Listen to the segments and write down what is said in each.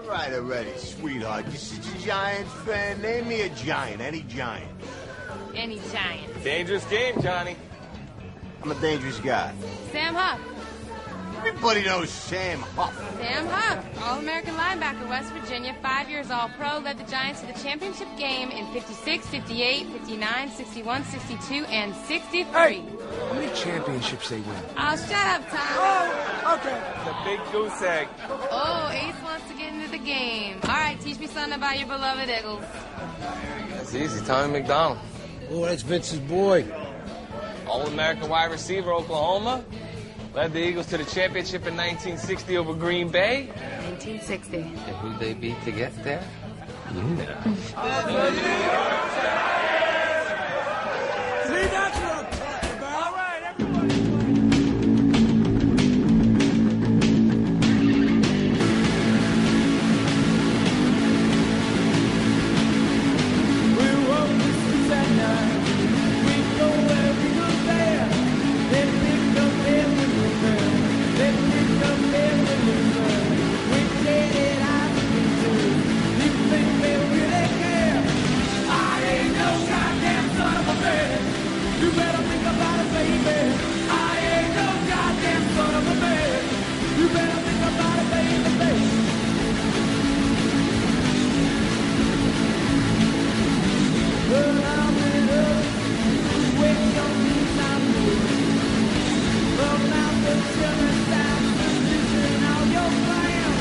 All right, already, sweetheart. You're such a Giants fan. Name me a giant, any giant. Any giant. Dangerous game, Johnny. I'm a dangerous guy. Sam Huff. Everybody knows Sam Huff. Sam Huff, All-American linebacker, West Virginia, 5 years All-Pro, led the Giants to the championship game in 56, 58, 59, 61, 62, and 63. Hey, how many championships they win? Oh, shut up, Tom. Oh, okay. The big goose egg. Oh, Ace wants to get into the game. All right, teach me something about your beloved Eagles. That's easy. Tommy McDonald. Oh, that's Vince's boy. All-American wide receiver, Oklahoma. Led the Eagles to the championship in 1960 over Green Bay. 1960. And who'd they beat to get there? You know. See, that's what I'm talking about. All right, everybody. We wrote this Susanna. We go where we go there. They pick up every loser. They pick up every loser. We get it out of me too. You think they really care? I ain't no goddamn son of a bitch. You better think about it, baby. I ain't no goddamn son of a bitch. You better think about it, baby, baby. But I'm in love. Wake your knees and move. From out the children down, position all your plans.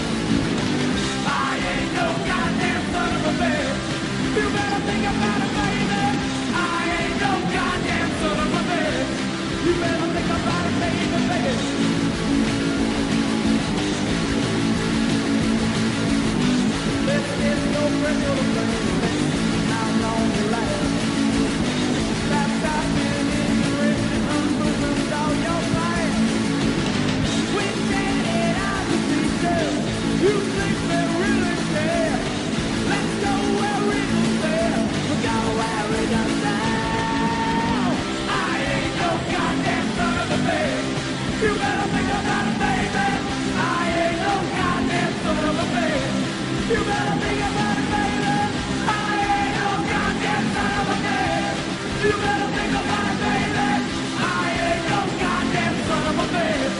I ain't no goddamn son of a bitch. You better think about it, baby. I ain't no goddamn son of a bitch. You better think about it, baby, baby. Let's get no pressure to burn. How long you last? That's out in inspiration, unmoved all your plans. We get it out of pieces. You think they really care? Let's go where we go there. We go where we go there. I ain't no goddamn son of a bitch. You better think about it, baby. I ain't no goddamn son of a bitch. You better think about it, baby. I ain't no goddamn son of a bitch. You better think about it, baby. I ain't no goddamn son of a bitch.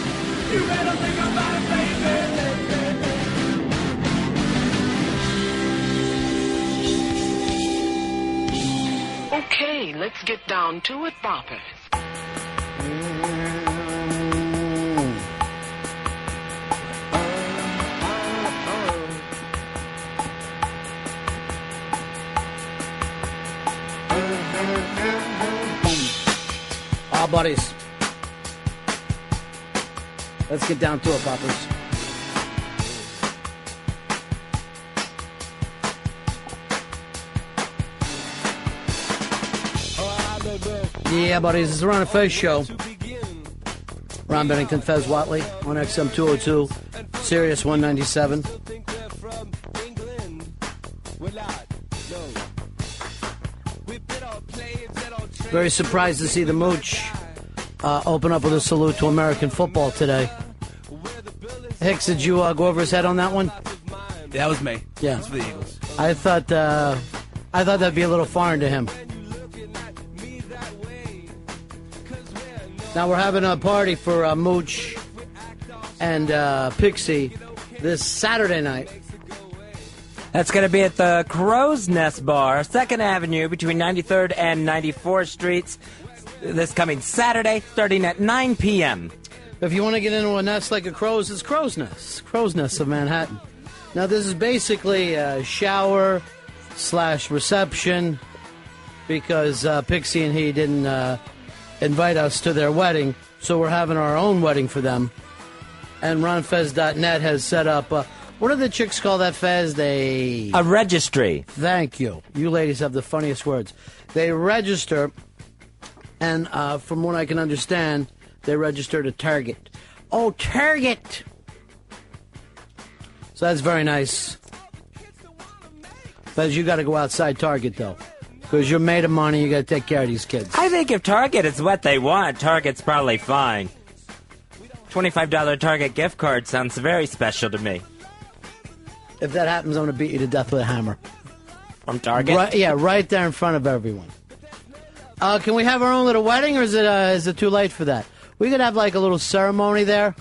You better think about it, baby. Okay, let's get down to it, Bopper. Ah, buddies. Let's get down to it, poppers. Yeah, buddies, it's the Ron and Fez show. Ron Bennington, Fez Watley on XM 202, Sirius 197. Very surprised to see the Mooch open up with a salute to American football today. Hicks, did you go over his head on that one? That was me. Yeah. That's for the Eagles. I thought that'd be a little foreign to him. Now we're having a party for Mooch and Pixie this Saturday night. That's going to be at the Crow's Nest Bar, 2nd Avenue, between 93rd and 94th Streets, this coming Saturday, starting at 9 p.m. If you want to get into a nest like a crow's, it's Crow's Nest. Crow's Nest of Manhattan. Now, this is basically a shower/reception because Pixie and he didn't invite us to their wedding, so we're having our own wedding for them. And RonFez.net has set up... what do the chicks call that, Fez? A registry. Thank you. You ladies have the funniest words. They register, and from what I can understand, they register to Target. Oh, Target! So that's very nice. Fez, you got to go outside Target, though, because you're made of money. You got to take care of these kids. I think if Target is what they want, Target's probably fine. $25 Target gift card sounds very special to me. If that happens, I'm going to beat you to death with a hammer. From Target? Right there in front of everyone. Can we have our own little wedding, or is it too late for that? We could have like a little ceremony there.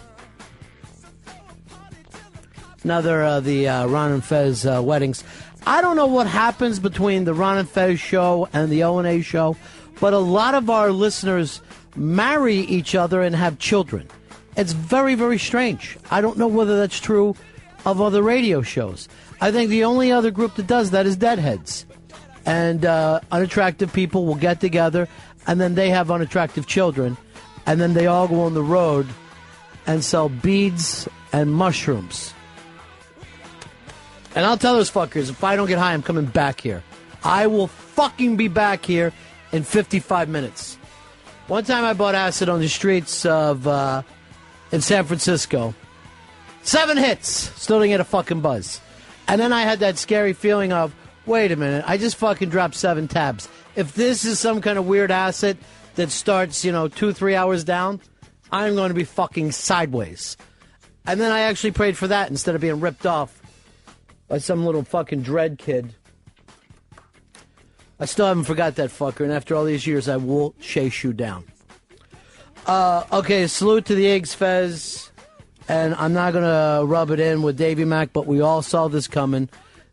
Another the Ron and Fez weddings. I don't know what happens between the Ron and Fez show and the O&A show, but a lot of our listeners marry each other and have children. It's very, very strange. I don't know whether that's true of other radio shows. I think the only other group that does that is Deadheads. And unattractive people will get together, and then they have unattractive children, and then they all go on the road and sell beads and mushrooms. And I'll tell those fuckers, if I don't get high, I'm coming back here. I will fucking be back here in 55 minutes. One time I bought acid on the streets of in San Francisco. 7 hits. Still didn't get a fucking buzz. And then I had that scary feeling of, wait a minute, I just fucking dropped 7 tabs. If this is some kind of weird acid that starts, 2-3 hours down, I'm going to be fucking sideways. And then I actually prayed for that instead of being ripped off by some little fucking dread kid. I still haven't forgot that fucker, and after all these years, I will chase you down. Okay, salute to the Eggs, Fez. And I'm not going to rub it in with Davy Mac, but we all saw this coming.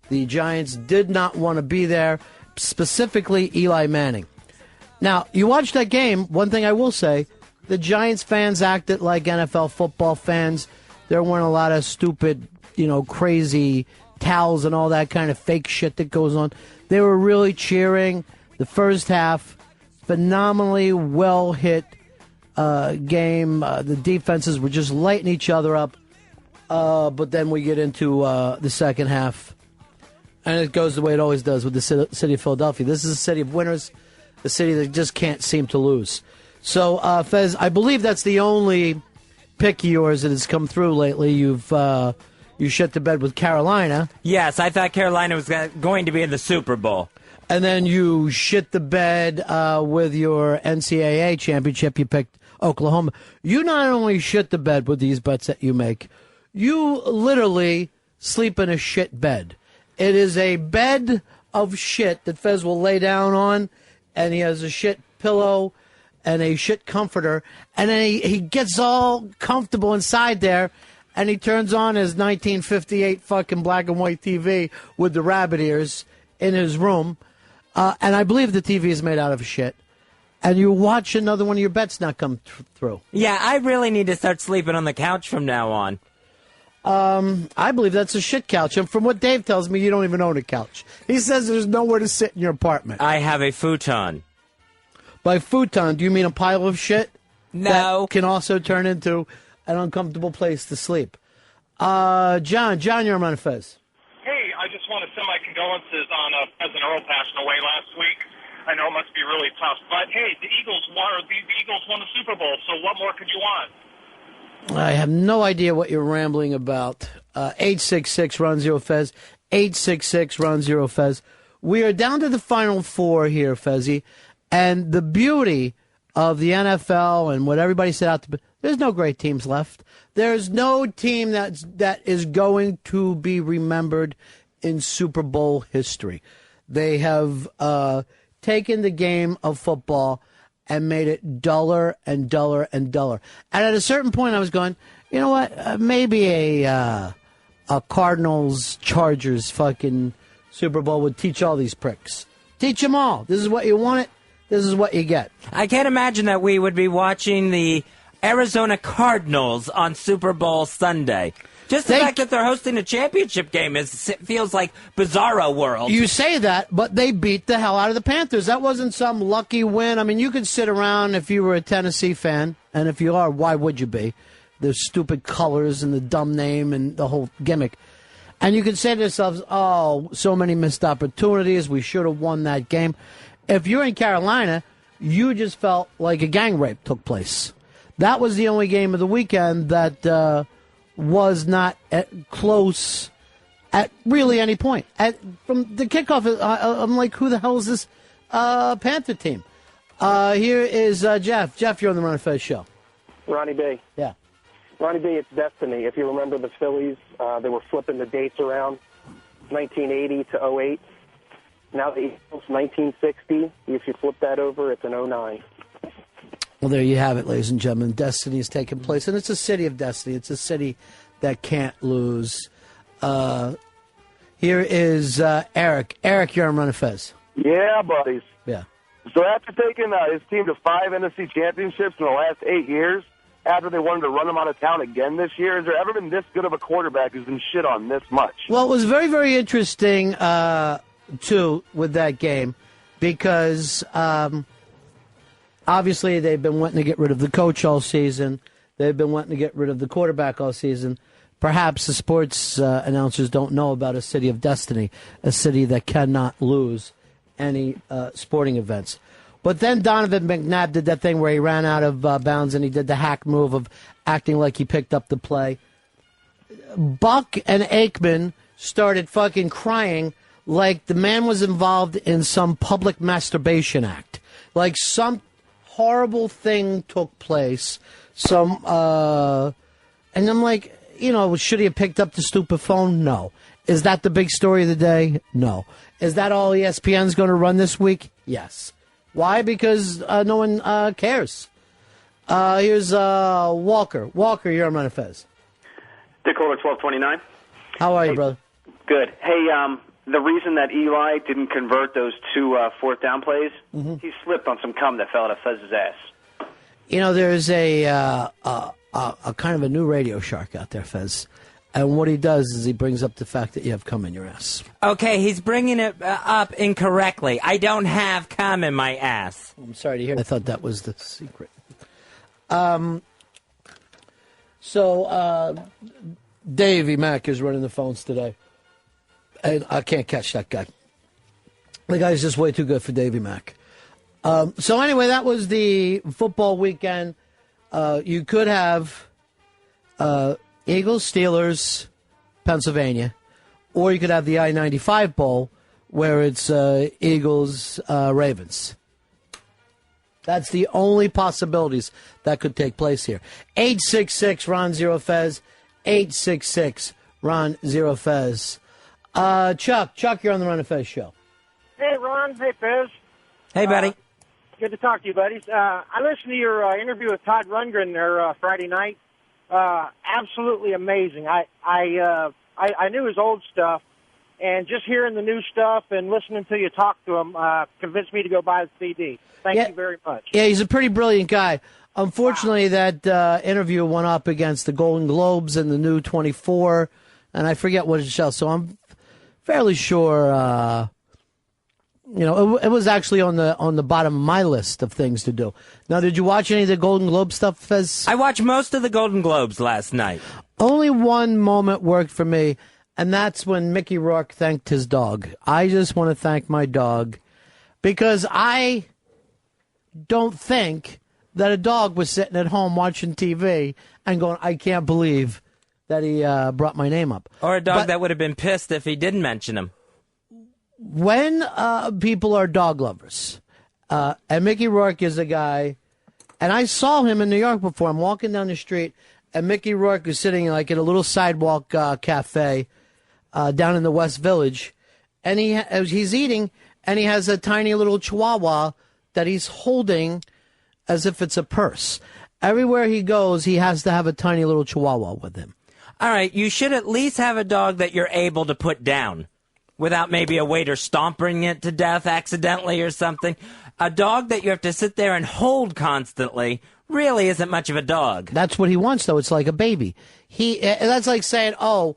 The Giants did not want to be there, specifically Eli Manning. Now, you watch that game, one thing I will say, the Giants fans acted like NFL football fans. There weren't a lot of stupid, crazy towels and all that kind of fake shit that goes on. They were really cheering. The first half, phenomenally well hit game. The defenses were just lighting each other up. But then we get into the second half, and it goes the way it always does with the city of Philadelphia. This is a city of winners, a city that just can't seem to lose. So, Fez, I believe that's the only pick of yours that has come through lately. You shit the bed with Carolina. Yes, I thought Carolina was going to be in the Super Bowl. And then you shit the bed with your NCAA championship. You picked Oklahoma. You not only shit the bed with these bets that you make, you literally sleep in a shit bed. It is a bed of shit that Fez will lay down on, and he has a shit pillow and a shit comforter, and then he gets all comfortable inside there, and he turns on his 1958 fucking black and white TV with the rabbit ears in his room. And I believe the TV is made out of shit. And you watch another one of your bets not come through. Yeah, I really need to start sleeping on the couch from now on. I believe that's a shit couch. And from what Dave tells me, you don't even own a couch. He says there's nowhere to sit in your apartment. I have a futon. By futon, do you mean a pile of shit? No. That can also turn into an uncomfortable place to sleep. John, you're on Ron and Fez. Hey, I just want to send my condolences on Fez and Earl passing away last week. I know it must be really tough, but hey, the Eagles won the Super Bowl, so what more could you want? I have no idea what you're rambling about. 866-RUN-0-FEZ, 866-RUN-0-FEZ. We are down to the final 4 here, Fezzy, and the beauty of the NFL and what everybody set out to be, there's no great teams left. There's no team that is going to be remembered in Super Bowl history. They have taken the game of football and made it duller and duller and duller. And at a certain point, I was going, you know what? Maybe a Cardinals-Chargers fucking Super Bowl would teach all these pricks. Teach them all. This is what you want it. This is what you get. I can't imagine that we would be watching the Arizona Cardinals on Super Bowl Sunday. Just the fact that they're hosting a championship game feels like bizarro world. You say that, but they beat the hell out of the Panthers. That wasn't some lucky win. I mean, you could sit around if you were a Tennessee fan, and if you are, why would you be? The stupid colors and the dumb name and the whole gimmick. And you could say to yourselves, oh, so many missed opportunities. We should have won that game. If you're in Carolina, you just felt like a gang rape took place. That was the only game of the weekend that was not close at really any point. From the kickoff, I'm like, who the hell is this Panther team? Here is Jeff. Jeff, you're on the Ron and Fez show. Ronnie B. Yeah. Ronnie B, it's destiny. If you remember the Phillies, they were flipping the dates around. 1980 to 08. Now the Eagles, 1960. If you flip that over, it's an 09. Well, there you have it, ladies and gentlemen. Destiny is taking place, and it's a city of destiny. It's a city that can't lose. Here is Eric. Eric, you're on Ron and Fez. Yeah, buddies. Yeah. So after taking his team to 5 NFC championships in the last 8 years, after they wanted to run him out of town again this year, has there ever been this good of a quarterback who's been shit on this much? Well, it was very, very interesting, too, with that game, because obviously they've been wanting to get rid of the coach all season. They've been wanting to get rid of the quarterback all season. Perhaps the sports announcers don't know about a city of destiny, a city that cannot lose any sporting events. But then Donovan McNabb did that thing where he ran out of bounds and he did the hack move of acting like he picked up the play. Buck and Aikman started fucking crying like the man was involved in some public masturbation act. Like some horrible thing took place. And I'm like, should he have picked up the stupid phone? No. Is that the big story of the day? No. Is that all ESPN's going to run this week? Yes. Why? Because no one cares. Here's Walker. Walker, you're on Ron and Fez. Dick Holder, 1229. How are you, brother? Good. Hey, the reason that Eli didn't convert those 2 fourth down plays, he slipped on some cum that fell out of Fez's ass. There's a kind of a new radio shark out there, Fez. And what he does is he brings up the fact that you have cum in your ass. Okay, he's bringing it up incorrectly. I don't have cum in my ass. I'm sorry to hear. I thought that was the secret. So Davey Mack is running the phones today. And I can't catch that guy. The guy's just way too good for Davey Mack. So anyway, that was the football weekend. You could have Eagles, Steelers, Pennsylvania, or you could have the I-95 Bowl where it's Eagles, Ravens. That's the only possibilities that could take place here. 866-RON-0-FEZ, 866-RON-0-FEZ. Chuck, you're on the Ron and Fez show. Hey, Ron. Hey, Fez. Hey, buddy. Good to talk to you, buddies. I listened to your interview with Todd Rundgren there Friday night. Absolutely amazing. I knew his old stuff, and just hearing the new stuff and listening to you talk to him convinced me to go buy the CD. Thank you very much. Yeah, he's a pretty brilliant guy. Unfortunately, that interview went up against the Golden Globes and the new 24, and I forget what it's else. So I'm fairly sure. It was actually on the bottom of my list of things to do. Now, did you watch any of the Golden Globe stuff, Fez? I watched most of the Golden Globes last night. Only one moment worked for me, and that's when Mickey Rourke thanked his dog. I just want to thank my dog because I don't think that a dog was sitting at home watching TV and going, I can't believe that he brought my name up. Or a dog that would have been pissed if he didn't mention him. When people are dog lovers, and Mickey Rourke is a guy, and I saw him in New York before. I'm walking down the street, and Mickey Rourke is sitting like in a little sidewalk cafe down in the West Village, and he's eating, and he has a tiny little chihuahua that he's holding as if it's a purse. Everywhere he goes, he has to have a tiny little chihuahua with him. All right, you should at least have a dog that you're able to put down without maybe a waiter stomping it to death accidentally or something. A dog that you have to sit there and hold constantly really isn't much of a dog. That's what he wants, though. It's like a baby. That's like saying, a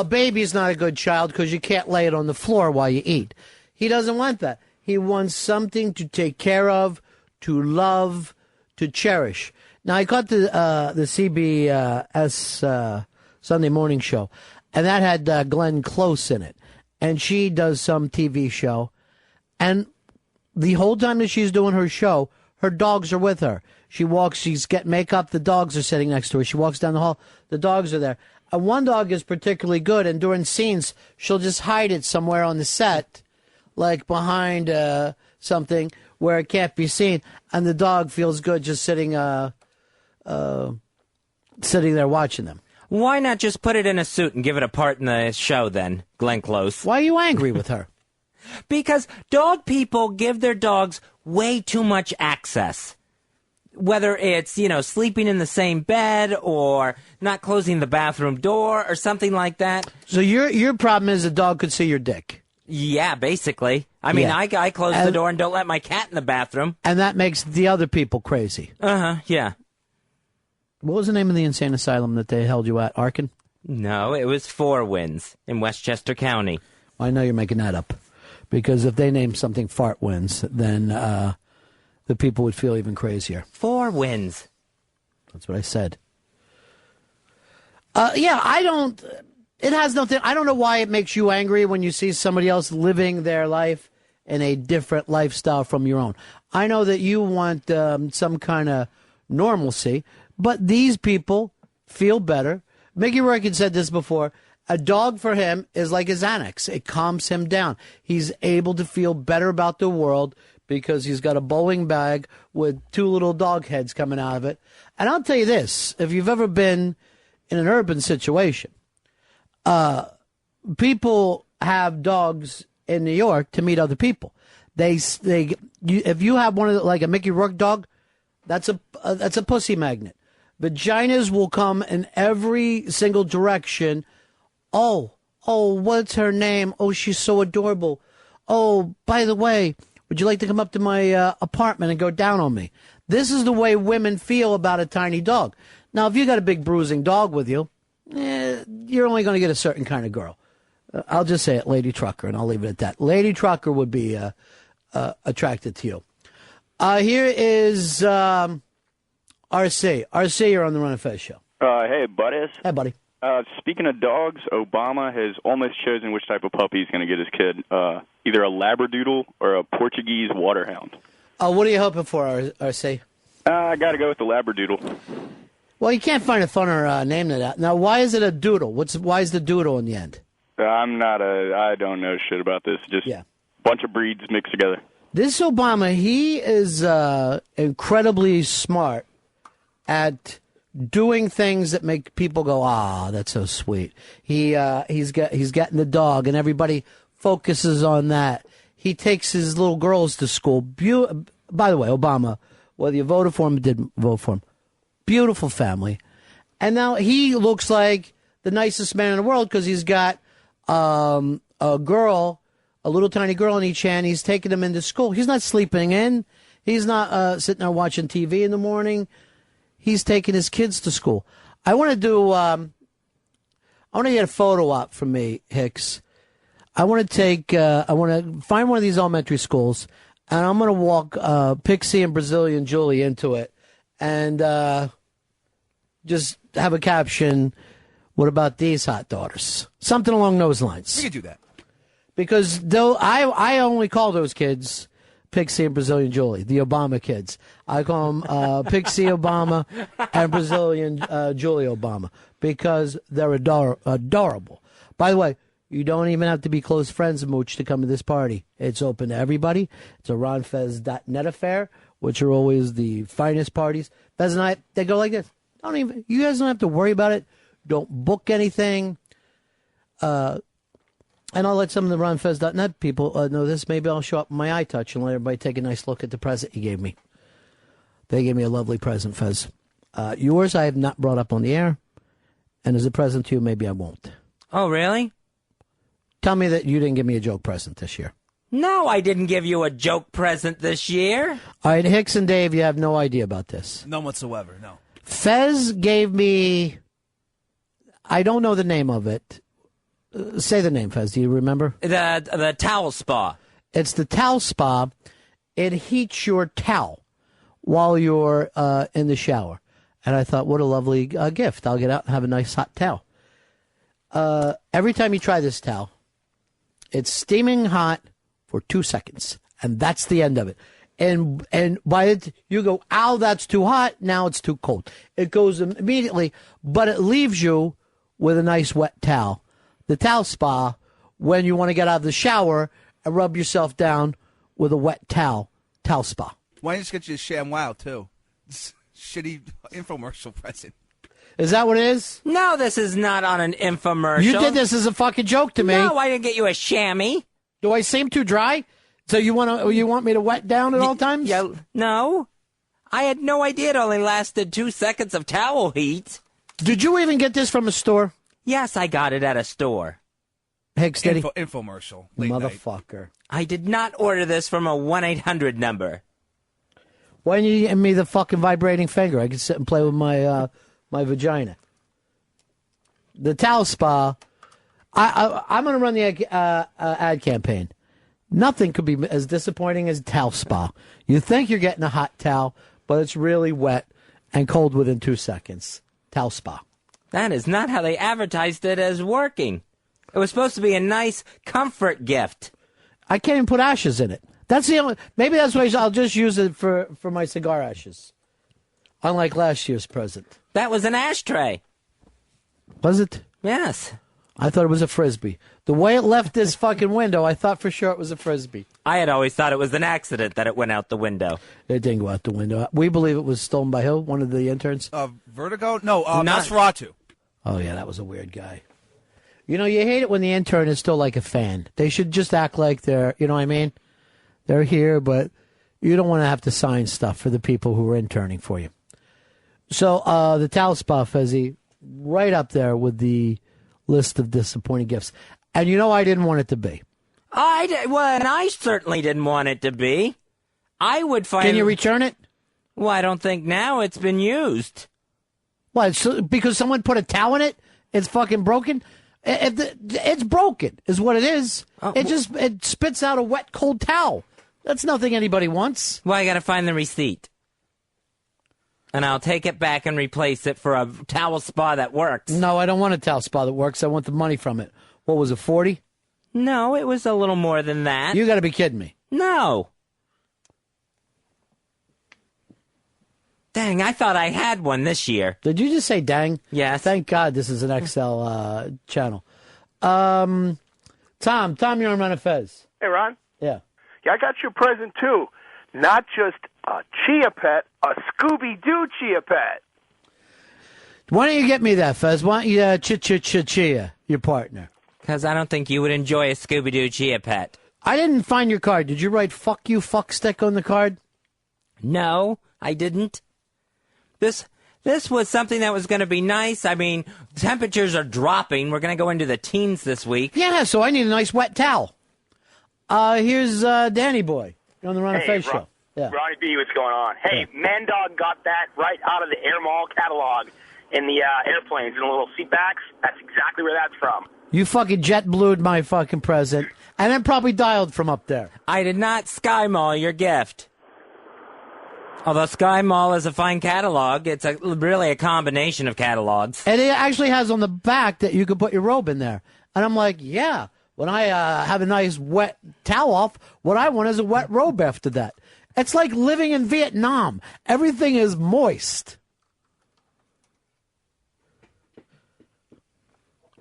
baby's not a good child because you can't lay it on the floor while you eat. He doesn't want that. He wants something to take care of, to love, to cherish. Now, I caught the CBS Sunday morning show, and that had Glenn Close in it. And she does some TV show. And the whole time that she's doing her show, her dogs are with her. She's getting makeup. The dogs are sitting next to her. She walks down the hall. The dogs are there. And one dog is particularly good. And during scenes, she'll just hide it somewhere on the set, like behind something where it can't be seen. And the dog feels good just sitting there watching them. Why not just put it in a suit and give it a part in the show then, Glenn Close? Why are you angry with her? Because dog people give their dogs way too much access. Whether it's, sleeping in the same bed or not closing the bathroom door or something like that. So your problem is a dog could see your dick. Yeah, basically. I mean, Yeah. I close the door and don't let my cat in the bathroom. And that makes the other people crazy. Yeah. What was the name of the insane asylum that they held you at, Arkin? No, it was Four Winds in Westchester County. Well, I know you're making that up. Because if they named something Fart Winds, then the people would feel even crazier. Four Winds. That's what I said. I don't... It has nothing... I don't know why it makes you angry when you see somebody else living their life in a different lifestyle from your own. I know that you want some kind of normalcy, but these people feel better. Mickey Rourke said this before. A dog for him is like a Xanax. It calms him down. He's able to feel better about the world because he's got a bowling bag with two little dog heads coming out of it. And I'll tell you this, if you've ever been in an urban situation, people have dogs in New York to meet other people. If you have one of like a Mickey Rourke dog, that's a pussy magnet. Vaginas will come in every single direction. Oh, what's her name? Oh, she's so adorable. Oh, by the way, would you like to come up to my apartment and go down on me? This is the way women feel about a tiny dog. Now, if you got a big bruising dog with you, you're only going to get a certain kind of girl. I'll just say it, Lady Trucker, and I'll leave it at that. Lady Trucker would be attracted to you. Here is RC. RC, you're on the Ron and Fez show. Hey, buddies. Hey, buddy. Speaking of dogs, Obama has almost chosen which type of puppy he's going to get his kid. Either a Labradoodle or a Portuguese Waterhound. What are you hoping for, RC? I got to go with the Labradoodle. Well, you can't find a funner name than that. Now, why is it a doodle? Why is the doodle in the end? I don't know shit about this. Just a bunch of breeds mixed together. This Obama, he is incredibly smart at doing things that make people go, that's so sweet. He's getting the dog, and everybody focuses on that. He takes his little girls to school. By the way, Obama, whether you voted for him or didn't vote for him, beautiful family. And now he looks like the nicest man in the world because he's got a girl, a little tiny girl in each hand. He's taking them into school. He's not sleeping in. He's not sitting there watching TV in the morning. He's taking his kids to school. I want to do. I want to get a photo op from me, Hicks. I want to take. I want to find one of these elementary schools, and I'm going to walk Pixie and Brazilian Julie into it, and just have a caption. What about these hot daughters? Something along those lines. We could do that. Because though I only call those kids Pixie and Brazilian Julie, the Obama kids. I call them Pixie Obama and Brazilian Julie Obama because they're adorable. By the way, you don't even have to be close friends, Mooch, to come to this party. It's open to everybody. It's a ronfez.net affair, which are always the finest parties. Fez and I, they go like this. You guys don't have to worry about it. Don't book anything. And I'll let some of the ronfez.net people know this. Maybe I'll show up in my iTouch and let everybody take a nice look at the present you gave me. They gave me a lovely present, Fez. Yours I have not brought up on the air. And as a present to you, maybe I won't. Oh, really? Tell me that you didn't give me a joke present this year. No, I didn't give you a joke present this year. All right, Hicks and Dave, you have no idea about this. None whatsoever, no. Fez gave me, I don't know the name of it. Say the name, Fez. Do you remember? The towel spa. It's the towel spa. It heats your towel while you're in the shower. And I thought, what a lovely gift. I'll get out and have a nice hot towel. Every time you try this towel, it's steaming hot for 2 seconds. And that's the end of it. And by it, you go, ow, that's too hot. Now it's too cold. It goes immediately, but it leaves you with a nice wet towel. The towel spa, when you want to get out of the shower and rub yourself down with a wet towel spa. Why don't you just get you a ShamWow, too? Shitty infomercial present. Is that what it is? No, this is not on an infomercial. You did this as a fucking joke to me. No, I didn't get you a chamois. Do I seem too dry? So you want me to wet down at all times? Yeah, no. I had no idea it only lasted 2 seconds of towel heat. Did you even get this from a store? Yes, I got it at a store. Heck, steady. Infomercial. Late night. Motherfucker. I did not order this from a 1-800 number. Why didn't you give me the fucking vibrating finger? I could sit and play with my my vagina. The towel spa. I'm going to run the ad campaign. Nothing could be as disappointing as towel spa. You think you're getting a hot towel, but it's really wet and cold within 2 seconds. Towel spa. That is not how they advertised it as working. It was supposed to be a nice comfort gift. I can't even put ashes in it. That's the only. Maybe that's why I'll just use it for my cigar ashes. Unlike last year's present. That was an ashtray. Was it? Yes. I thought it was a Frisbee. The way it left this fucking window, I thought for sure it was a Frisbee. I had always thought it was an accident that it went out the window. It didn't go out the window. We believe it was stolen by who? One of the interns? Vertigo? No, Nosferatu. Oh, yeah, that was a weird guy. You know, you hate it when the intern is still like a fan. They should just act like they're, you know what I mean? They're here, but you don't want to have to sign stuff for the people who are interning for you. So the towel spa, Fezzi, right up there with the list of disappointing gifts. And you know I didn't want it to be. And I certainly didn't want it to be. I would find... Can you return it? Well, I don't think now it's been used. What, because someone put a towel in it? It's fucking broken? It's broken, is what it is. It spits out a wet, cold towel. That's nothing anybody wants. Well, I got to find the receipt. And I'll take it back and replace it for a towel spa that works. No, I don't want a towel spa that works. I want the money from it. What was it, 40? No, it was a little more than that. You got to be kidding me. No. Dang, I thought I had one this year. Did you just say dang? Yes. Thank God this is an XL channel. Tom, you're on Ron and Fez. Hey, Ron. Yeah. Yeah, I got you a present, too. Not just a Chia Pet, a Scooby-Doo Chia Pet. Why don't you get me that, Fez? Why don't you Chia, your partner? Because I don't think you would enjoy a Scooby-Doo Chia Pet. I didn't find your card. Did you write fuck you, fuck stick on the card? No, I didn't. This was something that was going to be nice. I mean, temperatures are dropping. We're going to go into the teens this week. Yeah, so I need a nice wet towel. Here's Danny Boy on the Ron and Fez show. Yeah. Ronnie B, what's going on? Hey, Man Dog got that right out of the Air Mall catalog in the airplanes in the little seat backs. That's exactly where that's from. You fucking jet blued my fucking present, and then probably dialed from up there. I did not Sky Mall your gift. Although Sky Mall is a fine catalog, it's really a combination of catalogs. And it actually has on the back that you can put your robe in there. And I'm like, yeah, when I have a nice wet towel off, what I want is a wet robe after that. It's like living in Vietnam. Everything is moist.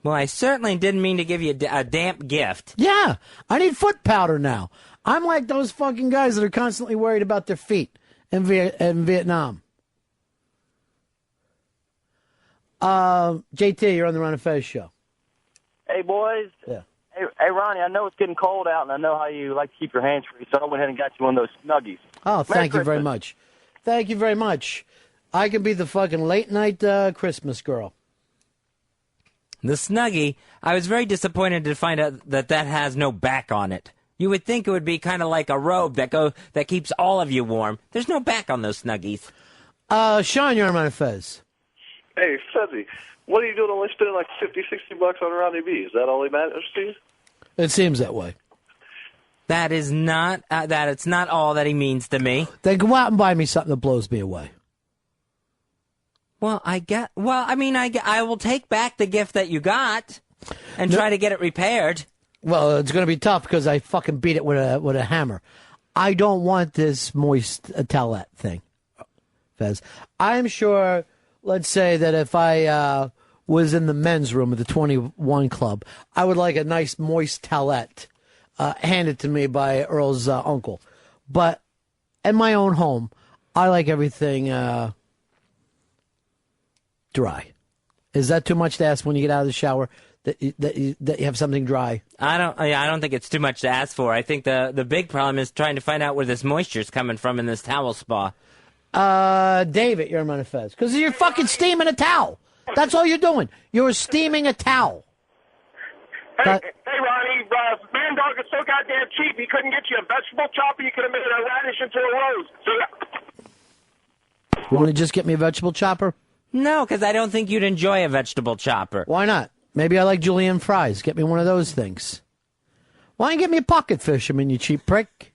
Well, I certainly didn't mean to give you a damp gift. Yeah, I need foot powder now. I'm like those fucking guys that are constantly worried about their feet in Vietnam. JT, you're on the Ron and Fez show. Hey, boys. Yeah. Hey, Ronnie, I know it's getting cold out, and I know how you like to keep your hands free, so I went ahead and got you one of those Snuggies. Oh, thank you very Christmas. much. Thank you very much. I can be the fucking late-night Christmas girl. The Snuggie, I was very disappointed to find out that has no back on it. You would think it would be kind of like a robe that keeps all of you warm. There's no back on those Snuggies. Sean, you're on Ron and Fez. Hey, Fezzy, what are you doing only spending like $50-$60 on Ronnie B? Is that all he matters to you? It seems that way. That is not, it's not all that he means to me. Then go out and buy me something that blows me away. Well, I will take back the gift that you got and try to get it repaired. Well, it's going to be tough because I fucking beat it with a hammer. I don't want this moist towelette thing, Fez. I'm sure, let's say that if I was in the men's room of the 21 Club, I would like a nice moist towelette handed to me by Earl's uncle. But in my own home, I like everything dry. Is that too much to ask when you get out of the shower that you have something dry? I don't think it's too much to ask for. I think the big problem is trying to find out where this moisture's coming from in this towel spa. David, you're Ron and Fez. Because you're fucking steaming a towel. That's all you're doing. You're steaming a towel. Hey, Ronnie, Man Dog is so goddamn cheap, he couldn't get you a vegetable chopper, you could have made a radish into a rose. So You want to just get me a vegetable chopper? No, because I don't think you'd enjoy a vegetable chopper. Why not? Maybe I like julienne fries. Get me one of those things. Why don't you get me a pocket fish, you cheap prick?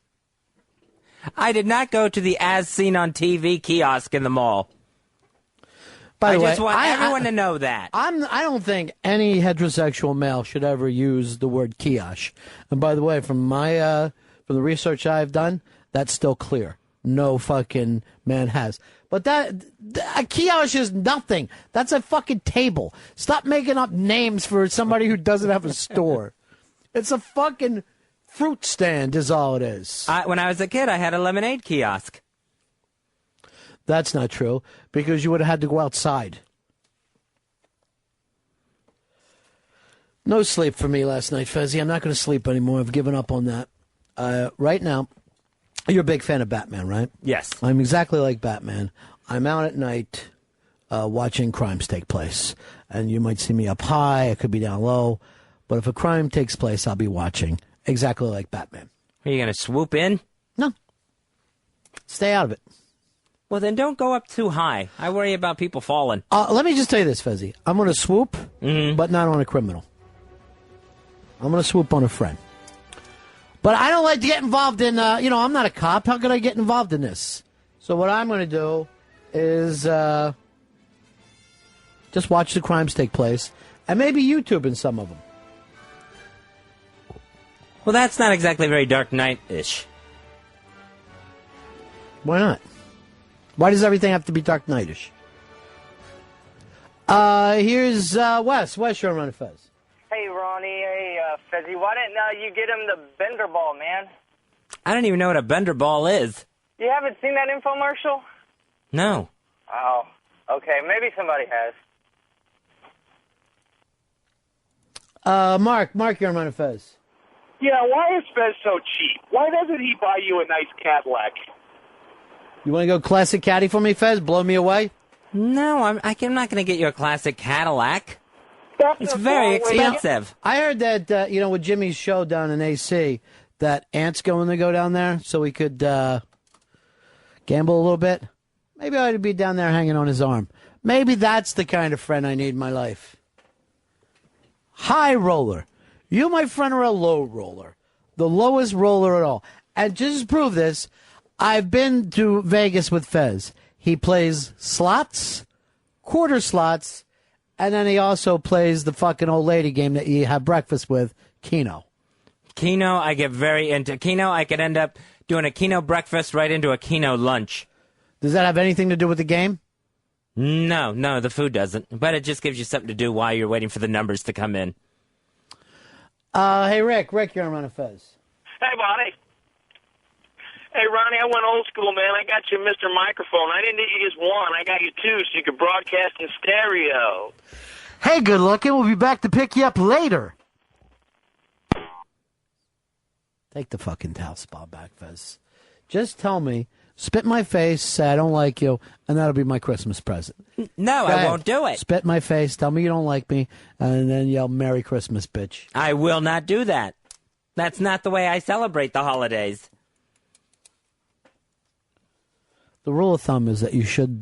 I did not go to the As Seen on TV kiosk in the mall. By the way, I just want everyone to know that. I don't think any heterosexual male should ever use the word kiosk. And by the way, from the research I've done, that's still clear. No fucking man has. But a kiosk is nothing. That's a fucking table. Stop making up names for somebody who doesn't have a store. It's a fucking fruit stand is all it is. When I was a kid, I had a lemonade kiosk. That's not true, because you would have had to go outside. No sleep for me last night, Fezzy. I'm not going to sleep anymore. I've given up on that. Right now, you're a big fan of Batman, right? Yes. I'm exactly like Batman. I'm out at night watching crimes take place. And you might see me up high. I could be down low. But if a crime takes place, I'll be watching. Exactly like Batman. Are you going to swoop in? No. Stay out of it. Well, then don't go up too high. I worry about people falling. Let me just tell you this, Fezzy. I'm going to swoop, but not on a criminal. I'm going to swoop on a friend. But I don't like to get involved in, I'm not a cop. How could I get involved in this? So what I'm going to do is just watch the crimes take place and maybe YouTube in some of them. Well, that's not exactly very Dark Knight-ish. Why not? Why does everything have to be Dark Knight-ish? Here's Wes. Wes, you're on Ron and Fez. Hey, Ronnie. Hey, Fezzy. Why didn't you get him the bender ball, man? I don't even know what a bender ball is. You haven't seen that infomercial? No. Oh, okay. Maybe somebody has. Mark, you're on Ron and Fez. yeah, why is Fez so cheap? Why doesn't he buy you a nice Cadillac? You want to go classic caddy for me, Fez? Blow me away? No, I'm not going to get you a classic Cadillac. It's very expensive. I heard that, with Jimmy's show down in AC, that Ant's going to go down there so we could gamble a little bit. Maybe I ought to be down there hanging on his arm. Maybe that's the kind of friend I need in my life. High roller. You, my friend, are a low roller. The lowest roller at all. And just to prove this, I've been to Vegas with Fez. He plays slots, quarter slots, and then he also plays the fucking old lady game that you have breakfast with, Keno. Keno, I get very into. Keno, I could end up doing a Keno breakfast right into a Keno lunch. Does that have anything to do with the game? No, the food doesn't. But it just gives you something to do while you're waiting for the numbers to come in. Hey, Rick, you're on Ron and Fez. Hey, Bonnie. Hey, Ronnie, I went old school, man. I got you Mr. Microphone. I didn't need you just one. I got you two so you could broadcast in stereo. Hey, good looking. We'll be back to pick you up later. Take the fucking towel spot back, Fez. Just tell me, spit in my face, say I don't like you, and that'll be my Christmas present. No, I won't do it. Spit in my face, tell me you don't like me, and then yell, Merry Christmas, bitch. I will not do that. That's not the way I celebrate the holidays. The rule of thumb is that you should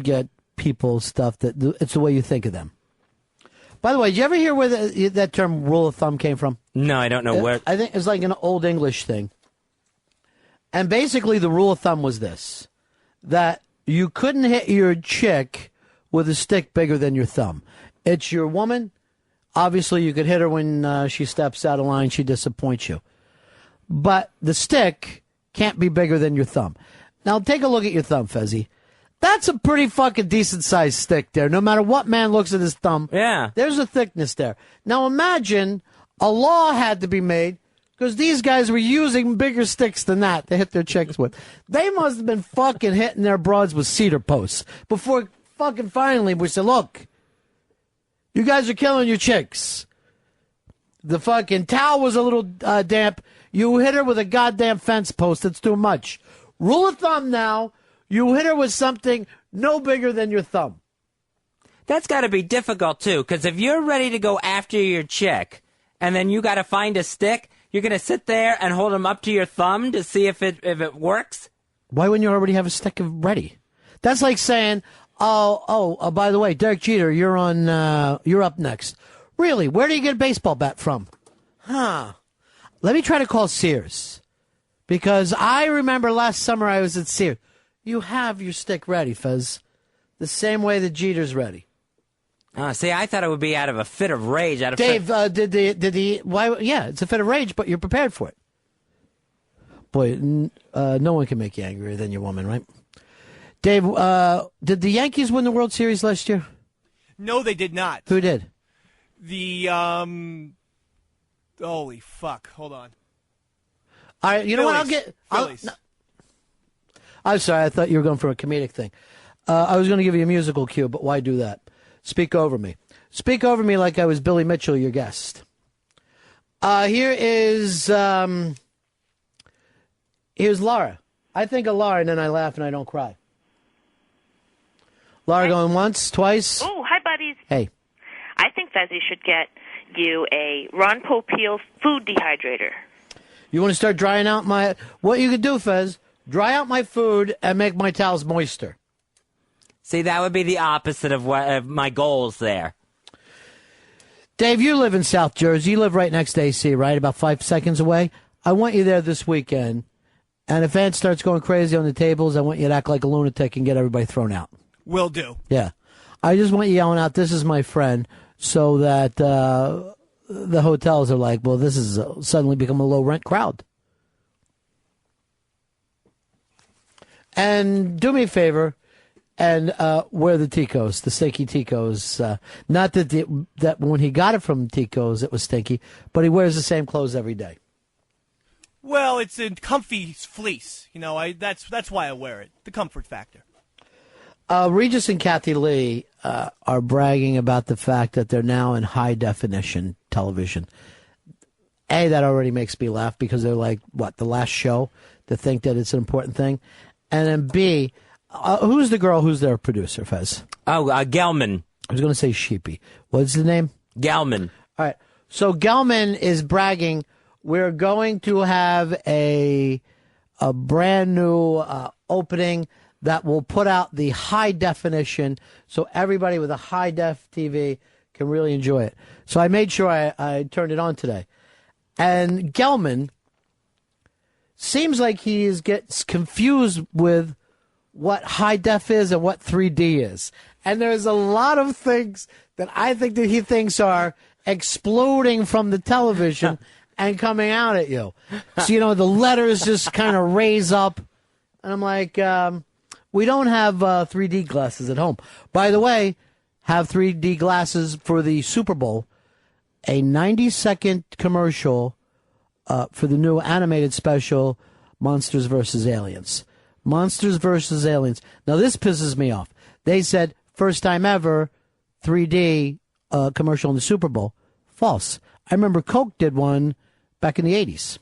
get people stuff that it's the way you think of them. By the way, did you ever hear where that term rule of thumb came from? No, I don't know where. I think it's like an old English thing. And basically the rule of thumb was this, that you couldn't hit your chick with a stick bigger than your thumb. It's your woman. Obviously, you could hit her when she steps out of line, she disappoints you. But the stick can't be bigger than your thumb. Now, take a look at your thumb, Fezzy. That's a pretty fucking decent-sized stick there. No matter what man looks at his thumb, there's a thickness there. Now, imagine a law had to be made because these guys were using bigger sticks than that to hit their chicks with. They must have been fucking hitting their broads with cedar posts before fucking finally, we said, look, you guys are killing your chicks. The fucking towel was a little damp. You hit her with a goddamn fence post. It's too much. Rule of thumb now, you hit her with something no bigger than your thumb. That's got to be difficult, too, because if you're ready to go after your chick, and then you got to find a stick, you're going to sit there and hold them up to your thumb to see if it works? Why wouldn't you already have a stick ready? That's like saying, by the way, Derek Jeter, you're up next. Really? Where do you get a baseball bat from? Let me try to call Sears. Because I remember last summer I was at Sears. You have your stick ready, Fez. The same way the Jeter's ready. See, I thought it would be out of a fit of rage. Dave, why? Yeah, it's a fit of rage, but you're prepared for it. Boy, no one can make you angrier than your woman, right? Dave, did the Yankees win the World Series last year? No, they did not. Who did? The, holy fuck. Hold on. All right, you know what? Phillies. I'm sorry, I thought you were going for a comedic thing. I was going to give you a musical cue, but why do that? Speak over me. Speak over me like I was Billy Mitchell, your guest. Here's Laura. I think of Laura, and then I laugh and I don't cry. Laura going once, twice. Oh, hi, buddies. Hey. I think Fezzy should get you a Ron Popeil food dehydrator. You want to start drying out my... What you could do, Fez, dry out my food and make my towels moister. See, that would be the opposite of my goals there. Dave, you live in South Jersey. You live right next to AC, right? About 5 seconds away. I want you there this weekend. And if Ant starts going crazy on the tables, I want you to act like a lunatic and get everybody thrown out. Will do. Yeah. I just want you yelling out, this is my friend, so that the hotels are like, well, this is suddenly become a low-rent crowd. And do me a favor and wear the Ticos, the stinky Ticos. Not that when he got it from Ticos, it was stinky, but he wears the same clothes every day. Well, it's a comfy fleece. You know, that's why I wear it. The comfort factor. Regis and Kathy Lee are bragging about the fact that they're now in high-definition television. A, that already makes me laugh because they're like, what, the last show to think that it's an important thing? And then B, who's the girl who's their producer, Fez? Oh, Gelman. I was going to say Sheepy. What's the name? Gelman. All right. So Gelman is bragging, we're going to have a brand new opening that will put out the high definition so everybody with a high def TV can really enjoy it. So I made sure I turned it on today. And Gelman seems like he gets confused with what high def is and what 3D is. And there's a lot of things that I think that he thinks are exploding from the television and coming out at you. So, you know, the letters just kind of raise up. And I'm like, we don't have 3D glasses at home. By the way, have 3D glasses for the Super Bowl. A 90-second commercial for the new animated special, Monsters vs. Aliens. Monsters vs. Aliens. Now, this pisses me off. They said, first time ever, 3D commercial in the Super Bowl. False. I remember Coke did one back in the 80s.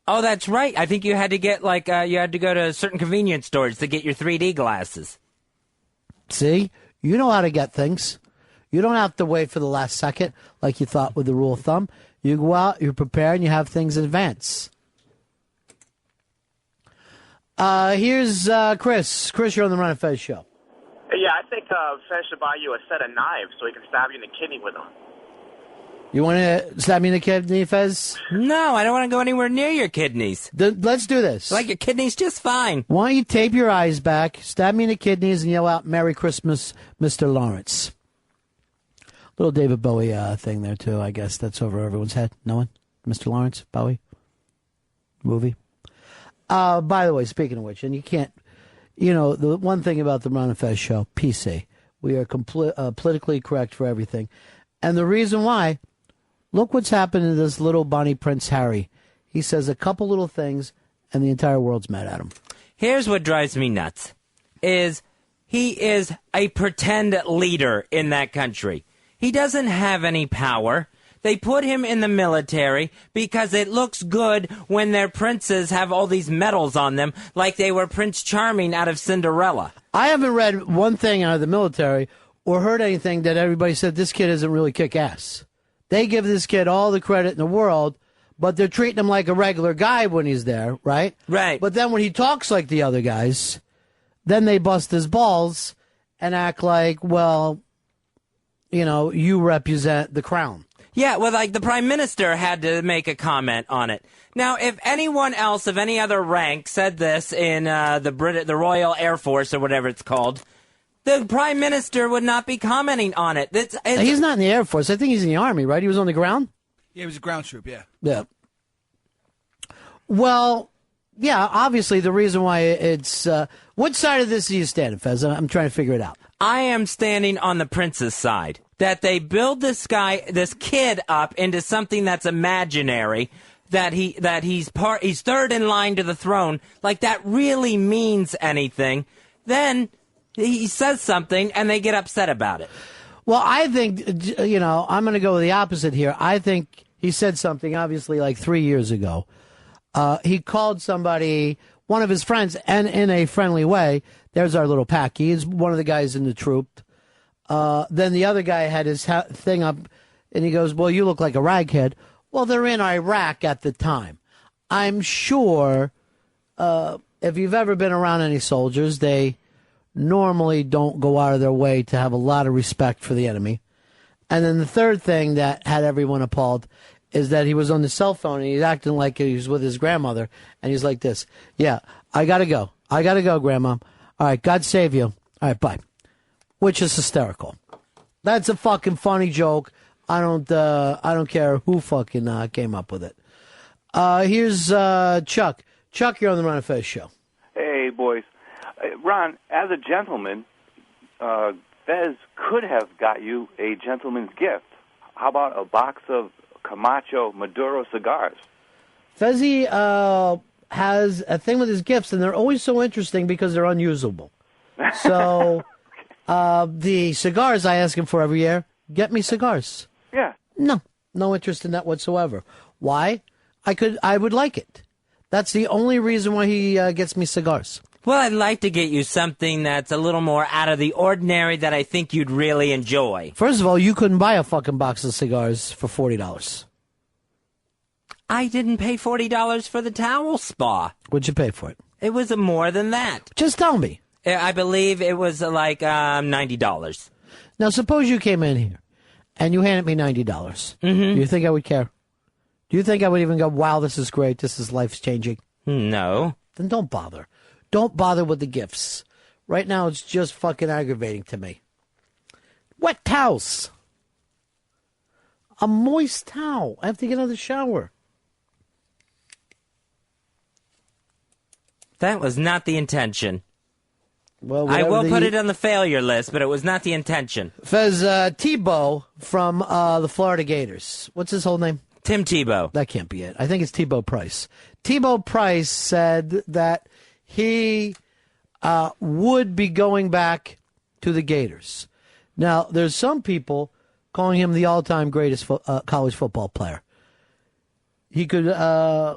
Oh, that's right. I think you had to get, you had to go to certain convenience stores to get your 3D glasses. See? You know how to get things. You don't have to wait for the last second like you thought with the rule of thumb. You go out, you prepare, and you have things in advance. Here's Chris. Chris, you're on the Ron and Fez show. Yeah, I think Fez should buy you a set of knives so he can stab you in the kidney with them. You want to stab me in the kidney, Fez? No, I don't want to go anywhere near your kidneys. Let's do this. I like your kidneys just fine. Why don't you tape your eyes back, stab me in the kidneys, and yell out, Merry Christmas, Mr. Lawrence. Little David Bowie thing there, too. I guess that's over everyone's head. No one? Mr. Lawrence, Bowie? Movie? By the way, speaking of which, and you can't, you know, the one thing about the Ron and Fez show, PC. We are politically correct for everything. And the reason why, look what's happened to this little Bonnie Prince Harry. He says a couple little things, and the entire world's mad at him. Here's what drives me nuts, is he is a pretend leader in that country. He doesn't have any power. They put him in the military because it looks good when their princes have all these medals on them, like they were Prince Charming out of Cinderella. I haven't read one thing out of the military or heard anything that everybody said this kid doesn't really kick ass. They give this kid all the credit in the world, but they're treating him like a regular guy when he's there, right? Right. But then when he talks like the other guys, then they bust his balls and act like, well, you represent the crown. Yeah, well, like the Prime Minister had to make a comment on it. Now, if anyone else of any other rank said this in the Royal Air Force or whatever it's called, the Prime Minister would not be commenting on it. He's not in the Air Force. I think he's in the Army, right? He was on the ground? Yeah, he was a ground troop, yeah. Yeah. Well, yeah, obviously the reason why it's... what side of this are you standing, Fez? I'm trying to figure it out. I am standing on the prince's side. That they build this kid up into something that's imaginary, that he's third in line to the throne, like that really means anything. Then he says something and they get upset about it. Well, I think, I'm going to go with the opposite here. I think he said something, obviously, like 3 years ago. He called somebody, one of his friends, and in a friendly way. There's our little Packy. He's one of the guys in the troop. Then the other guy had his thing up, and he goes, well, you look like a raghead. Well, they're in Iraq at the time. I'm sure if you've ever been around any soldiers, they normally don't go out of their way to have a lot of respect for the enemy. And then the third thing that had everyone appalled is that he was on the cell phone, and he's acting like he was with his grandmother, and he's like this. Yeah, I got to go. I got to go, Grandma. All right, God save you. All right, bye. Which is hysterical. That's a fucking funny joke. I don't care who fucking came up with it. Here's Chuck. Chuck, you're on the Ron and Fez show. Hey, boys. Ron, as a gentleman, Fez could have got you a gentleman's gift. How about a box of Camacho Maduro cigars? Fezzy has a thing with his gifts, and they're always so interesting because they're unusable. So... the cigars I ask him for every year, get me cigars. Yeah. No interest in that whatsoever. Why? I would like it. That's the only reason why he gets me cigars. Well, I'd like to get you something that's a little more out of the ordinary that I think you'd really enjoy. First of all, you couldn't buy a fucking box of cigars for $40. I didn't pay $40 for the towel spa. What'd you pay for it? It was more than that. Just tell me. I believe it was like $90. Now, suppose you came in here and you handed me $90. Mm-hmm. Do you think I would care? Do you think I would even go, wow, this is great, this is life-changing? No. Then don't bother. Don't bother with the gifts. Right now, it's just fucking aggravating to me. Wet towels. A moist towel. I have to get out of the shower. That was not the intention. Well, I will put it on the failure list, but it was not the intention. Fez, Tebow from the Florida Gators. What's his whole name? Tim Tebow. That can't be it. I think it's Tebow Price. Tebow Price said that he would be going back to the Gators. Now, there's some people calling him the all-time greatest college football player. He could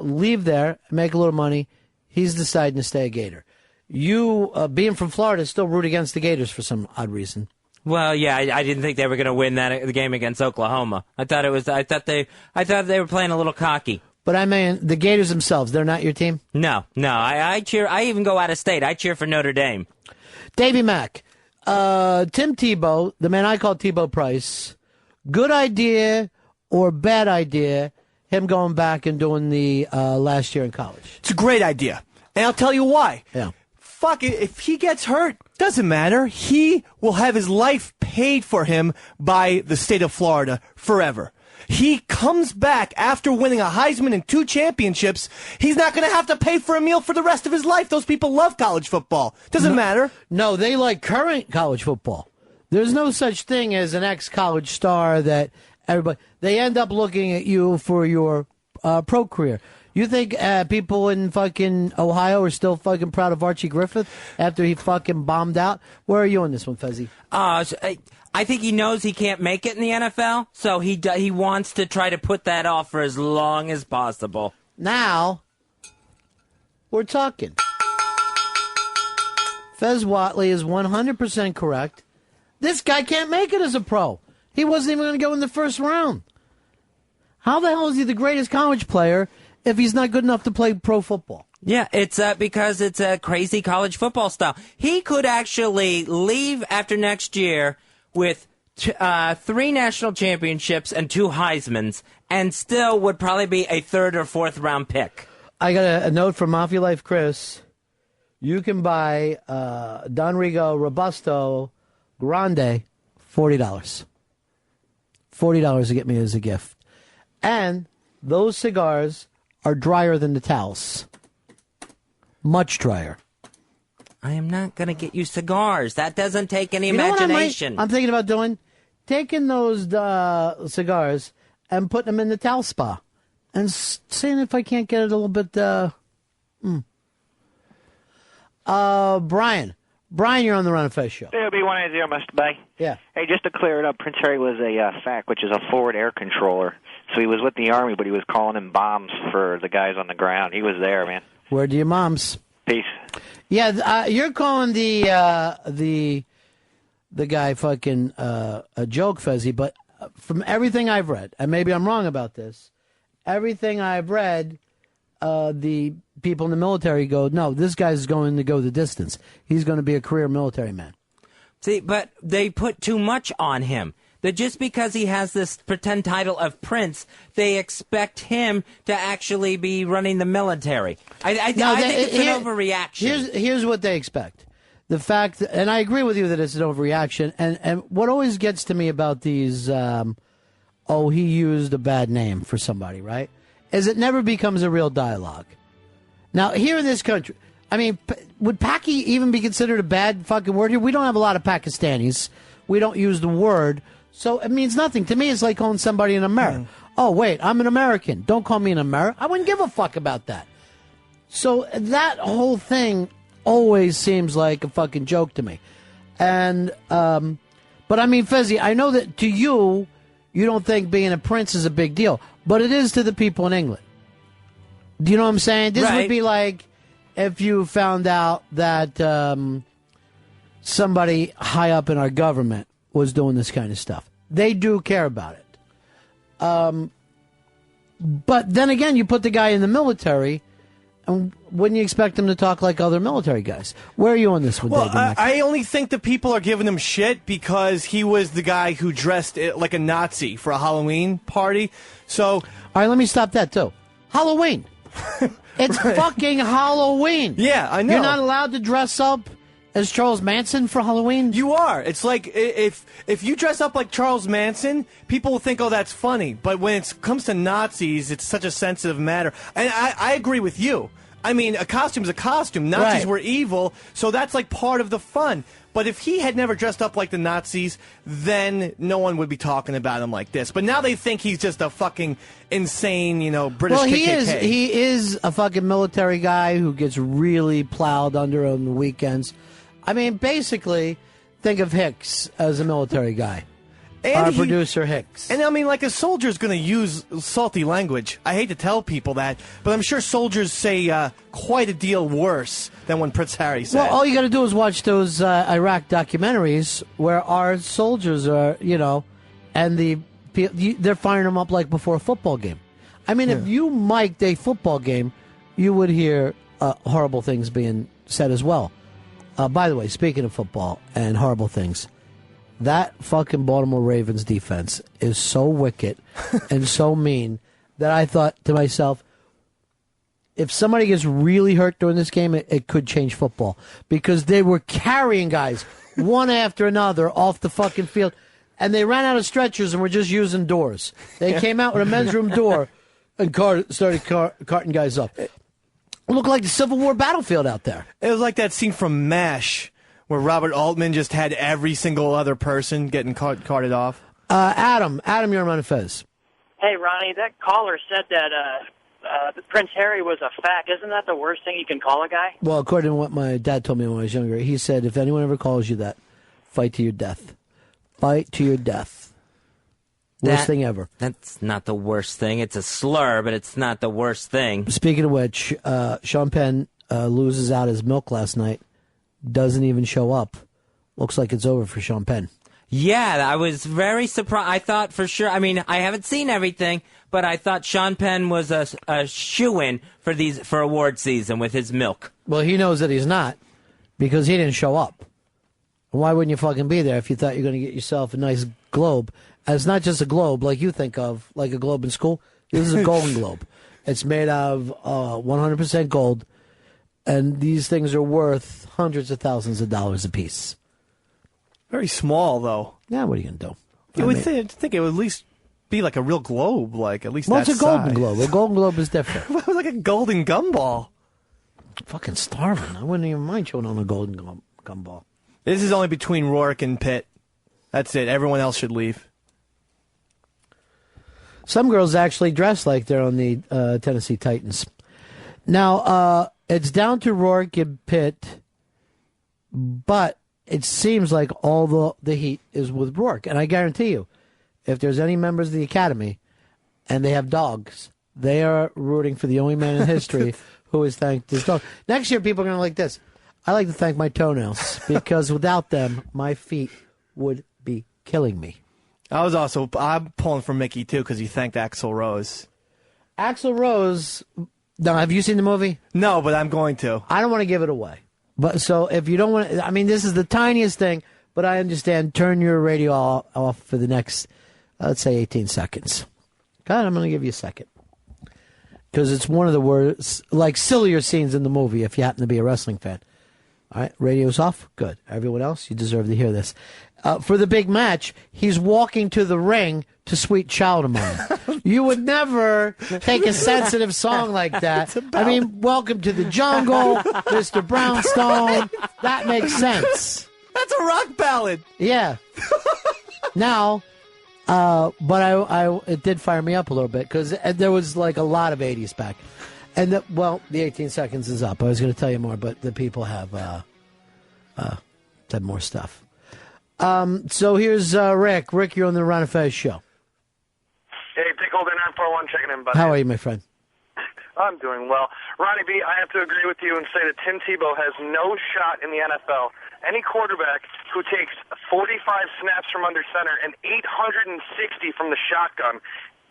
leave there, make a little money. He's deciding to stay a Gator. You, being from Florida, still root against the Gators for some odd reason. Well, yeah, I didn't think they were going to win the game against Oklahoma. I thought they were playing a little cocky. But I mean, the Gators themselves, they're not your team? No. I cheer. I even go out of state. I cheer for Notre Dame. Davey Mack, Tim Tebow, the man I call Tebow Price. Good idea or bad idea? Him going back and doing the last year in college. It's a great idea, and I'll tell you why. Yeah. Fuck it, if he gets hurt, doesn't matter. He will have his life paid for him by the state of Florida forever. He comes back after winning a Heisman and 2 championships. He's not going to have to pay for a meal for the rest of his life. Those people love college football. Doesn't matter. No, they like current college football. There's no such thing as an ex-college star that everybody... They end up looking at you for your pro career. You think people in fucking Ohio are still fucking proud of Archie Griffith after he fucking bombed out? Where are you on this one, Fezzy? I think he knows he can't make it in the NFL, so he wants to try to put that off for as long as possible. Now, we're talking. Fez Whatley is 100% correct. This guy can't make it as a pro. He wasn't even going to go in the first round. How the hell is he the greatest college player if he's not good enough to play pro football? Yeah, it's because it's a crazy college football style. He could actually leave after next year with 3 national championships and 2 Heismans, and still would probably be a 3rd or 4th round pick. I got a note from Mafia Life Chris. You can buy Don Rigo Robusto Grande $40. $40 to get me as a gift. And those cigars are drier than the towels. Much drier. I am not going to get you cigars. That doesn't take any You know what imagination. I'm thinking about doing? Taking those cigars and putting them in the towel spa. And seeing if I can't get it a little bit... Brian. Brian, you're on the Ron and Fez show. B180, Mr. Bay. Yeah. Hey, just to clear it up, Prince Harry was a FAC, which is a forward air controller. So he was with the Army, but he was calling in bombs for the guys on the ground. He was there, man. Where do your moms? Peace. Yeah, you're calling the guy fucking a joke, Fezzy, but from everything I've read, and maybe I'm wrong about this, everything I've read, the people in the military go, no, this guy's going to go the distance. He's going to be a career military man. See, but they put too much on him. That just because he has this pretend title of prince, they expect him to actually be running the military. I think it's an overreaction. Here's what they expect. The fact, and I agree with you that it's an overreaction, and what always gets to me about these, he used a bad name for somebody, right? Is it never becomes a real dialogue. Now, here in this country, I mean, would Paki even be considered a bad fucking word here? We don't have a lot of Pakistanis. We don't use the word. So it means nothing. To me, it's like calling somebody an American. Oh, wait, I'm an American. Don't call me an American. I wouldn't give a fuck about that. So that whole thing always seems like a fucking joke to me. And, but I mean, Fezzy, I know that to you, you don't think being a prince is a big deal. But it is to the people in England. Do you know what I'm saying? This would be like if you found out that somebody high up in our government was doing this kind of stuff. They do care about it. But then again, you put the guy in the military, and wouldn't you expect him to talk like other military guys? Where are you on this one, Well, David? I only think that people are giving him shit because he was the guy who dressed like a Nazi for a Halloween party. So, all right, let me stop that too. Halloween. It's fucking Halloween. Yeah, I know. You're not allowed to dress up as Charles Manson for Halloween? You are. It's like if you dress up like Charles Manson, people will think, oh, that's funny. But when it comes to Nazis, it's such a sensitive matter. And I agree with you. I mean, a costume's a costume. Nazis were evil, so that's like part of the fun. But if he had never dressed up like the Nazis, then no one would be talking about him like this. But now they think he's just a fucking insane, British KKK. He is a fucking military guy who gets really plowed under on the weekends. I mean, basically, think of Hicks as a military guy. Our producer Hicks. And I mean, like, a soldier's going to use salty language. I hate to tell people that, but I'm sure soldiers say quite a deal worse than when Prince Harry said. Well, all you got to do is watch those Iraq documentaries where our soldiers are, and they're firing them up like before a football game. I mean, if you mic'd a football game, you would hear horrible things being said as well. By the way, speaking of football and horrible things, that fucking Baltimore Ravens defense is so wicked and so mean that I thought to myself, if somebody gets really hurt during this game, it could change football. Because they were carrying guys one after another off the fucking field. And they ran out of stretchers and were just using doors. They came out with a men's room door and started carting guys up. It looked like the Civil War battlefield out there. It was like that scene from MASH where Robert Altman just had every single other person getting carted off. Adam, you're on Ron and Fez. Hey, Ronnie, that caller said that Prince Harry was a fact. Isn't that the worst thing you can call a guy? Well, according to what my dad told me when I was younger, he said, if anyone ever calls you that, fight to your death. Fight to your death. Worst thing ever. That's not the worst thing. It's a slur, but it's not the worst thing. Speaking of which, Sean Penn loses out his milk last night. Doesn't even show up. Looks like it's over for Sean Penn. Yeah, I was very surprised. I thought for sure, I mean, I haven't seen everything, but I thought Sean Penn was a shoo-in for award season with his milk. Well, he knows that he's not because he didn't show up. Why wouldn't you fucking be there if you thought you're going to get yourself a nice globe? And it's not just a globe like you think of, like a globe in school. This is a golden globe. It's made of 100% gold, and these things are worth hundreds of thousands of dollars a piece. Very small, though. Yeah, what are you going to do? You would think it would at least be like a real globe, like at least Well, that it's a golden size. globe. A golden globe is different. It was like a golden gumball. Fucking starving. I wouldn't even mind chewing on a golden gumball. This is only between Rourke and Pitt. That's it. Everyone else should leave. Some girls actually dress like they're on the Tennessee Titans. Now, it's down to Rourke and Pitt, but it seems like all the heat is with Rourke. And I guarantee you, if there's any members of the Academy and they have dogs, they are rooting for the only man in history who has thanked his dog. Next year, people are going to like this. I like to thank my toenails because without them, my feet would be killing me. I'm pulling for Mickey, too, because he thanked Axl Rose. Axl Rose, now, have you seen the movie? No, but I'm going to. I don't want to give it away. But so if you don't want to, I mean, this is the tiniest thing, but I understand. Turn your radio off for the next, let's say, 18 seconds. God, I'm going to give you a second. Because it's one of the worst, like, sillier scenes in the movie if you happen to be a wrestling fan. All right, radio's off. Good. Everyone else, you deserve to hear this. For the big match, he's walking to the ring to Sweet Child of Mine. You would never take a sensitive song like that. I mean, Welcome to the Jungle, Mr. Brownstone. That makes sense. That's a rock ballad. Yeah. Now, but it did fire me up a little bit because there was like a lot of 80s back. And, the 18 seconds is up. I was going to tell you more, but the people have said more stuff. So here's Rick. Rick, you're on the Ron and Fez show. Hey, Pickled and 941 checking in, buddy. How are you, my friend? I'm doing well. Ronnie B, I have to agree with you and say that Tim Tebow has no shot in the NFL. Any quarterback who takes 45 snaps from under center and 860 from the shotgun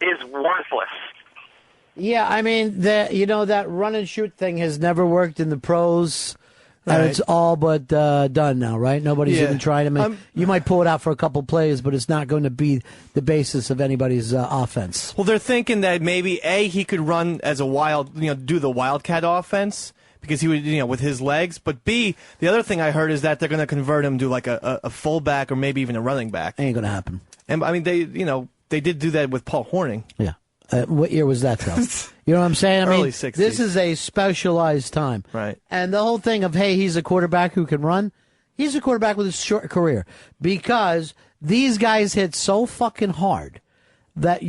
is worthless. Yeah, I mean, that run and shoot thing has never worked in the pros. And Right. it's all but done now, right? Nobody's even trying to make. You might pull it out for a couple plays, but it's not going to be the basis of anybody's offense. Well, they're thinking that maybe he could run as a do the Wildcat offense because he would, with his legs. But B, the other thing I heard is that they're going to convert him to like a fullback or maybe even a running back. Ain't going to happen. And I mean, they did do that with Paul Horning. Yeah. What year was that, though? You know what I'm saying? I mean, Early 60s. This is a specialized time. Right. And the whole thing of, hey, he's a quarterback who can run, he's a quarterback with a short career because these guys hit so fucking hard that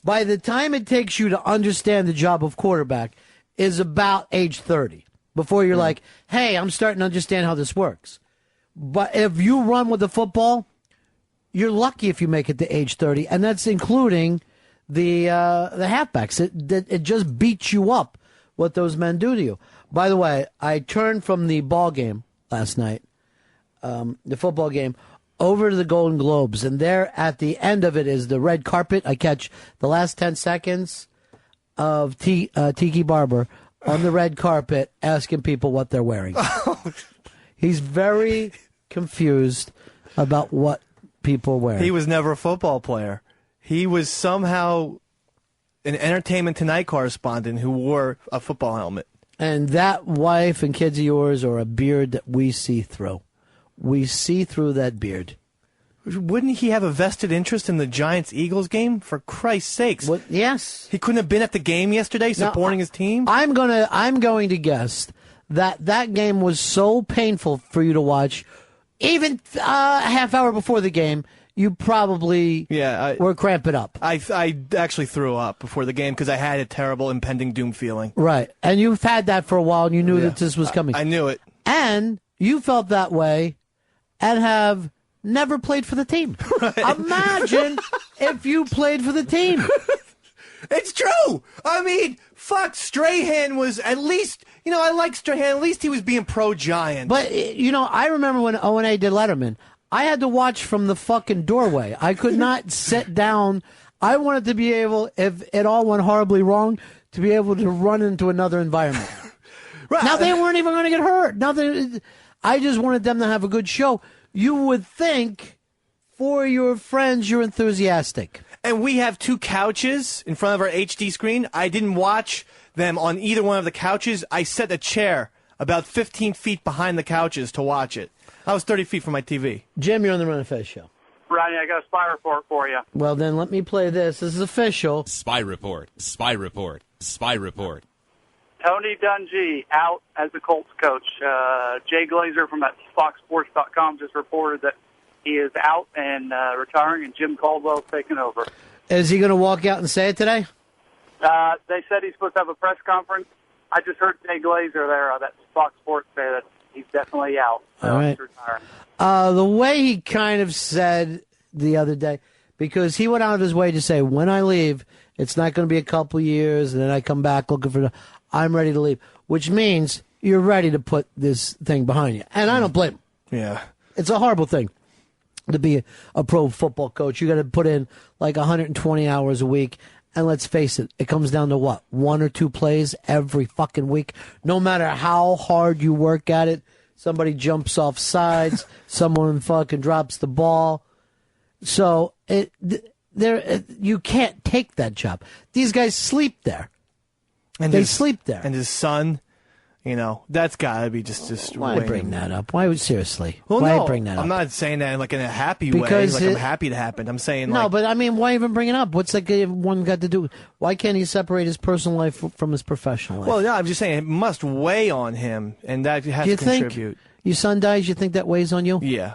by the time it takes you to understand the job of quarterback is about age 30 before you're like, hey, I'm starting to understand how this works. But if you run with the football, you're lucky if you make it to age 30, and that's including the halfbacks. It just beats you up what those men do to you. By the way, I turned from the ball game last night, the football game, over to the Golden Globes, and there at the end of it is the red carpet. I catch the last 10 seconds of Tiki Barber on the red carpet asking people what they're wearing. He's very confused about what people are wearing. He was never a football player. He was somehow an Entertainment Tonight correspondent who wore a football helmet. And that wife and kids of yours are a beard that we see through. We see through that beard. Wouldn't he have a vested interest in the Giants-Eagles game? For Christ's sakes. Yes. He couldn't have been at the game yesterday supporting his team? I'm going to guess that game was so painful for you to watch. Even a half hour before the game, you probably were cramping up. I actually threw up before the game because I had a terrible impending doom feeling. Right. And you've had that for a while, and you knew that this was coming. I knew it. And you felt that way and have never played for the team. Right. Imagine if you played for the team. It's true. I mean, fuck, Strahan was at least, I like Strahan. At least he was being pro-Giant. But, I remember when O&A did Letterman, I had to watch from the fucking doorway. I could not sit down. I wanted to be able, if it all went horribly wrong, to be able to run into another environment. Right. Now, they weren't even going to get hurt. I just wanted them to have a good show. You would think, for your friends, you're enthusiastic. And we have 2 couches in front of our HD screen. I didn't watch them on either one of the couches. I set a chair about 15 feet behind the couches to watch it. I was 30 feet from my TV. Jim, you're on the Ron and Fez show. Ronnie, I got a spy report for you. Well, then let me play this. This is official. Spy report. Spy report. Spy report. Tony Dungy out as the Colts coach. Jay Glazer from FoxSports.com just reported that he is out and retiring, and Jim Caldwell's taking over. Is he going to walk out and say it today? They said he's supposed to have a press conference. I just heard Jay Glazer there, that Fox Sports say that he's definitely out. All right. He's retiring. The way he kind of said the other day, because he went out of his way to say, when I leave, it's not going to be a couple years, and then I come back looking for I'm ready to leave, which means you're ready to put this thing behind you. And I don't blame him. Yeah. It's a horrible thing to be a pro football coach. You got to put in like 120 hours a week. And let's face it, it comes down to what? 1 or 2 plays every fucking week. No matter how hard you work at it, somebody jumps off sides, someone fucking drops the ball. So you can't take that job. These guys sleep there. And they sleep there. And his son, that's got to be just why bring that up? Why would seriously? Well, why no, bring that up? I'm not saying that in a happy because way. I'm happy to happen. I'm saying no, but I mean, why even bring it up? What's one got to do? Why can't he separate his personal life from his professional life? Well, no, I'm just saying it must weigh on him, and that has to contribute. Your son dies, you think that weighs on you? Yeah.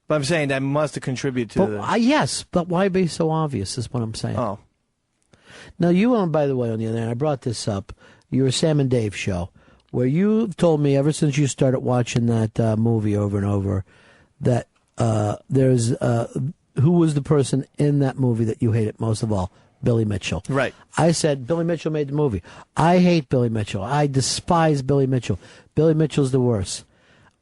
But I'm saying that must have contributed to yes, but why be so obvious is what I'm saying. Oh. Now, by the way, on the other hand, I brought this up, your Sam and Dave show, where you've told me ever since you started watching that movie over and over that there's who was the person in that movie that you hated most of all? Billy Mitchell. Right. I said Billy Mitchell made the movie. I hate Billy Mitchell. I despise Billy Mitchell. Billy Mitchell's the worst.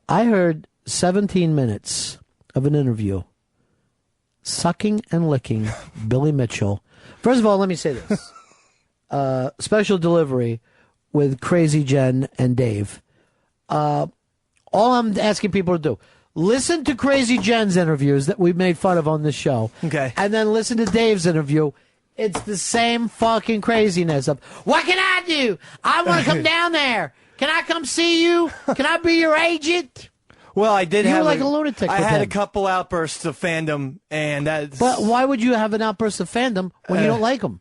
I heard 17 minutes of an interview sucking and licking Billy Mitchell. First of all, let me say this. Special delivery with Crazy Jen and Dave. All I'm asking people to do, listen to Crazy Jen's interviews that we made fun of on this show. Okay. And then listen to Dave's interview. It's the same fucking craziness of, what can I do? I want to come down there. Can I come see you? Can I be your agent? Well, I did. You have were like a lunatic. I with had him. a couple outbursts of fandom, and that's. But why would you have an outburst of fandom when you don't like him?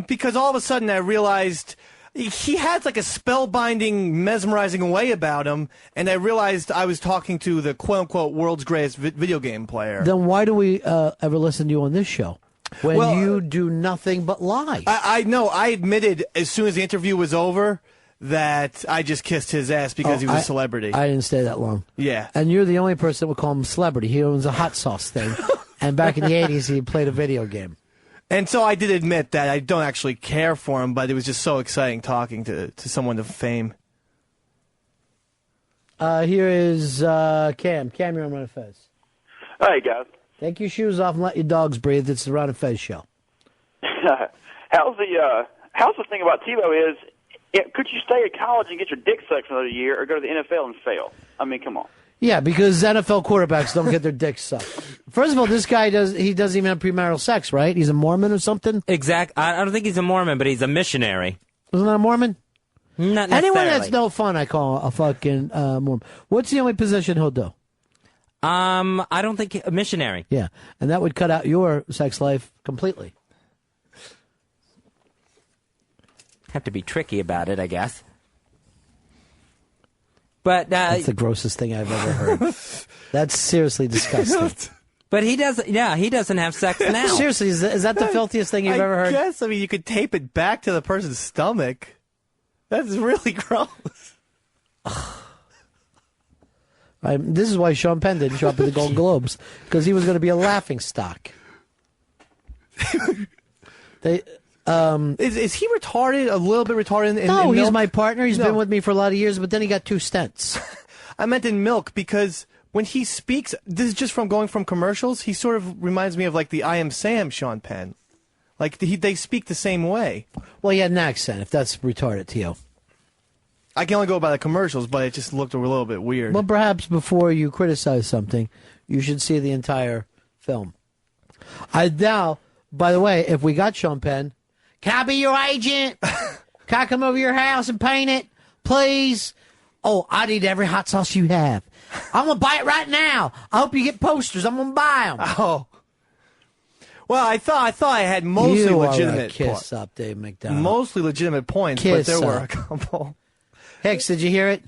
Because all of a sudden I realized he had like a spellbinding, mesmerizing way about him, and I realized I was talking to the quote-unquote world's greatest video game player. Then why do we ever listen to you on this show when you do nothing but lie? I know. I admitted as soon as the interview was over that I just kissed his ass because he was a celebrity. I didn't stay that long. Yeah. And you're the only person that would call him a celebrity. He owns a hot sauce thing. And back in the 80s, he played a video game. And so I did admit that I don't actually care for him, but it was just so exciting talking to someone of fame. Here is Cam. Cam, you're on Ron and Fez. Hey, guys. Take your shoes off and let your dogs breathe. It's the Ron and Fez show. How's the thing about Tebow is, could you stay at college and get your dick sucked for another year, or go to the NFL and fail? I mean, come on. Yeah, because NFL quarterbacks don't get their dicks sucked. First of all, this guy doesn't even have premarital sex, right? He's a Mormon or something? Exact. I don't think he's a Mormon, but he's a missionary. Isn't that a Mormon? Not necessarily. Anyone that's no fun, I call a fucking Mormon. What's the only position he'll do? I don't think a missionary. Yeah, and that would cut out your sex life completely. Have to be tricky about it, I guess. But that's the grossest thing I've ever heard. That's seriously disgusting. But he doesn't. Yeah, he doesn't have sex now. Seriously, is that the filthiest thing you've ever heard? Yes. I mean, you could tape it back to the person's stomach. That's really gross. This is why Sean Penn didn't show up at the Golden Globes, because he was going to be a laughing stock. Is he retarded? A little bit retarded? No, in he's Milk? my partner. He's No. been with me for a lot of years, but then he got 2 stents. I meant in Milk because when he speaks, this is just from going from commercials, he sort of reminds me of like the I Am Sam Sean Penn. Like they speak the same way. Well, he had an accent, if that's retarded to you. I can only go by the commercials, but it just looked a little bit weird. Well, perhaps before you criticize something, you should see the entire film. Now, by the way, if we got Sean Penn, can I be your agent? Can I come over your house and paint it, please? Oh, I need every hot sauce you have. I'm going to buy it right now. I hope you get posters. I'm going to buy them. Oh. Well, I thought I had mostly legitimate kiss up, Dave McDonald. Mostly legitimate points, but there were a couple. Hicks, did you hear it?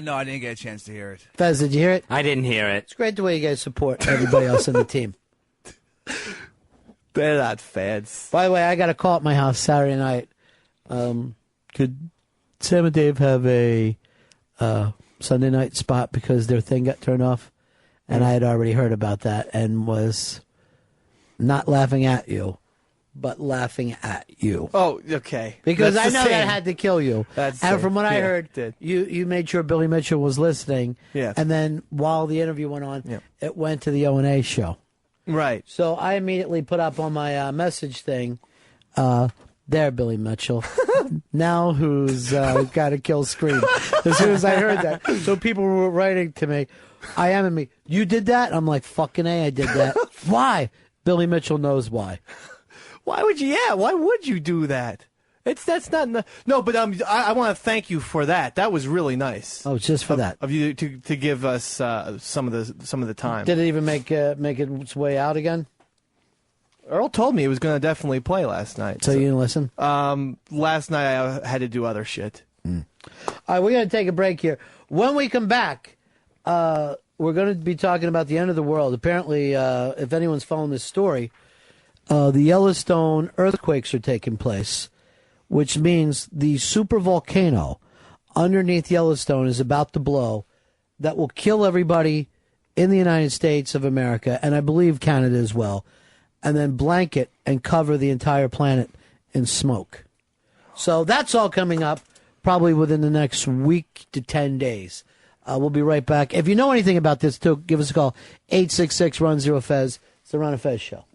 No, I didn't get a chance to hear it. Fez, did you hear it? I didn't hear it. It's great the way you guys support everybody else in the team. They're not fans. By the way, I got a call at my house Saturday night. Could Sam and Dave have a Sunday night spot because their thing got turned off? And I had already heard about that and was not laughing at you, but laughing at you. Oh, okay. Because That's I the know same. that had to kill you. That's and the from what same. I Yeah, heard, it did. you made sure Billy Mitchell was listening. Yes. And then while the interview went on, it went to the O&A show. Right. So I immediately put up on my message thing, there, Billy Mitchell. Now who's got to kill Scream? As soon as I heard that. So people were writing to me, I am in me. You did that? I'm like, fucking A, I did that. Why? Billy Mitchell knows why. Why would you? Yeah, why would you do that? That's not no. But I want to thank you for that. That was really nice. Oh, just for that of you to give us some of the time. Did it even make its way out again? Earl told me it was going to definitely play last night. So you didn't listen? Last night I had to do other shit. All right, we're going to take a break here. When we come back, we're going to be talking about the end of the world. Apparently, if anyone's following this story, the Yellowstone earthquakes are taking place, which means the super volcano underneath Yellowstone is about to blow that will kill everybody in the United States of America, and I believe Canada as well, and then blanket and cover the entire planet in smoke. So that's all coming up probably within the next week to 10 days. We'll be right back. If you know anything about this, too, give us a call. 866-RUN-0-FEZ. It's the Ron and Fez Show.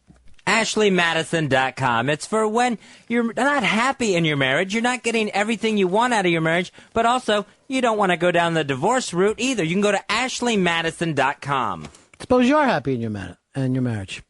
AshleyMadison.com. It's for when you're not happy in your marriage, you're not getting everything you want out of your marriage, but also you don't want to go down the divorce route either. You can go to AshleyMadison.com. Suppose you're happy in your marriage.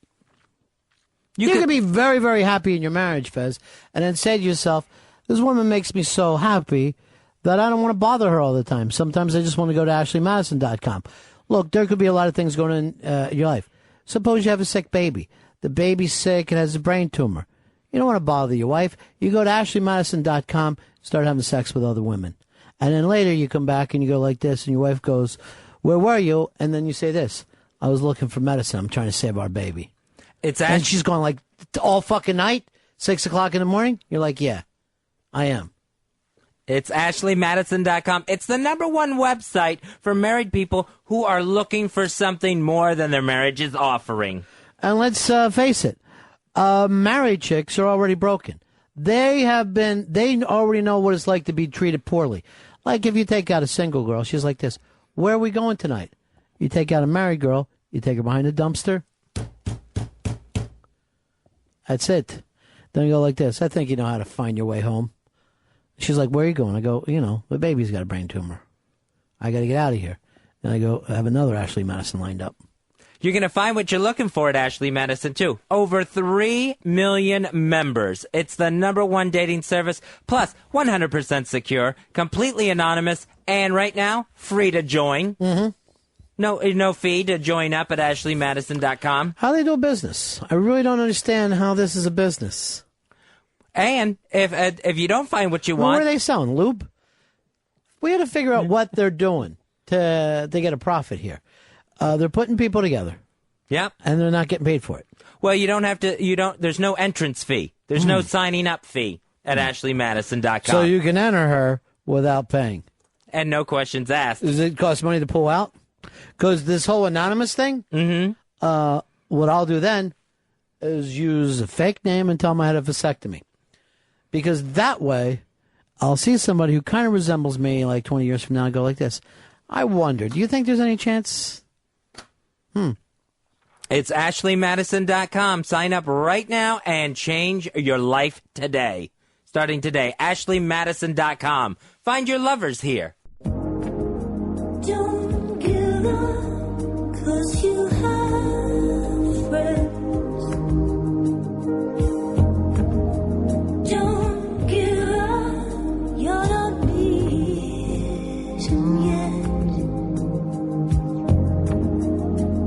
You can be very, very happy in your marriage, Fez, and then say to yourself, this woman makes me so happy that I don't want to bother her all the time. Sometimes I just want to go to AshleyMadison.com. Look, there could be a lot of things going on in your life. Suppose you have a sick baby. The baby's sick and has a brain tumor. You don't want to bother your wife. You go to AshleyMadison.com, start having sex with other women. And then later you come back and you go like this, and your wife goes, where were you? And then you say this, I was looking for medicine. I'm trying to save our baby. And she's going like, all fucking night? 6 o'clock in the morning? You're like, yeah, I am. It's AshleyMadison.com. It's the #1 website for married people who are looking for something more than their marriage is offering. And let's face it, married chicks are already broken. They already know what it's like to be treated poorly. Like if you take out a single girl, she's like this, where are we going tonight? You take out a married girl, you take her behind a dumpster. That's it. Then you go like this, I think you know how to find your way home. She's like, where are you going? I go, the baby's got a brain tumor. I got to get out of here. And I go, I have another Ashley Madison lined up. You're going to find what you're looking for at Ashley Madison, too. Over 3 million members. It's the #1 dating service, plus 100% secure, completely anonymous, and right now, free to join. Mm-hmm. No fee to join up at AshleyMadison.com. How do they do business? I really don't understand how this is a business. And if you don't find what you What want... are they selling? Lube? We got to figure out what they're doing to get a profit here. They're putting people together. Yep. And they're not getting paid for it. Well, you don't have to. There's no entrance fee. There's no signing up fee at AshleyMadison.com. So you can enter her without paying. And no questions asked. Does it cost money to pull out? Because this whole anonymous thing, what I'll do then is use a fake name and tell them I had a vasectomy. Because that way, I'll see somebody who kind of resembles me like 20 years from now and go like this. I wonder, do you think there's any chance? It's AshleyMadison.com. Sign up right now and change your life today. Starting today, AshleyMadison.com. Find your lovers here. Don't give up, 'cause you have friends. Don't give up, you're not beaten yet.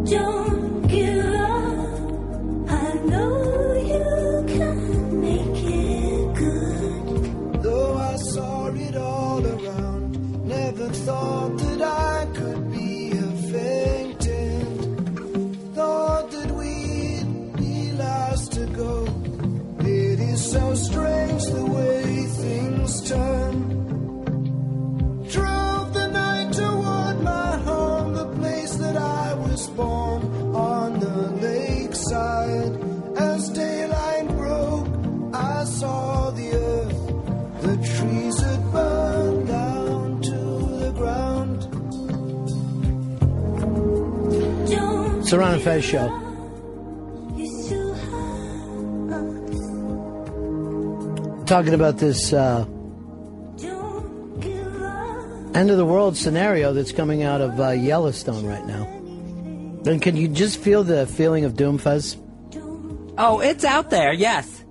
Don't give up, I know you can make it good. Though I saw it all around, never thought that I could be a fainting. Thought that we'd be last to go. It is so strange the way things turn. Drove the night toward my home, the place that I was born, on the lakeside. As daylight broke, I saw the earth, the trees had burned down to the ground. It's the Ron and Fez show. Talking about this end of the world scenario that's coming out of Yellowstone right now. And can you just feel the feeling of doom, Fez? Oh, it's out there, yes.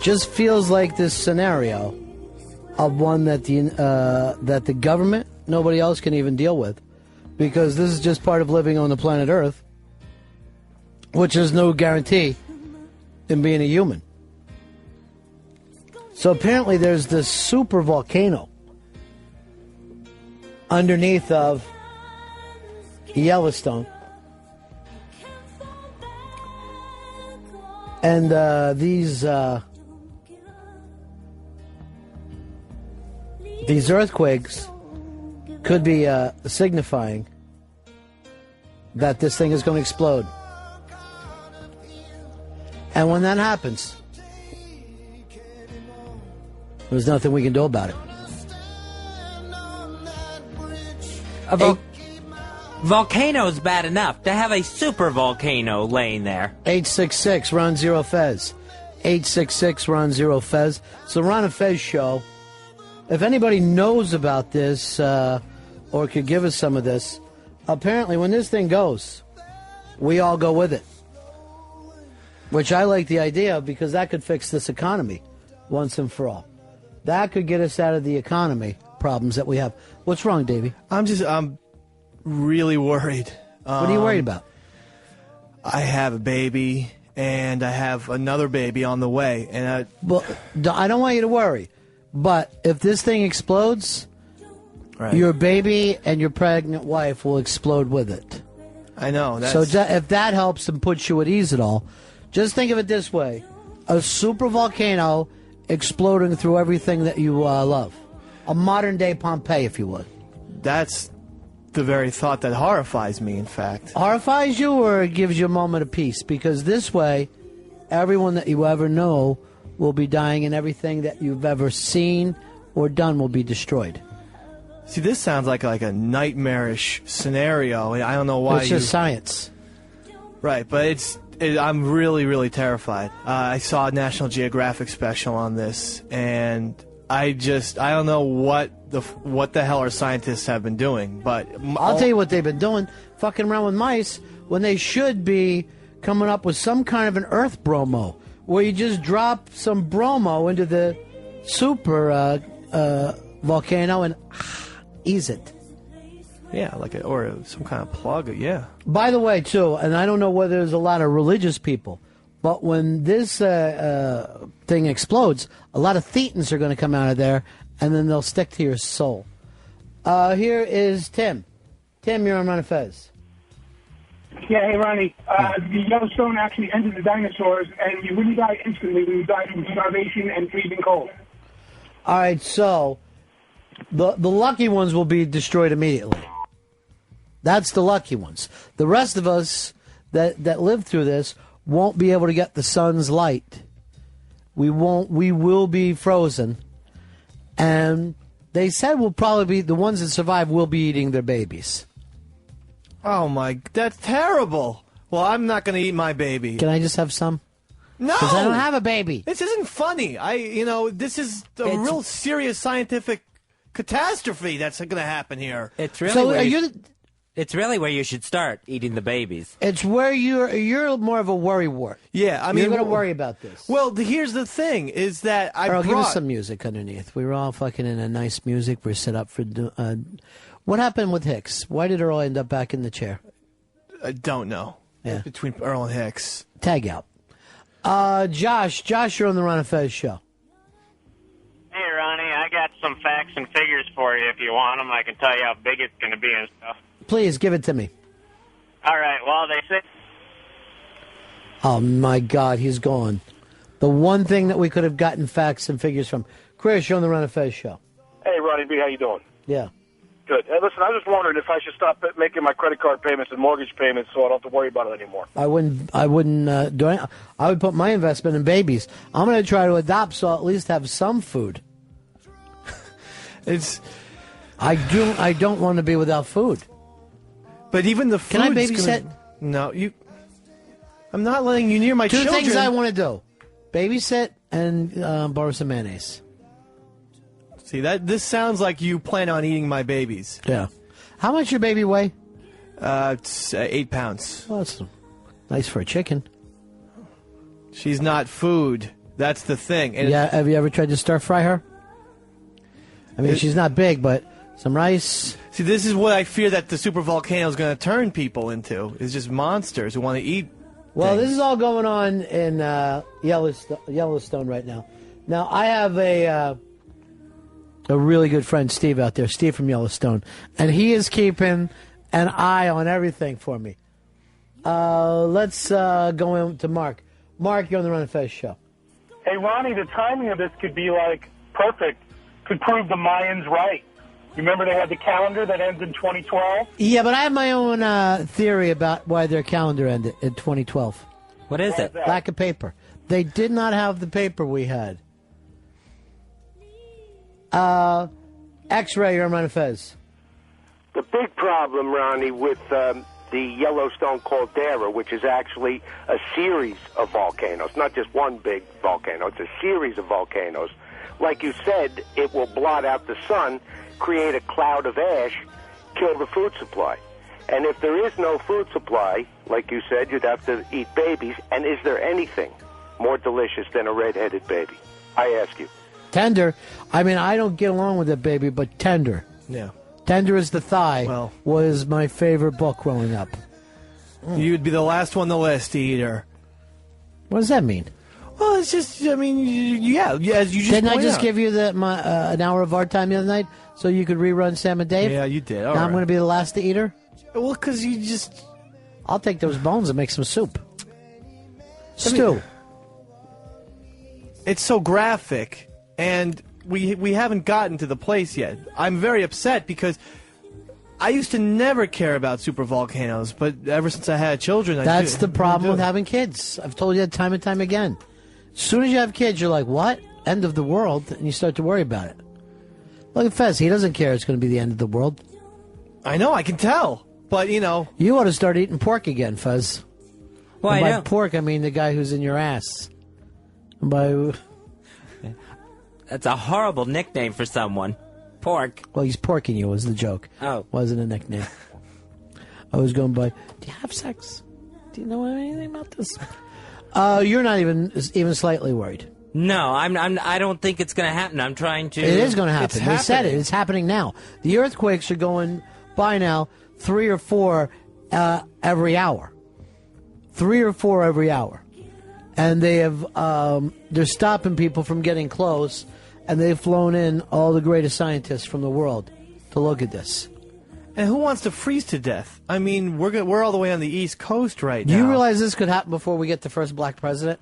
Just feels like this scenario of one that the government, nobody else can even deal with, because this is just part of living on the planet Earth, which is no guarantee in being a human. So apparently there's this super volcano underneath of Yellowstone. And these earthquakes could be signifying that this thing is going to explode. And when that happens, there's nothing we can do about it. Volcano's bad enough. To have a super volcano laying there. 866 Ron Zero Fez. 866 Ron Zero Fez. It's the Ron and Fez show. If anybody knows about this or could give us some of this, apparently when this thing goes, we all go with it. Which I like the idea of, because that could fix this economy once and for all. That could get us out of the economy problems that we have. What's wrong, Davey? I'm really worried. What are you worried about? I have a baby, and I have another baby on the way. And well, I don't want you to worry. But if this thing explodes, your baby and your pregnant wife will explode with it. I know. So if that helps and puts you at ease at all, just think of it this way. A super volcano exploding through everything that you love. A modern-day Pompeii, if you would. That's the very thought that horrifies me, in fact. Horrifies you, or it gives you a moment of peace? Because this way, everyone that you ever know will be dying, and everything that you've ever seen or done will be destroyed. See, this sounds like a nightmarish scenario. I don't know why. It's just science. Right, but I'm really, really terrified. I saw a National Geographic special on this, and I don't know what the hell our scientists have been doing. But I'll tell you what they've been doing: fucking around with mice when they should be coming up with some kind of an Earth bromo, where you just drop some bromo into the super volcano and ease it. Yeah, or some kind of plug. Yeah. By the way, too, and I don't know whether there's a lot of religious people, but when this thing explodes, a lot of thetans are going to come out of there, and then they'll stick to your soul. Here is Tim. Tim, you're on Ron and Fez. Yeah, hey, Ronnie. The Yellowstone actually ended the dinosaurs, and you wouldn't die instantly. We would die from starvation and freezing cold. All right, so the lucky ones will be destroyed immediately. That's the lucky ones. The rest of us that live through this won't be able to get the sun's light. We will be frozen. And they said we'll probably be, the ones that survive will be eating their babies. Oh, my, that's terrible. Well, I'm not going to eat my baby. Can I just have some? No! Because I don't have a baby. This isn't funny. This is a real serious scientific catastrophe that's going to happen here. It's really it's really where you should start eating the babies. It's where you're more of a worrywart. Yeah, I mean, you're going to worry about this. Well, here's the thing: is that Earl, give us some music underneath. We were all fucking in a nice music. We're set up for. What happened with Hicks? Why did Earl end up back in the chair? I don't know. Yeah. Between Earl and Hicks. Tag out. Josh, you're on the Ron and Fez show. Hey, Ronnie, I got some facts and figures for you if you want them. I can tell you how big it's going to be and stuff. Please, give it to me. All right, well, they say... Oh, my God, he's gone. The one thing that we could have gotten facts and figures from. Chris, you're on the Ron and Fez show. Hey, Ronnie B., how you doing? Yeah. Good. Hey, listen, I was just wondering if I should stop making my credit card payments and mortgage payments so I don't have to worry about it anymore. I wouldn't do it. I would put my investment in babies. I'm going to try to adopt so I'll at least have some food. I don't want to be without food. But even the food. Can I babysit? No, I'm not letting you near my children. Two things I want to do: babysit and borrow some mayonnaise. See this sounds like you plan on eating my babies. Yeah. How much your baby weigh? It's 8 pounds. Well, that's nice for a chicken. She's not food. That's the thing. And yeah. Have you ever tried to stir fry her? I mean, she's not big, but some rice. See, this is what I fear that the super volcano is going to turn people into. Is just monsters who want to eat. Well, this is all going on in Yellowstone right now. Now, I have a really good friend, Steve, out there. Steve from Yellowstone. And he is keeping an eye on everything for me. Let's go in to Mark. Mark, you're on the Ron and Fez show. Hey, Ronnie, the timing of this could be, perfect. Could prove the Mayans right. You remember they had the calendar that ends in 2012? Yeah, but I have my own theory about why their calendar ended in 2012. What is it? Lack of paper. They did not have the paper we had. X-Ray, you're on Ron and Fez. The big problem, Ronnie, with the Yellowstone caldera, which is actually a series of volcanoes, not just one big volcano, it's a series of volcanoes. Like you said, it will blot out the sun, create a cloud of ash, kill the food supply. And if there is no food supply, like you said, you'd have to eat babies. And is there anything more delicious than a red-headed baby? I ask you. Tender. I mean, I don't get along with that baby, but Tender. Yeah. Tender as the Thigh was my favorite book growing up. You'd be the last one on the list to eat her. What does that mean? Well, it's just, I mean, yeah, as you just Didn't I just out. give you an hour of our time the other night so you could rerun Sam and Dave? Yeah, you did. All now right. I'm going to be the last to eat her? Well, because you just... I'll take those bones and make some soup. Stew. It's so graphic, and we haven't gotten to the place yet. I'm very upset because I used to never care about supervolcanoes, but ever since I had children, That's the problem with having kids. I've told you that time and time again. As soon as you have kids, you're like, what? End of the world? And you start to worry about it. Look at Fez. He doesn't care it's going to be the end of the world. I know, I can tell. But, you know. You ought to start eating pork again, Fez. Well, and I by know. pork, I mean the guy who's in your ass. And by... That's a horrible nickname for someone. Pork. Well, he's porking you was the joke. Oh. Wasn't a nickname. I was going by, do you have sex? Do you know anything about this? You're not even slightly worried. No, I don't think it's going to happen. I'm trying to. It is going to happen. They said it. It's happening now. The earthquakes are going by now 3 or 4 every hour. 3 or 4 every hour. And they have, they're stopping people from getting close, and they've flown in all the greatest scientists from the world to look at this. And who wants to freeze to death? I mean, we're all the way on the East Coast right Do now. you realize this could happen before we get the first black president?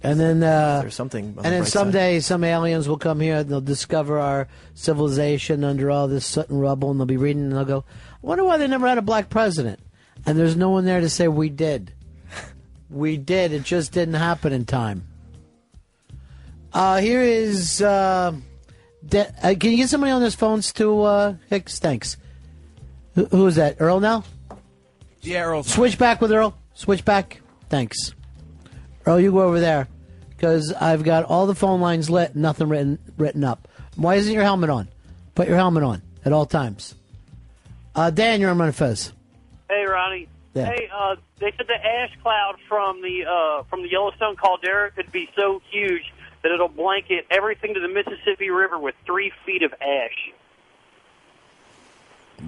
And then, there's something. On and the then bright someday, some aliens will come here and they'll discover our civilization under all this soot and rubble, and they'll be reading and they'll go, "I wonder why they never had a black president." And there's no one there to say we did. We did. It just didn't happen in time. Here is. Can you get somebody on this phones to Hicks? Thanks. Who is that? Earl now? Yeah, Earl. Switch back with Earl. Switch back. Thanks. Earl, you go over there, because I've got all the phone lines lit, nothing written up. Why isn't your helmet on? Put your helmet on at all times. Dan, you're on Ron and Fez. Hey, Ronnie. Yeah. Hey, they said the ash cloud from the Yellowstone caldera could be so huge that it'll blanket everything to the Mississippi River with 3 feet of ash.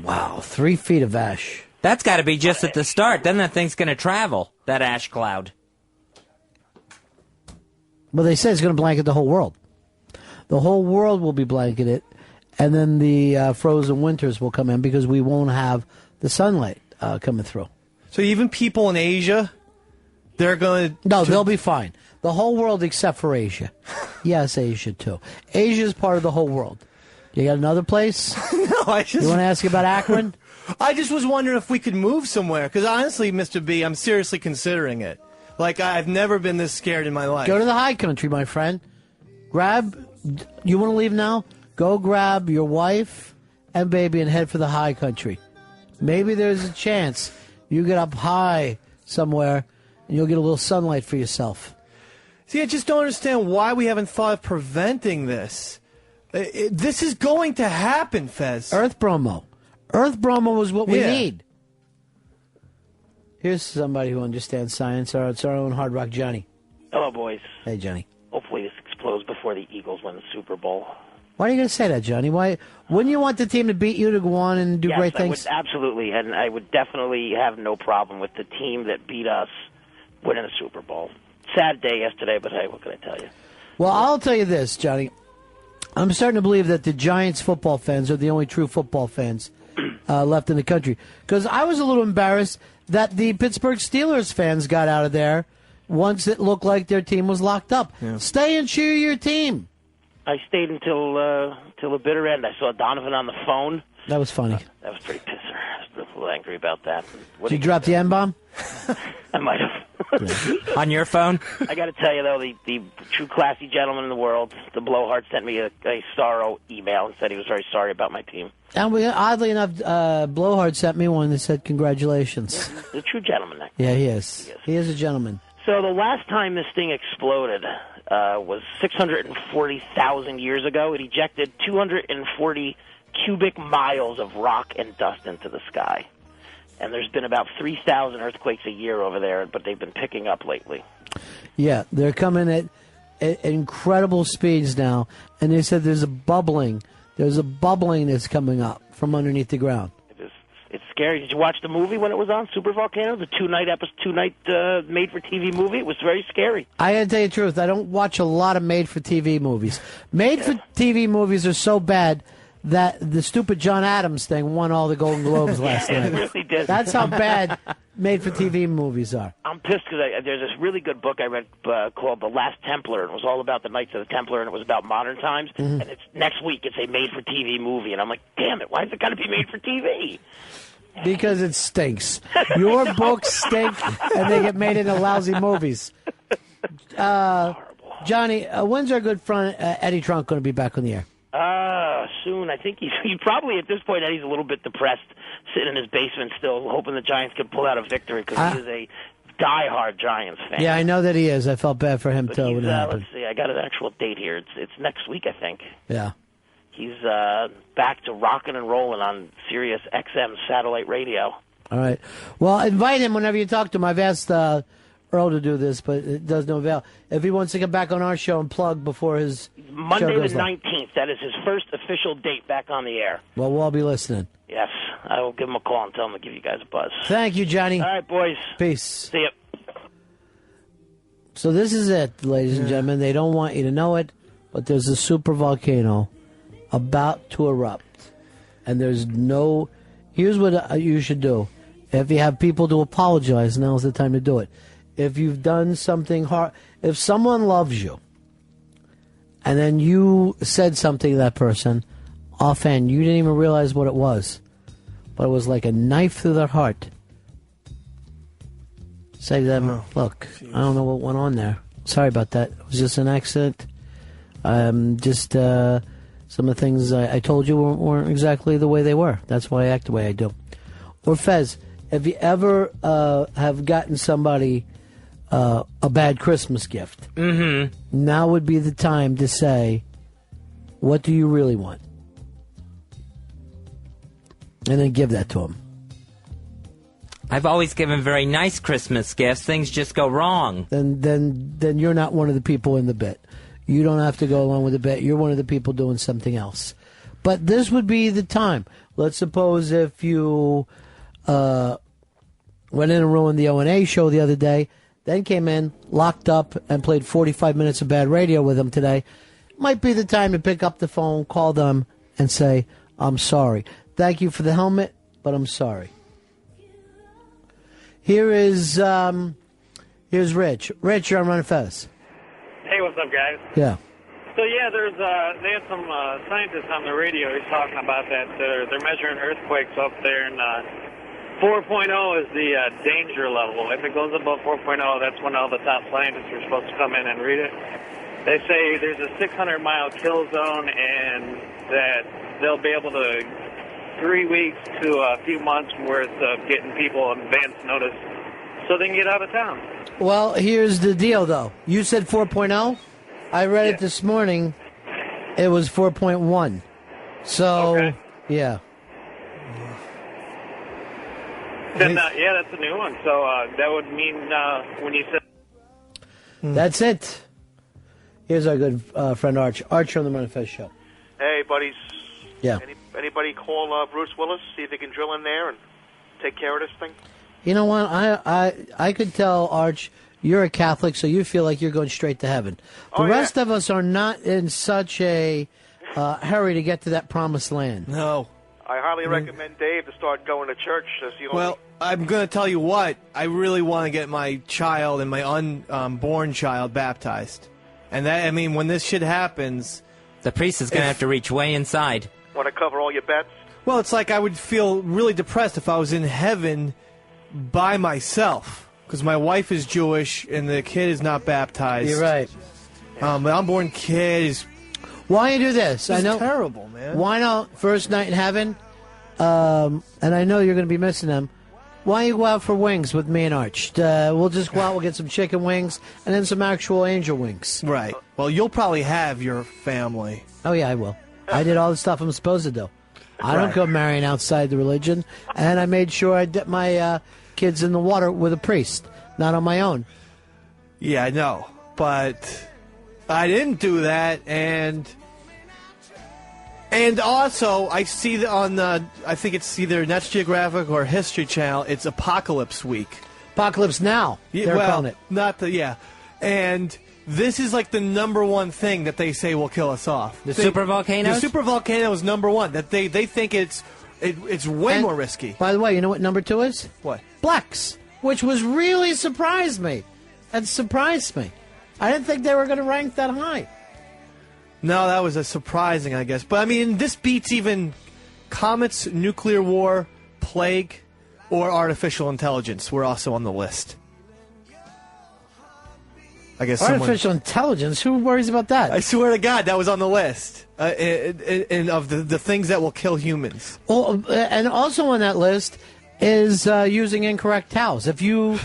Wow, 3 feet of ash. That's got to be just at the start. Then that thing's going to travel, that ash cloud. Well, they say it's going to blanket the whole world. The whole world will be blanketed, and then the frozen winters will come in because we won't have the sunlight coming through. So even people in Asia, they're going to... No, they'll be fine. The whole world except for Asia. Yes, Asia, too. Asia is part of the whole world. You got another place? No, I just... You want to ask about Akron? I just was wondering if we could move somewhere, because honestly, Mr. B, I'm seriously considering it. Like, I've never been this scared in my life. Go to the high country, my friend. You want to leave now? Go grab your wife and baby and head for the high country. Maybe there's a chance you get up high somewhere and you'll get a little sunlight for yourself. See, I just don't understand why we haven't thought of preventing this. This is going to happen, Fez. Earth Bromo. Earth Bromo is what we Yeah. need. Here's somebody who understands science. It's our own Hard Rock Johnny. Hello, boys. Hey, Johnny. Hopefully this explodes before the Eagles win the Super Bowl. Why are you going to say that, Johnny? Why wouldn't you want the team to beat you to go on and do Yes, great things? I would absolutely, and I would definitely have no problem with the team that beat us winning the Super Bowl. Sad day yesterday, but hey, what can I tell you? Well, I'll tell you this, Johnny. I'm starting to believe that the Giants football fans are the only true football fans left in the country. Because I was a little embarrassed that the Pittsburgh Steelers fans got out of there once it looked like their team was locked up. Yeah. Stay and cheer your team. I stayed until the bitter end. I saw Donovan on the phone. That was funny. That was pretty pisser. I was a little angry about that. Did you drop the N-bomb? I might have. On your phone? I got to tell you, though, the true classy gentleman in the world, the Blowhard, sent me a sorrow email and said he was very sorry about my team. And oddly enough, Blowhard sent me one that said congratulations. The true gentleman. Yeah, he is. He is a gentleman. So the last time this thing exploded was 640,000 years ago. It ejected 240 cubic miles of rock and dust into the sky. And there's been about 3,000 earthquakes a year over there, but they've been picking up lately. Yeah, they're coming at incredible speeds now. And they said there's a bubbling. There's a bubbling that's coming up from underneath the ground. It's scary. Did you watch the movie when it was on, Super Volcano? The two-night made-for-TV movie? It was very scary. I got to tell you the truth. I don't watch a lot of made-for-TV movies. Made-for-TV movies are so bad that the stupid John Adams thing won all the Golden Globes last night. It really did. That's how bad made-for-TV movies are. I'm pissed because there's this really good book I read called The Last Templar, and it was all about the Knights of the Templar, and it was about modern times. Mm-hmm. And it's next week. It's a made-for-TV movie, and I'm like, damn it, why has it got to be made for TV? Because it stinks. Your books stink, and they get made into lousy movies. Johnny, when's our good friend Eddie Trunk going to be back on the air? Soon. I think he's probably at this point, Eddie's a little bit depressed, sitting in his basement still, hoping the Giants could pull out a victory because he is a diehard Giants fan. Yeah, I know that he is. I felt bad for him, But too, when it happened. let's see, I got an actual date here. It's next week, I think. Yeah. He's back to rocking and rolling on SiriusXM satellite radio. All right. Well, invite him whenever you talk to him. I've asked Earl to do this, but it does no avail. If he wants to get back on our show and plug before his Monday show the goes live. 19th. That is his first official date back on the air. Well, we'll all be listening. Yes. I will give him a call and tell him to give you guys a buzz. Thank you, Johnny. All right, boys. Peace. See ya. So this is it, ladies and gentlemen. They don't want you to know it, but there's a super volcano about to erupt. And there's no... Here's what you should do. If you have people to apologize, now's the time to do it. If you've done something hard... If someone loves you, and then you said something to that person, offhand, you didn't even realize what it was, but it was like a knife through their heart. Say to them, look, I don't know what went on there. Sorry about that. It was just an accident. Some of the things I told you weren't exactly the way they were. That's why I act the way I do. Or Fez, have you ever have gotten somebody a bad Christmas gift? Mm-hmm. Now would be the time to say, what do you really want? And then give that to them. I've always given very nice Christmas gifts. Things just go wrong. Then you're not one of the people in the bit. You don't have to go along with the bit. You're one of the people doing something else. But this would be the time. Let's suppose if you went in and ruined the O&A show the other day, then came in, locked up, and played 45 minutes of bad radio with them today, might be the time to pick up the phone, call them, and say, I'm sorry. Thank you for the helmet, but I'm sorry. Here's Rich. Rich, you're on Ron and Fez. Hey, what's up, guys? Yeah. So yeah, they had some scientists on the radio. He's talking about that they're measuring earthquakes up there, and 4.0 is the danger level. If it goes above 4.0, that's when all the top scientists are supposed to come in and read it. They say there's a 600-mile kill zone, and that they'll be able to 3 weeks to a few months worth of getting people advance notice so they can get out of town. Well, here's the deal, though. You said 4.0? I read it this morning. It was 4.1. So, yeah. Then, yeah, that's a new one. So that would mean when you said... That's it. Here's our good friend Arch. Arch on the Ron and Fez show. Hey, buddies. Yeah. Anybody call Bruce Willis, see if they can drill in there and take care of this thing? You know what? I could tell, Arch, you're a Catholic, so you feel like you're going straight to heaven. The rest of us are not in such a hurry to get to that promised land. No. I highly recommend Dave to start going to church. Well, I'm going to tell you what. I really want to get my child and my unborn child baptized. And that, I mean, when this shit happens... The priest is going to have to reach way inside. Want to cover all your bets? Well, it's like I would feel really depressed if I was in heaven by myself. Because my wife is Jewish and the kid is not baptized. You're right. The unborn kid is... Why don't you do this? I know terrible, man. Why not first night in heaven? And I know you're going to be missing them. Why don't you go out for wings with me and Arch? We'll just go out, we'll get some chicken wings, and then some actual angel wings. Right. Well, you'll probably have your family. Oh, yeah, I will. I did all the stuff I'm supposed to do. I don't go marrying outside the religion, and I made sure I dipped my kids in the water with a priest, not on my own. Yeah, I know. But I didn't do that, and also I see on I think it's either National Geographic or History Channel. It's Apocalypse Week. Apocalypse Now. They're calling it. Not the and this is like the number one thing that they say will kill us off. The supervolcanoes? The supervolcano is number one. That they think it's way more risky. By the way, you know what number 2 is? What? Blacks, which was really surprised me. That surprised me. I didn't think they were going to rank that high. No, that was a surprising, I guess. But, I mean, this beats even comets, nuclear war, plague, or artificial intelligence. We're also on the list. I guess artificial intelligence? Who worries about that? I swear to God, that was on the list. And of the things that will kill humans. Well, and also on that list is using incorrect towels. If you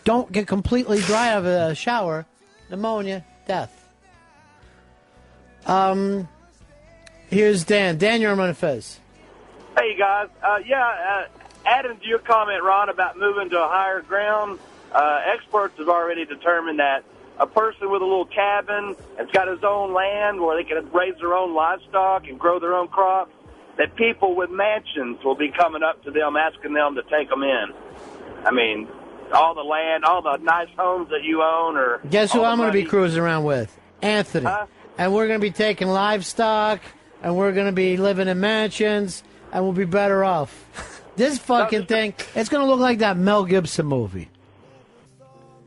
don't get completely dry out of a shower, pneumonia, death. Here's Dan. Dan, you're on Ron and Fez. Hey, guys. Adding to your comment, Ron, about moving to a higher ground, experts have already determined that a person with a little cabin that's got his own land where they can raise their own livestock and grow their own crops, that people with mansions will be coming up to them, asking them to take them in. I mean, all the land, all the nice homes that you own. Or guess who I'm going to be cruising around with? Anthony. And we're going to be taking livestock, and we're going to be living in mansions, and we'll be better off. This fucking thing, it's going to look like that Mel Gibson movie.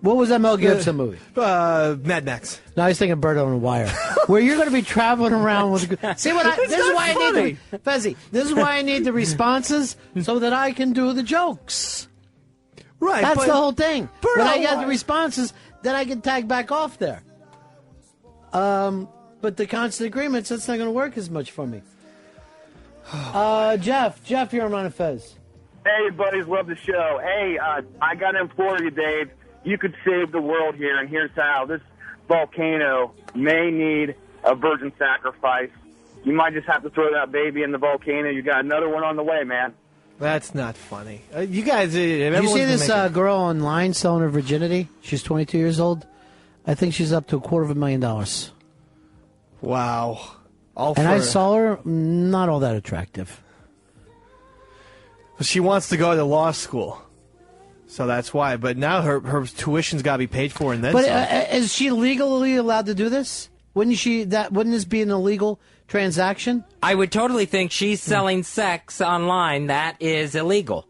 What was that Mel Gibson movie? Mad Max. No, I was thinking Bird on a Wire, where you're going to be traveling around with. See what? This is why I need the Fezzy. This is why I need the responses so that I can do the jokes. Right. That's the whole thing. When I get the responses, then I can tag back off there. But the constant agreements, that's not going to work as much for me. Jeff, you're on Ron and Fez. Hey, buddies, love the show. Hey, I got to implore you, Dave. You could save the world here, and here's how. This volcano may need a virgin sacrifice. You might just have to throw that baby in the volcano. You got another one on the way, man. That's not funny. You guys... Did you see this girl online selling her virginity? She's 22 years old. I think she's up to $250,000. Wow. I saw her, not all that attractive. She wants to go to law school. So that's why. But now her tuition's got to be paid for and then But some. is she legally allowed to do this? Wouldn't this be an illegal transaction? I would totally think she's selling sex online. That is illegal.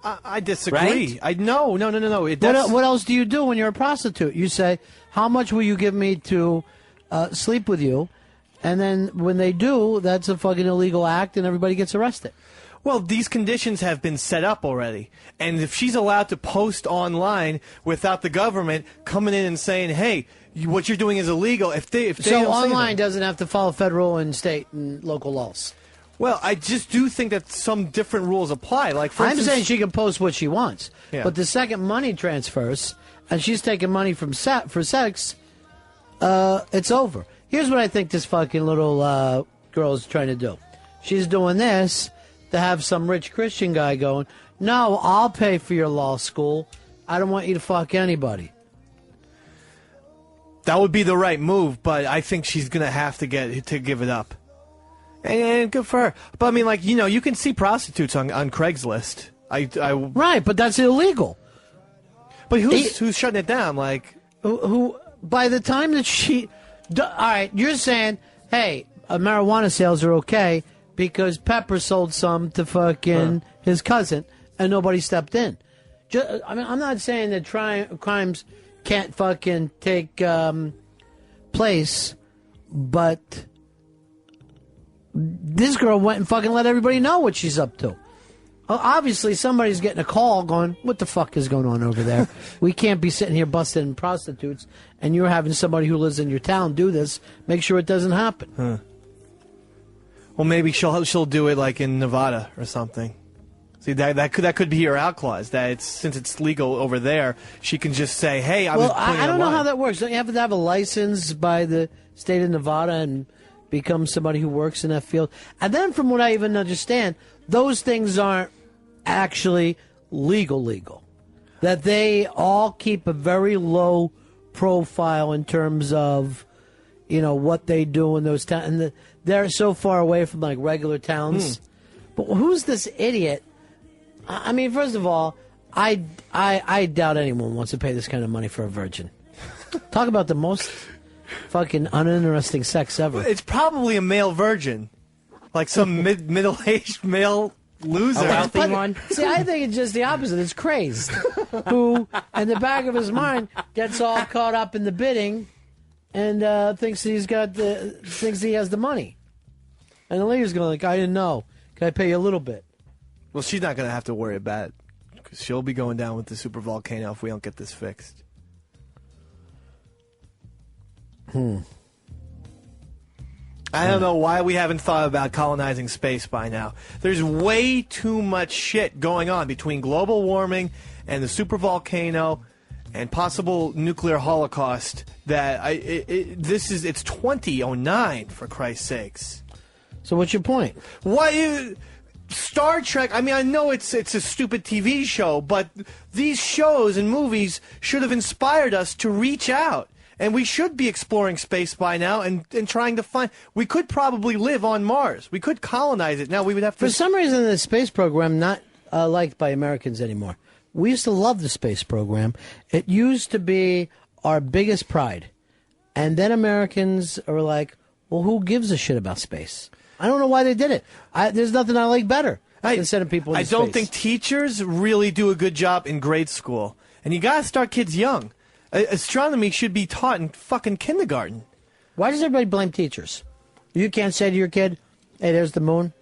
I disagree. Right? No. What else do you do when you're a prostitute? You say, how much will you give me to sleep with you? And then when they do, that's a fucking illegal act and everybody gets arrested. Well, these conditions have been set up already. And if she's allowed to post online without the government coming in and saying, hey, what you're doing is illegal. If they So don't say online that- doesn't have to follow federal and state and local laws. Well, I just do think that some different rules apply. Like, for I'm instance, saying she can post what she wants. Yeah. But the second money transfers, and she's taking money from for sex, it's over. Here's what I think this fucking little girl is trying to do. She's doing this to have some rich Christian guy going, no, I'll pay for your law school. I don't want you to fuck anybody. that would be the right move, but I think she's going to have to give it up. And good for her. But I mean, like, you can see prostitutes on Craigslist. Right, but that's illegal. But who's shutting it down? Like, who by the time that all right, you're saying, hey, marijuana sales are okay because Pepper sold some to fucking his cousin and nobody stepped in. I mean, I'm not saying that crimes can't fucking take place, but this girl went and fucking let everybody know what she's up to. Obviously, somebody's getting a call going, what the fuck is going on over there? We can't be sitting here busting prostitutes, and you're having somebody who lives in your town do this. Make sure it doesn't happen. Huh. Well, maybe she'll do it like in Nevada or something. See, that could be her out clause. That since it's legal over there, she can just say, "Hey, I don't know how that works. Don't you have to have a license by the state of Nevada and become somebody who works in that field?" And then, from what I even understand, those things aren't actually legal. That they all keep a very low profile in terms of, what they do in those towns. And they're so far away from, like, regular towns. But who's this idiot? I mean, first of all, I doubt anyone wants to pay this kind of money for a virgin. Talk about the most fucking uninteresting sex ever. It's probably a male virgin. Like some middle-aged male loser. A wealthy one? See, I think it's just the opposite. It's crazed. Who, in the back of his mind, gets all caught up in the bidding and thinks he has the money. And the lady's going like, I didn't know. Can I pay you a little bit? Well, she's not going to have to worry about it because she'll be going down with the super volcano if we don't get this fixed. I don't know why we haven't thought about colonizing space by now. There's way too much shit going on between global warming and the supervolcano and possible nuclear holocaust that it's 2009 for Christ's sakes. So what's your point? Star Trek, I mean, I know it's a stupid TV show, but these shows and movies should have inspired us to reach out. And we should be exploring space by now and trying to find... We could probably live on Mars. We could colonize it. Now, we would have to... For some reason, the space program not liked by Americans anymore. We used to love the space program. It used to be our biggest pride. And then Americans are like, well, who gives a shit about space? I don't know why they did it. There's nothing I like better than sending people into I don't space. think teachers really do a good job in grade school. And you got to start kids young. Astronomy should be taught in fucking kindergarten. Why does everybody blame teachers? You can't say to your kid, hey, there's the moon?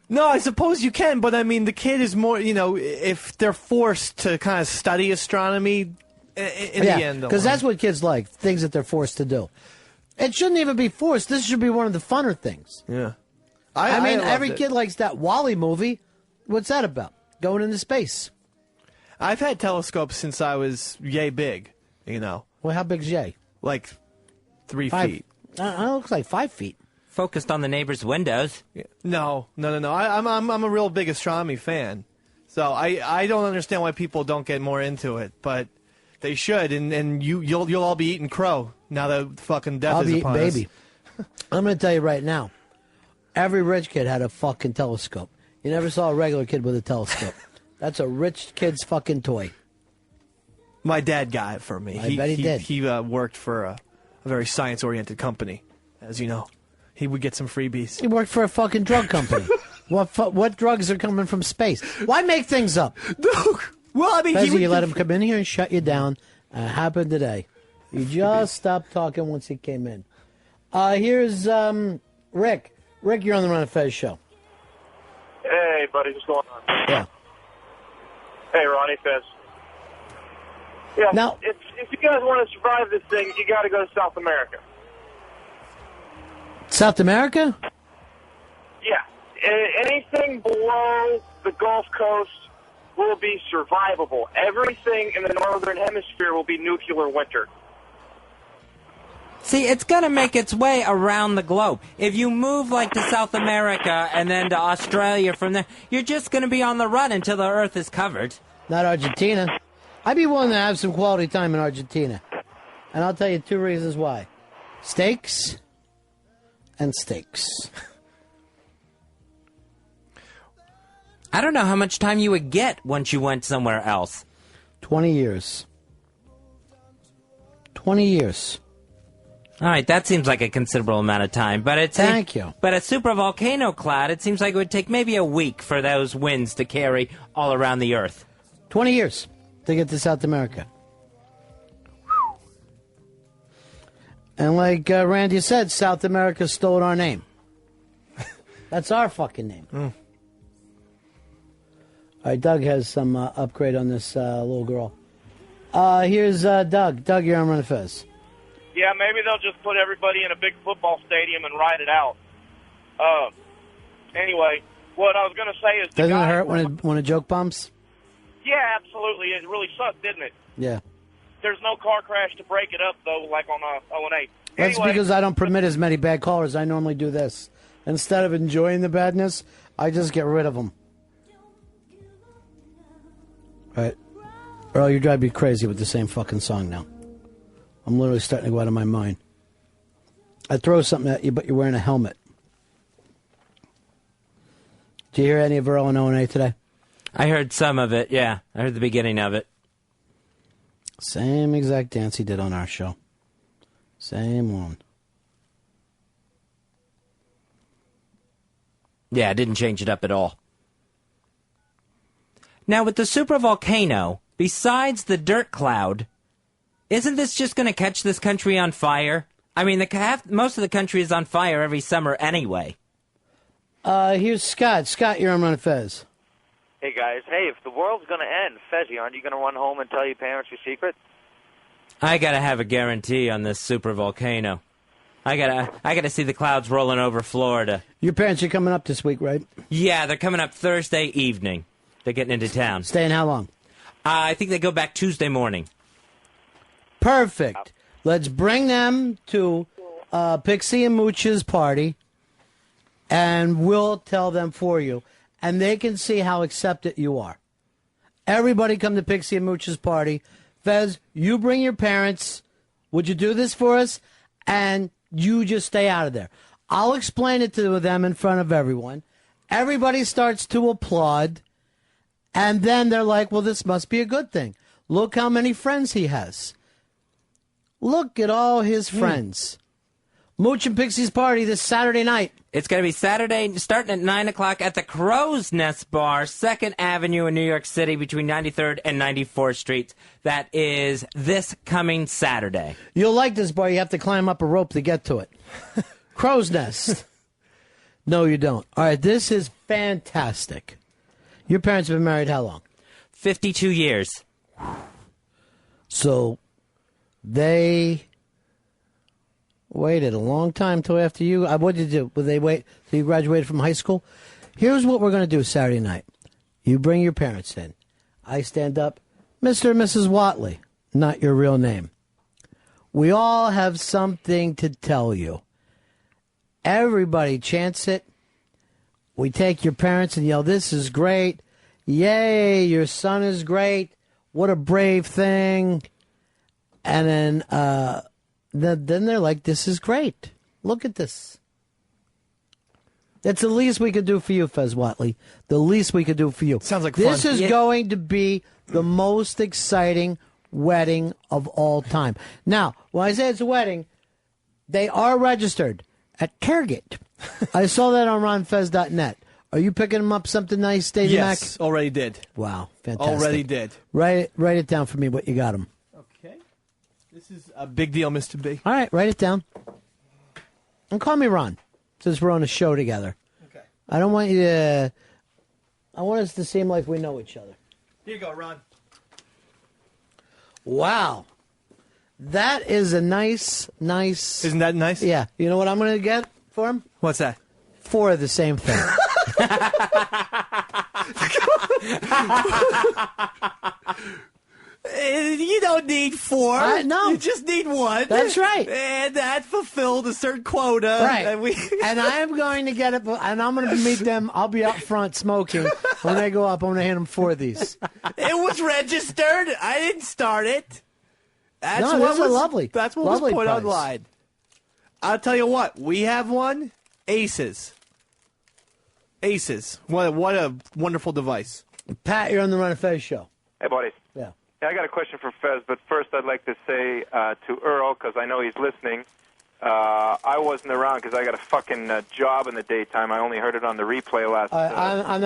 No, I suppose you can, but I mean, the kid is more, if they're forced to kind of study astronomy, in the end. Because that's what kids like, things that they're forced to do. It shouldn't even be forced. This should be one of the funner things. Yeah. I mean, loved every it. kid likes that Wall-E movie. What's that about? Going into space. I've had telescopes since I was yay big, Well, how big's yay? Like 3 5 feet. It looks like 5 feet. Focused on the neighbor's windows. No. I'm a real big astronomy fan. So I don't understand why people don't get more into it, but they should, and you'll all be eating crow now that fucking death I'll is be eating upon us. baby. I'm going to tell you right now, every rich kid had a fucking telescope. You never saw a regular kid with a telescope. That's a rich kid's fucking toy. My dad got it for me. I bet he did. He worked for a very science-oriented company, as you know. He would get some freebies. He worked for a fucking drug company. What drugs are coming from space? Why make things up? Well, I mean, you let him come in here and shut you down. Happened today. You just stopped talking once he came in. Here's Rick. Rick, you're on the Ron and Fez show. Hey, buddy, what's going on? Yeah. Hey, Ronnie Fez. Yeah, Now- if you guys want to survive this thing, you got to go to South America. South America? Yeah. Anything below the Gulf Coast will be survivable. Everything in the Northern Hemisphere will be nuclear winter. See, it's going to make its way around the globe. If you move like to South America and then to Australia from there, you're just going to be on the run until the Earth is covered. Not Argentina. I'd be willing to have some quality time in Argentina. And I'll tell you 2 reasons why. Steaks and steaks. I don't know how much time you would get once you went somewhere else. 20 years. 20 years. All right, that seems like a considerable amount of time. But Thank you. But a supervolcano cloud, it seems like it would take maybe a week for those winds to carry all around the Earth. 20 years to get to South America. And like Randy said, South America stole our name. That's our fucking name. All right, Doug has some upgrade on this little girl. Here's Doug. Doug, you're on Ron and Fez. Yeah, maybe they'll just put everybody in a big football stadium and ride it out. Anyway, what I was going to say is... Doesn't it hurt when a joke bombs? Yeah, absolutely. It really sucked, didn't it? Yeah. There's no car crash to break it up, though, like on O&A. That's Anyway, because I don't permit as many bad callers. I normally do this. Instead of enjoying the badness, I just get rid of them. All right. Earl, you're driving me crazy with the same fucking song now. I'm literally starting to go out of my mind. I throw something at you, but you're wearing a helmet. Do you hear any of Earl and O&A today? I heard some of it, yeah. I heard the beginning of it. Same exact dance he did on our show. Same one. Yeah, it didn't change it up at all. Now, with the supervolcano, besides the dirt cloud, isn't this just going to catch this country on fire? I mean, most of the country is on fire every summer anyway. Here's Scott. Scott, you're on Ron and Fez. Hey, guys. Hey, if the world's going to end, Fezzy, aren't you going to run home and tell your parents your secret? I got to have a guarantee on this supervolcano. I gotta see the clouds rolling over Florida. Your parents are coming up this week, right? Yeah, they're coming up Thursday evening. They're getting into town. Staying how long? I think they go back Tuesday morning. Perfect. Let's bring them to Pixie and Mooch's party, and we'll tell them for you. And they can see how accepted you are. Everybody come to Pixie and Mooch's party. Fez, you bring your parents. Would you do this for us? And you just stay out of there. I'll explain it to them in front of everyone. Everybody starts to applaud. And then they're like, well, this must be a good thing. Look how many friends he has. Look at all his friends. Mooch and Pixie's party this Saturday night. It's going to be Saturday, starting at 9 o'clock at the Crow's Nest Bar, 2nd Avenue in New York City, between 93rd and 94th Streets. That is this coming Saturday. You'll like this bar. You have to climb up a rope to get to it. Crow's Nest. No, you don't. All right, this is fantastic. Your parents have been married how long? 52 years. So they waited a long time till after you. What did you do? Would they wait till you graduated from high school? Here's what we're going to do Saturday night. You bring your parents in. I stand up. Mr. and Mrs. Watley, not your real name. We all have something to tell you. Everybody chants it. We take your parents and yell, "This is great. Yay, your son is great. What a brave thing." And then they're like, "This is great. Look at this." That's the least we could do for you, Fez Watley. The least we could do for you. Sounds like this fun. is going to be the most exciting wedding of all time. Now, when I say it's a wedding, they are registered at Caregate. I saw that on ronfez.net. Are you picking them up something nice, Stadium Mac? Yes, already did. Wow, fantastic. Already did. Write it down for me what you got them. Okay. This is a big deal, Mr. B. All right, write it down. And call me Ron, since we're on a show together. Okay. I don't want you to... I want us to seem like we know each other. Here you go, Ron. Wow. That is a nice... Isn't that nice? Yeah. You know what I'm going to get for him? What's that? 4 of the same thing. You don't need 4. No. You just need 1. That's right. And that fulfilled a certain quota. Right. And, and I am going to get it, and I'm going to meet them. I'll be up front smoking. When they go up, I'm going to hand them 4 of these. It was registered. I didn't start it. That's No, what this is was, lovely. That's what Lovely was put price. online. I'll tell you what. We have one. Aces. What a wonderful device. Pat, you're on the Ron and Fez show. Hey, buddy. Yeah. Yeah, I got a question for Fez, but first I'd like to say to Earl, because I know he's listening, I wasn't around because I got a fucking job in the daytime. I only heard it on the replay last I'm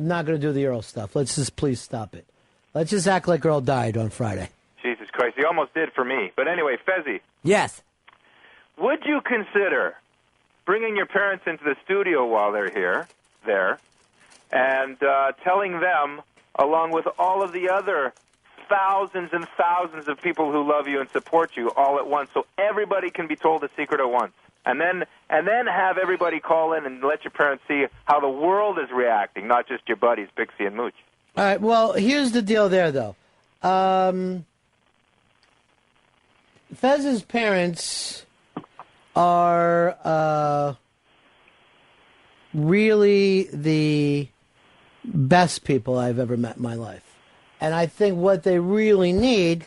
not gonna do the Earl stuff. Let's just please stop it. Let's just act like Earl died on Friday. Jesus Christ, he almost did for me. But anyway, Fezzy, Yes. would you consider bringing your parents into the studio while they're there, and telling them, along with all of the other thousands and thousands of people who love you and support you all at once, so everybody can be told the secret at once, and then have everybody call in and let your parents see how the world is reacting, not just your buddies Pixie and Mooch. All right. Well, here's the deal there, though. Fez's parents are really the best people I've ever met in my life. And I think what they really need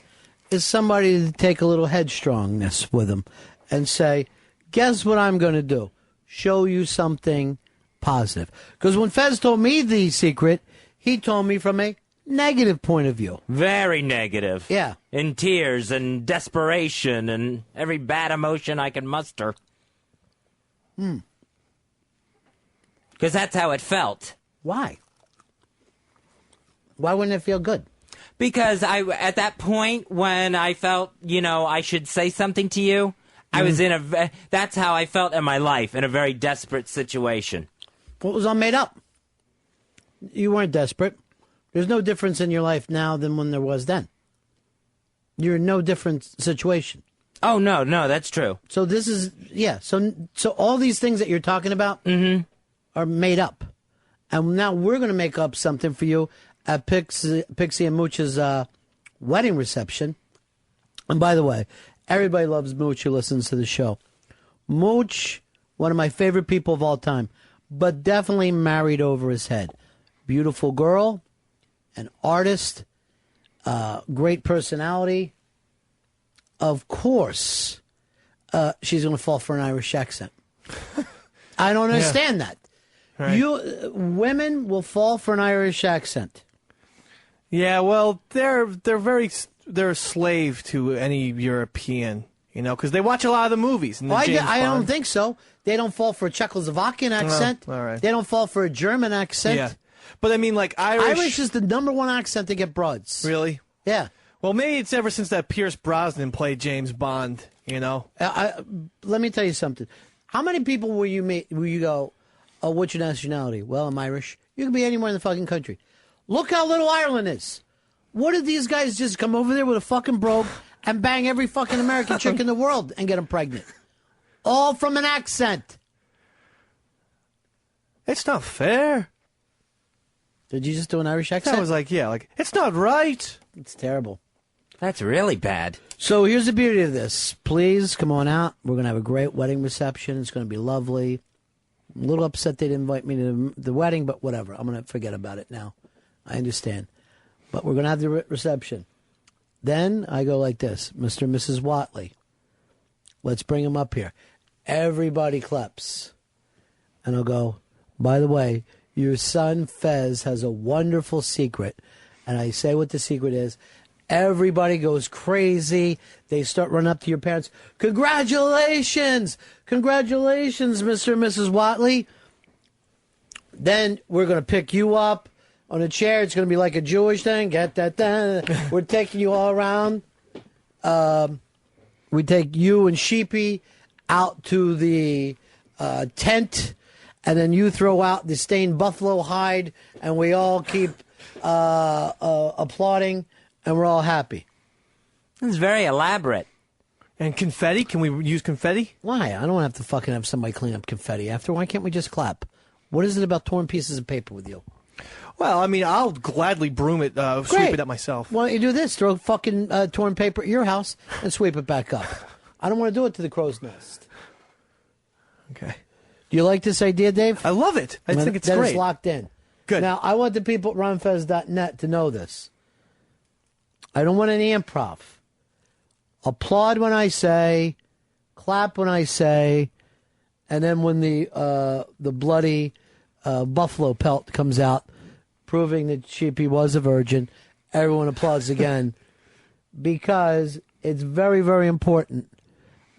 is somebody to take a little headstrongness with them and say, guess what I'm going to do? Show you something positive. Because when Fez told me the secret, he told me from a negative point of view. Very negative. Yeah. In tears and desperation and every bad emotion I can muster. Because that's how it felt. Why? Why wouldn't it feel good? Because at that point when I felt, I should say something to you, I was that's how I felt in my life, in a very desperate situation. What was all made up? You weren't desperate. There's no difference in your life now than when there was then. You're in no different situation. Oh, no, that's true. So this is, so all these things that you're talking about are made up. And now we're going to make up something for you at Pixie and Mooch's wedding reception. And by the way, everybody loves Mooch who listens to the show. Mooch, one of my favorite people of all time, but definitely married over his head. Beautiful girl, an artist, great personality. Of course, she's going to fall for an Irish accent. I don't understand that. Right. Women will fall for an Irish accent. Yeah, well, they're a slave to any European. You know, because they watch a lot of the movies. And the I James don't Bond. think so. They don't fall for a Czechoslovakian accent. all right. They don't fall for a German accent. Yeah. But I mean, like Irish is the number one accent to get broads. Really? Yeah. Well, maybe it's ever since that Pierce Brosnan played James Bond, you know? Let me tell you something. How many people will you meet where you go, oh, what's your nationality? Well, I'm Irish. You can be anywhere in the fucking country. Look how little Ireland is. What did these guys just come over there with a fucking brogue and bang every fucking American chick in the world and get them pregnant? All from an accent. It's not fair. Did you just do an Irish accent? I was like, yeah, like, it's not right. It's terrible. That's really bad. So here's the beauty of this. Please come on out. We're going to have a great wedding reception. It's going to be lovely. I'm a little upset they didn't invite me to the wedding, but whatever. I'm going to forget about it now. I understand. But we're going to have the reception. Then I go like this. Mr. and Mrs. Watley. Let's bring them up here. Everybody claps. And I'll go, by the way, your son Fez has a wonderful secret. And I say what the secret is. Everybody goes crazy. They start running up to your parents. Congratulations! Congratulations, Mr. and Mrs. Watley. Then we're going to pick you up on a chair. It's going to be like a Jewish thing. Get that done. We're taking you all around. We take you and Sheepy out to the tent, and then you throw out the stained buffalo hide, and we all keep applauding, and we're all happy. It's very elaborate. And confetti? Can we use confetti? Why? I don't have to fucking have somebody clean up confetti after. Why can't we just clap? What is it about torn pieces of paper with you? Well, I mean, I'll gladly broom it, sweep it up myself. Why don't you do this? Throw fucking torn paper at your house and sweep it back up. I don't want to do it to the crow's nest. Okay. Do you like this idea, Dave? I love it. I think it's then great. It's locked in. Good. Now, I want the people at ronfez.net to know this. I don't want any improv. Applaud when I say, clap when I say, and then when the bloody buffalo pelt comes out, proving that Sheepy was a virgin, everyone applauds again, because it's very, very important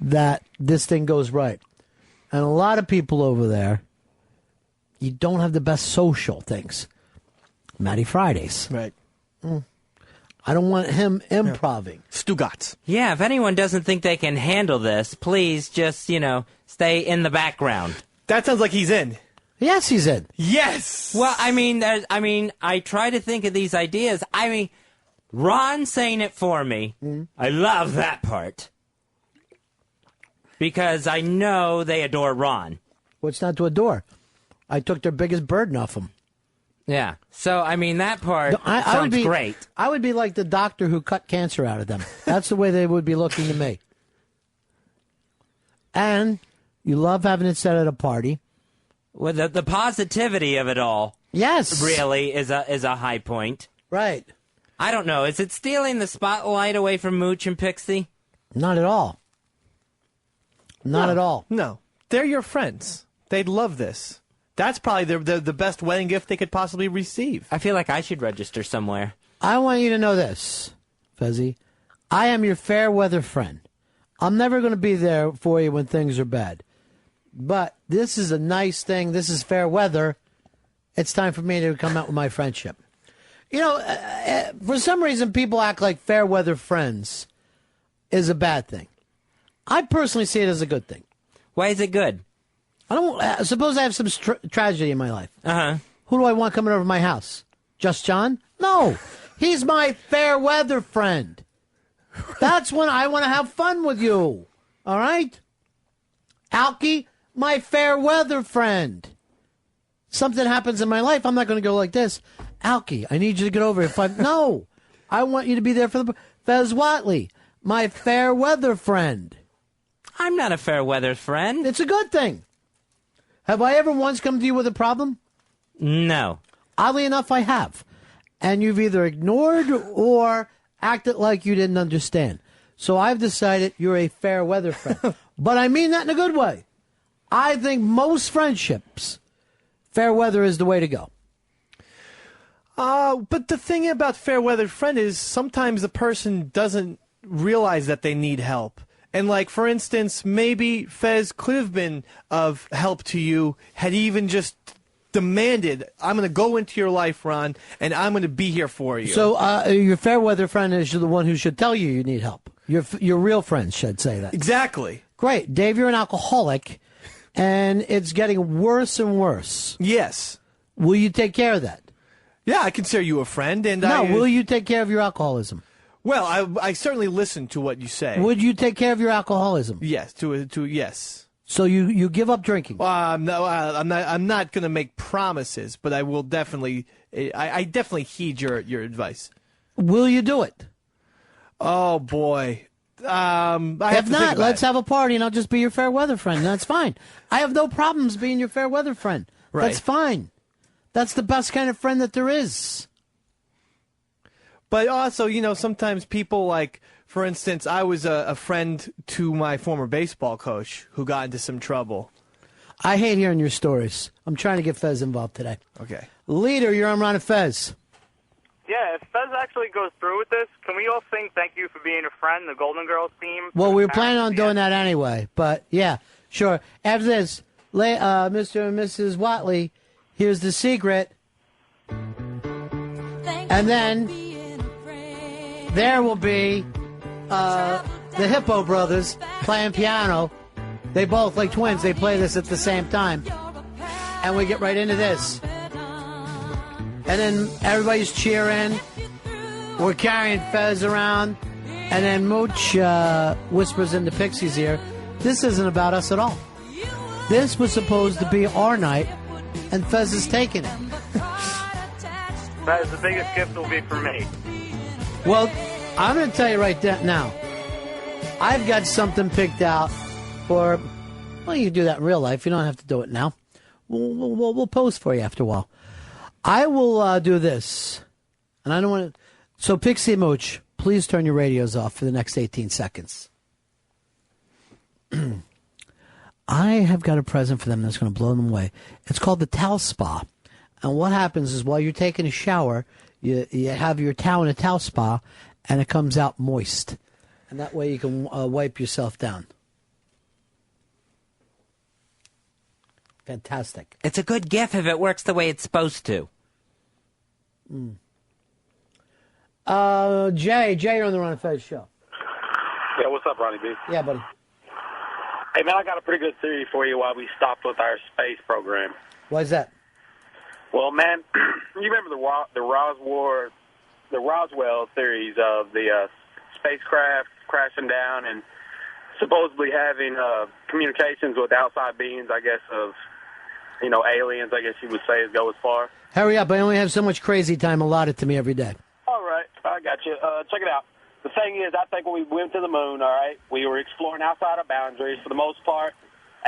that this thing goes right. And a lot of people over there, you don't have the best social things. Matty Fridays. Right. I don't want him improving. Stugatz. Yeah, if anyone doesn't think they can handle this, please just, stay in the background. That sounds like he's in. Yes, he's in. Yes! Well, I try to think of these ideas. Ron saying it for me. I love that part. Because I know they adore Ron. What's not to adore? I took their biggest burden off him. Yeah. So, that part I would sounds be, great. I would be like the doctor who cut cancer out of them. That's the way they would be looking to me. And you love having it set at a party. Well, the positivity of it all. Yes. Really is a high point. Right. I don't know. Is it stealing the spotlight away from Mooch and Pixie? Not at all. Not at all. No. They're your friends. They'd love this. That's probably the best wedding gift they could possibly receive. I feel like I should register somewhere. I want you to know this, Fezzi. I am your fair weather friend. I'm never going to be there for you when things are bad. But this is a nice thing. This is fair weather. It's time for me to come out with my friendship. For some reason, people act like fair weather friends is a bad thing. I personally see it as a good thing. Why is it good? I don't. Suppose I have some tragedy in my life. Uh-huh. Who do I want coming over to my house? Just John? No. He's my fair weather friend. That's when I want to have fun with you. All right? Alky, my fair weather friend. Something happens in my life, I'm not going to go like this. Alky, I need you to get over here. No. I want you to be there for the... Fez Watley, my fair weather friend. I'm not a fair weather friend. It's a good thing. Have I ever once come to you with a problem? No. Oddly enough, I have. And you've either ignored or acted like you didn't understand. So I've decided you're a fair weather friend. But I mean that in a good way. I think most friendships, fair weather is the way to go. But the thing about fair weather friend is sometimes the person doesn't realize that they need help. And, like, for instance, maybe Fez could have been of help to you had he even just demanded, I'm going to go into your life, Ron, and I'm going to be here for you. So your fair weather friend is the one who should tell you need help. Your real friends should say that. Exactly. Great. Dave, you're an alcoholic, and it's getting worse and worse. Yes. Will you take care of that? Yeah, I consider you a friend. And will you take care of your alcoholism? Well, I certainly listen to what you say. Would you take care of your alcoholism? Yes, yes. So you give up drinking? Well, I'm not going to make promises, but I will definitely. I definitely heed your advice. Will you do it? Oh boy. If not, let's have a party, and I'll just be your fair weather friend. That's fine. I have no problems being your fair weather friend. Right. That's fine. That's the best kind of friend that there is. But also, sometimes people, like, for instance, I was a friend to my former baseball coach who got into some trouble. I hate hearing your stories. I'm trying to get Fez involved today. Okay. Leader, you're on Ron and Fez. Yeah, if Fez actually goes through with this, can we all sing Thank You for Being a Friend, the Golden Girls theme? Well, we were planning on doing that anyway, but yeah, sure. After this, Mr. and Mrs. Watley, here's the secret. And then there will be the Hippo Brothers playing piano. They both, like twins, they play this at the same time. And we get right into this. And then everybody's cheering. We're carrying Fez around. And then Mooch whispers into Pixie's ear, this isn't about us at all. This was supposed to be our night, and Fez is taking it. That is the biggest gift will be for me. Well, I'm going to tell you right now. I've got something picked out for, well, you can do that in real life. You don't have to do it now. We'll post for you after a while. I will do this, and I don't want to. So, Pixie and Mooch, please turn your radios off for the next 18 seconds. I have got a present for them that's going to blow them away. It's called the Towel Spa. And what happens is while you're taking a shower, you have your towel in a towel spa, and it comes out moist. And that way you can wipe yourself down. Fantastic. It's a good gift if it works the way it's supposed to. Jay, you're on the Ron and Fez show. Yeah, what's up, Ronnie B? Yeah, buddy. Hey, man, I got a pretty good theory for you why we stopped with our space program. Why is that? Well, man, you remember the Roswell theories of the spacecraft crashing down and supposedly having communications with outside beings, I guess, of, aliens, I guess you would say, go as far. Hurry up. I only have so much crazy time allotted to me every day. All right. I got you. Check it out. The thing is, I think when we went to the moon, all right, we were exploring outside our boundaries. For the most part,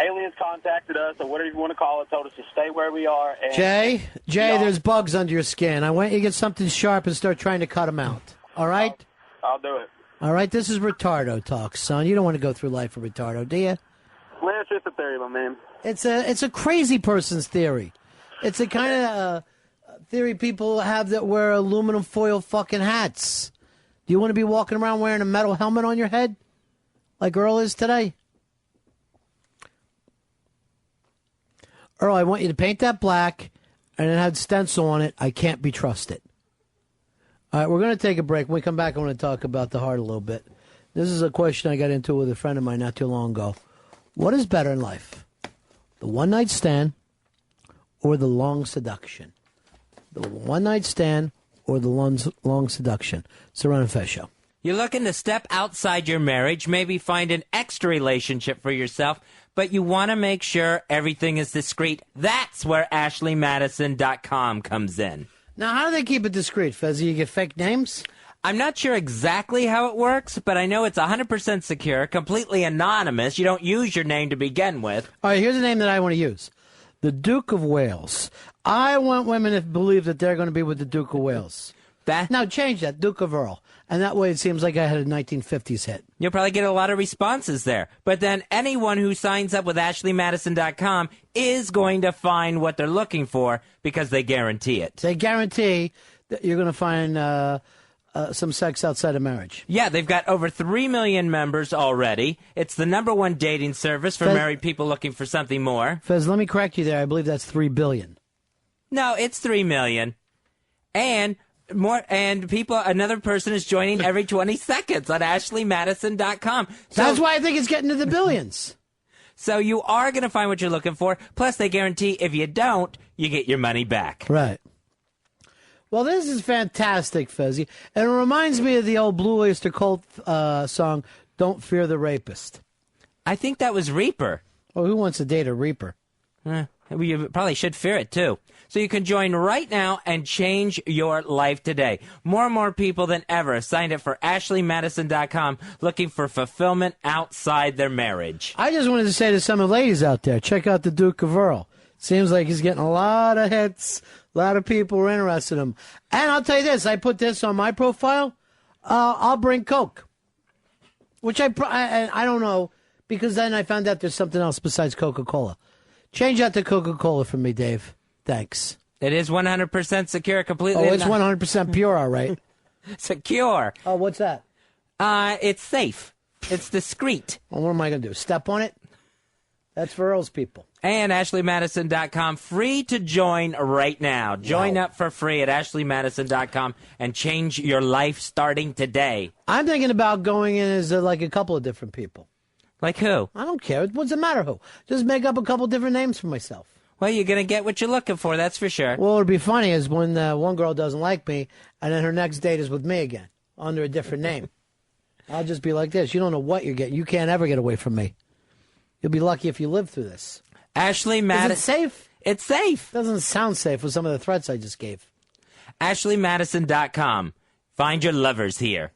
aliens contacted us, or whatever you want to call it, told us to stay where we are. And Jay, there's bugs under your skin. I want you to get something sharp and start trying to cut them out. All right? I'll do it. All right, this is retardo talk, son. You don't want to go through life with retardo, do you? Well, it's just a theory, my man. It's a crazy person's theory. It's a kind of theory people have that wear aluminum foil fucking hats. Do you want to be walking around wearing a metal helmet on your head like Earl is today? Earl, I want you to paint that black and it had stencil on it, I can't be trusted. All right, we're going to take a break. When we come back, I want to talk about the heart a little bit. This is a question I got into with a friend of mine not too long ago. What is better in life? The one-night stand or the long seduction? The one-night stand or the long seduction? It's the Ron and Fez show. You're looking to step outside your marriage, maybe find an extra relationship for yourself, but you want to make sure everything is discreet. That's where AshleyMadison.com comes in. Now, how do they keep it discreet, Fez? Do you get fake names? I'm not sure exactly how it works, but I know it's 100% secure, completely anonymous. You don't use your name to begin with. All right, here's a name that I want to use. The Duke of Wales. I want women to believe that they're going to be with the Duke of Wales. Now, change that, Duke of Earl. And that way it seems like I had a 1950s hit. You'll probably get a lot of responses there. But then anyone who signs up with AshleyMadison.com is going to find what they're looking for because they guarantee it. They guarantee that you're going to find some sex outside of marriage. Yeah, they've got over 3 million members already. It's the #1 dating service for Fez- married people looking for something more. Fez, let me correct you there. I believe that's 3 billion. No, it's 3 million. And more, and people, another person is joining every 20 seconds on AshleyMadison.com. That's why I think it's getting to the billions. So you are going to find what you're looking for. Plus, they guarantee if you don't, you get your money back. Right. Well, this is fantastic, Fezzy. And it reminds me of the old Blue Oyster Cult song, Don't Fear the Rapist. I think that was Reaper. Oh, who wants to date a Reaper? You probably should fear it, too. So you can join right now and change your life today. More and more people than ever signed up for AshleyMadison.com looking for fulfillment outside their marriage. I just wanted to say to some of the ladies out there, check out the Duke of Earl. Seems like he's getting a lot of hits. A lot of people are interested in him. And I'll tell you this, I put this on my profile. I'll bring Coke. Which I don't know, because then I found out there's something else besides Coca-Cola. Change that to Coca-Cola for me, Dave. Thanks. It is 100% secure, completely. Oh, it's 100% pure, all right. Secure. Oh, what's that? It's safe. It's discreet. Well, what am I going to do? Step on it? That's for Earl's people. And AshleyMadison.com, free to join right now. Join up for free at AshleyMadison.com and change your life starting today. I'm thinking about going in as like a couple of different people. Like who? I don't care. What's the matter who? Just make up a couple different names for myself. Well, you're going to get what you're looking for, that's for sure. Well, what would be funny is when one girl doesn't like me, and then her next date is with me again, under a different name. I'll just be like this. You don't know what you're getting. You can't ever get away from me. You'll be lucky if you live through this. Ashley Madison. Is it safe? It's safe. Doesn't sound safe with some of the threats I just gave. AshleyMadison.com. Find your lovers here.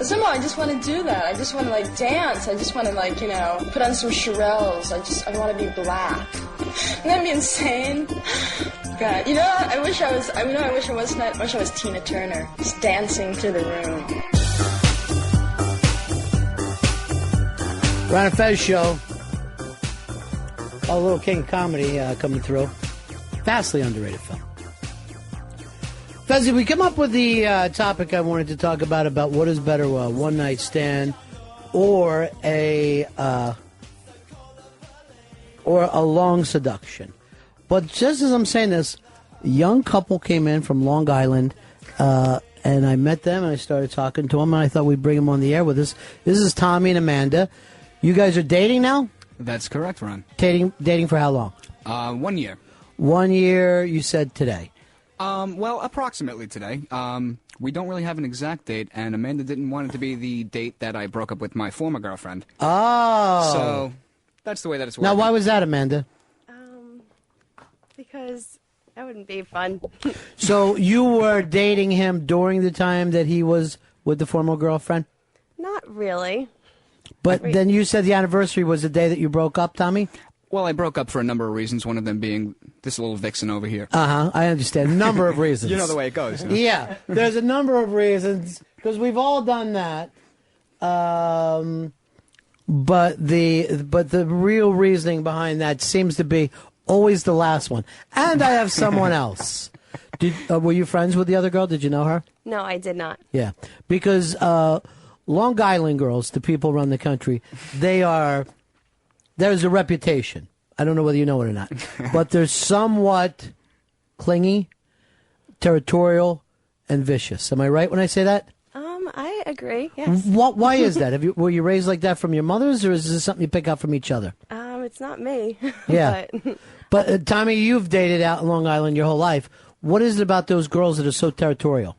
Somehow I just want to do that. I just want to like dance. I just want to like, put on some Shirelles. I want to be black. Wouldn't that be insane? God, I wish I was. I wish I was Tina Turner, just dancing through the room. Ron and Fez show. A little King of Comedy coming through. Vastly underrated film. Fezzy, we come up with the topic I wanted to talk about what is better, a one-night stand or a long seduction. But just as I'm saying this, a young couple came in from Long Island, and I met them, and I started talking to them, and I thought we'd bring them on the air with us. This is Tommy and Amanda. You guys are dating now? That's correct, Ron. Dating for how long? 1 year. 1 year, you said today. Well, approximately today. We don't really have an exact date, and Amanda didn't want it to be the date that I broke up with my former girlfriend. Oh. So that's the way that it's working. Now, why was that, Amanda? Because that wouldn't be fun. So you were dating him during the time that he was with the former girlfriend? Not really. But then you said the anniversary was the day that you broke up, Tommy? Well, I broke up for a number of reasons, one of them being this little vixen over here. Uh-huh, I understand. Number of reasons. You know the way it goes. Huh? Yeah, there's a number of reasons, because we've all done that. But the real reasoning behind that seems to be always the last one. And I have someone else. Were you friends with the other girl? Did you know her? No, I did not. Yeah, because Long Island girls, the people around the country, there's a reputation. I don't know whether you know it or not, but they're somewhat clingy, territorial, and vicious. Am I right when I say that? I agree. Yes. Why is that? Were you raised like that from your mothers, or is this something you pick up from each other? It's not me. Yeah. But Tommy, you've dated out in Long Island your whole life. What is it about those girls that are so territorial?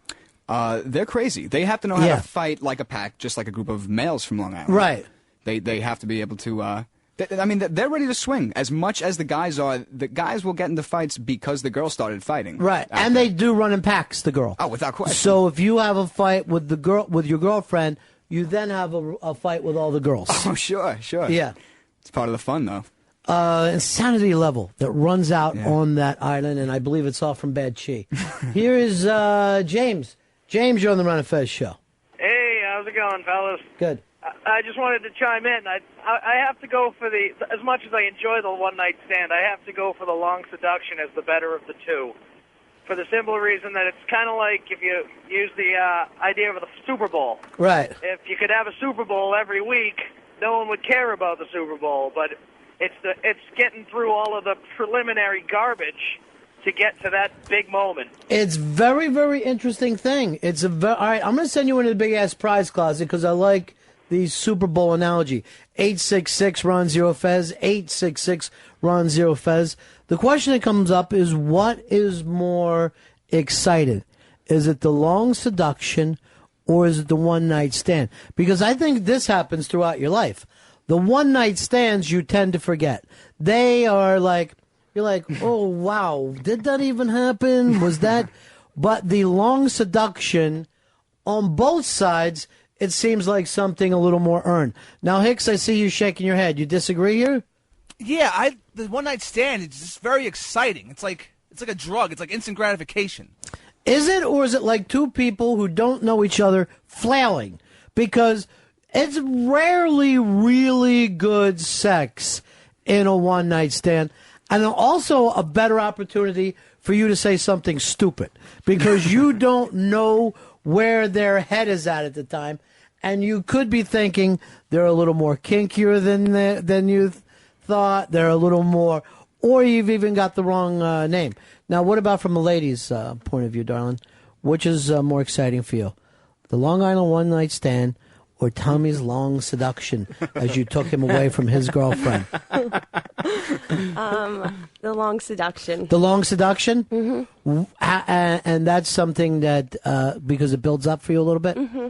They're crazy. They have to know how to fight like a pack, just like a group of males from Long Island. Right. They have to be able to. They're ready to swing as much as the guys are. The guys will get into fights because the girl started fighting. Right, and they do run in packs. The girl. Oh, without question. So if you have a fight with your girlfriend, you then have a fight with all the girls. Oh, sure. Yeah, it's part of the fun, though. Insanity level that runs out on that island, and I believe it's all from Bad Chi. Here is James. James, you're on the Ron and Fez show. Hey, how's it going, fellas? Good. I just wanted to chime in. I have to go for as much as I enjoy the one-night stand, I have to go for the long seduction as the better of the two. for the simple reason that it's kind of like if you use the idea of the Super Bowl. Right. If you could have a Super Bowl every week, no one would care about the Super Bowl. But it's getting through all of the preliminary garbage to get to that big moment. It's very, very interesting thing. All right, I'm going to send you into the big-ass prize closet because I like the Super Bowl analogy. 866-RON-0-FEZ, 866-RON-0-FEZ. The question that comes up is, what is more exciting? Is it the long seduction or is it the one-night stand? Because I think this happens throughout your life. The one-night stands you tend to forget. They are like, you're like, oh, wow, did that even happen? Was that? But the long seduction, on both sides, it seems like something a little more earned. Now, Hicks, I see you shaking your head. You disagree here? Yeah, the one-night stand is just very exciting. It's like a drug. It's like instant gratification. Is it, or is it like two people who don't know each other flailing? Because it's rarely really good sex in a one-night stand. And also a better opportunity for you to say something stupid. Because you don't know where their head is at the time. And you could be thinking they're a little more kinkier than you thought. They're a little more, or you've even got the wrong name. Now, what about from a lady's point of view, darling? Which is more exciting for you? The Long Island one-night stand or Tommy's long seduction as you took him away from his girlfriend? The long seduction. The long seduction? Mm-hmm. And that's something that, because it builds up for you a little bit? Mm-hmm.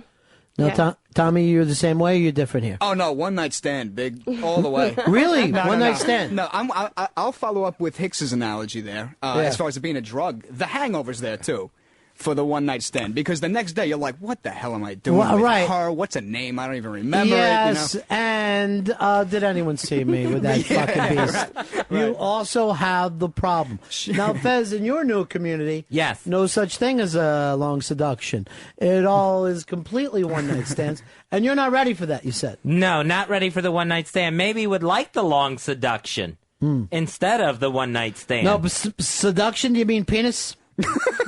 Now, Yeah. Tommy, you're the same way or you're different here? Oh, no, one-night stand, big, all the way. Really? No, One-night no. stand? No, I'll follow up with Hicks's analogy there. As far as it being a drug, the hangover's there, too, for the one-night stand. Because the next day, you're like, what the hell am I doing with her? What's her name? I don't even remember yes, it, you know? And did anyone see me with that fucking beast? You also have the problem. Now, Fez, in your new community, yes, no such thing as a long seduction. It all is completely one-night stands. And you're not ready for that, you said. No, not ready for the one-night stand. Maybe would like the long seduction instead of the one-night stand. No, but seduction, do you mean penis?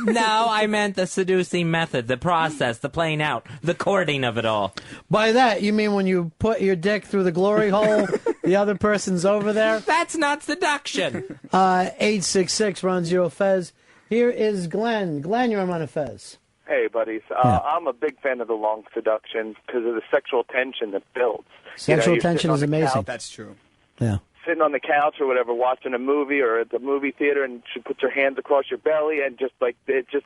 No, I meant the seducing method, the process, the playing out, the courting of it all. By that, you mean when you put your dick through the glory hole, the other person's over there? That's not seduction. 866-RON-0-FEZ. Here is Glenn. Glenn, you're on Ron and Fez. Hey, buddies. I'm a big fan of the long seduction because of the sexual tension that builds. Sexual you're tension sitting is on the amazing. couch- That's true. Yeah. Sitting on the couch or whatever, watching a movie or at the movie theater, and she puts her hands across your belly, and just the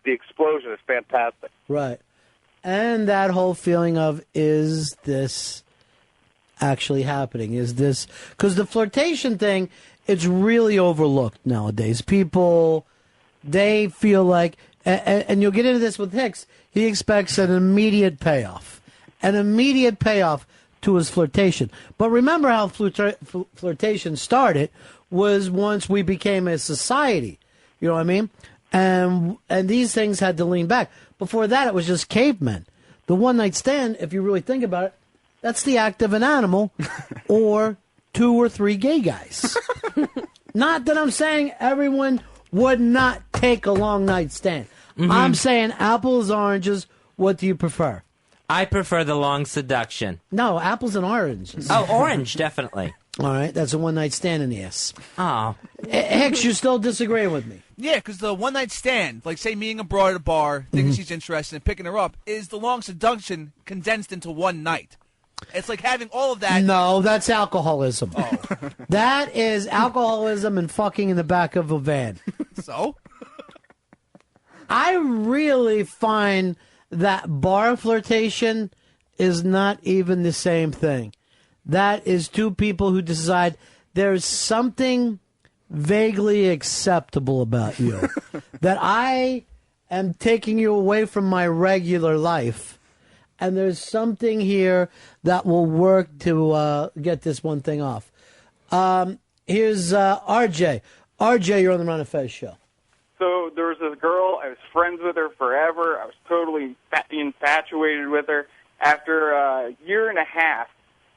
explosion is fantastic. Right. And that whole feeling of, is this actually happening? Is this... Because the flirtation thing, it's really overlooked nowadays. People, they feel like... And you'll get into this with Hicks. He expects an immediate payoff. An immediate payoff to his flirtation. But remember how flirtation started was once we became a society. You know what I mean? And these things had to lean back. Before that, it was just cavemen. The one-night stand, if you really think about it, that's the act of an animal or 2 or 3 gay guys. Not that I'm saying everyone would not take a long night stand. Mm-hmm. I'm saying apples, oranges, what do you prefer? I prefer the long seduction. No, apples and oranges. Oh, orange, definitely. All right, that's a one-night stand in the ass. Oh. Hicks, you're still disagreeing with me. Yeah, because the one-night stand, like say meeting a broad at a bar, thinking she's interested and picking her up, is the long seduction condensed into one night. It's like having all of that. No, that's alcoholism. Oh. That is alcoholism and fucking in the back of a van. So? I really find that bar flirtation is not even the same thing. That is two people who decide there's something vaguely acceptable about you. That I am taking you away from my regular life. And there's something here that will work to get this one thing off. Here's RJ. RJ, you're on the Ron and Fez show. So there was this girl, I was friends with her forever. I was totally infatuated with her. After a year and a half,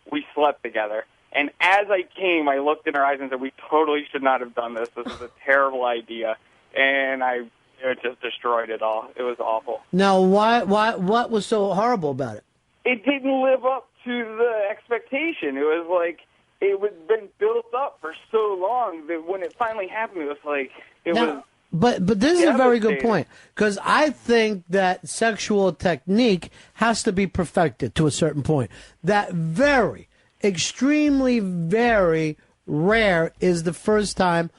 we slept together. And as I came, I looked in her eyes and said, we totally should not have done this. This is a terrible idea. And I It just destroyed it all. It was awful. Now, what was so horrible about it? It didn't live up to the expectation. It was like it had been built up for so long that when it finally happened, it was like it was. But this is a very good devastating. point, because I think that sexual technique has to be perfected to a certain point. That very, extremely, very rare is the first time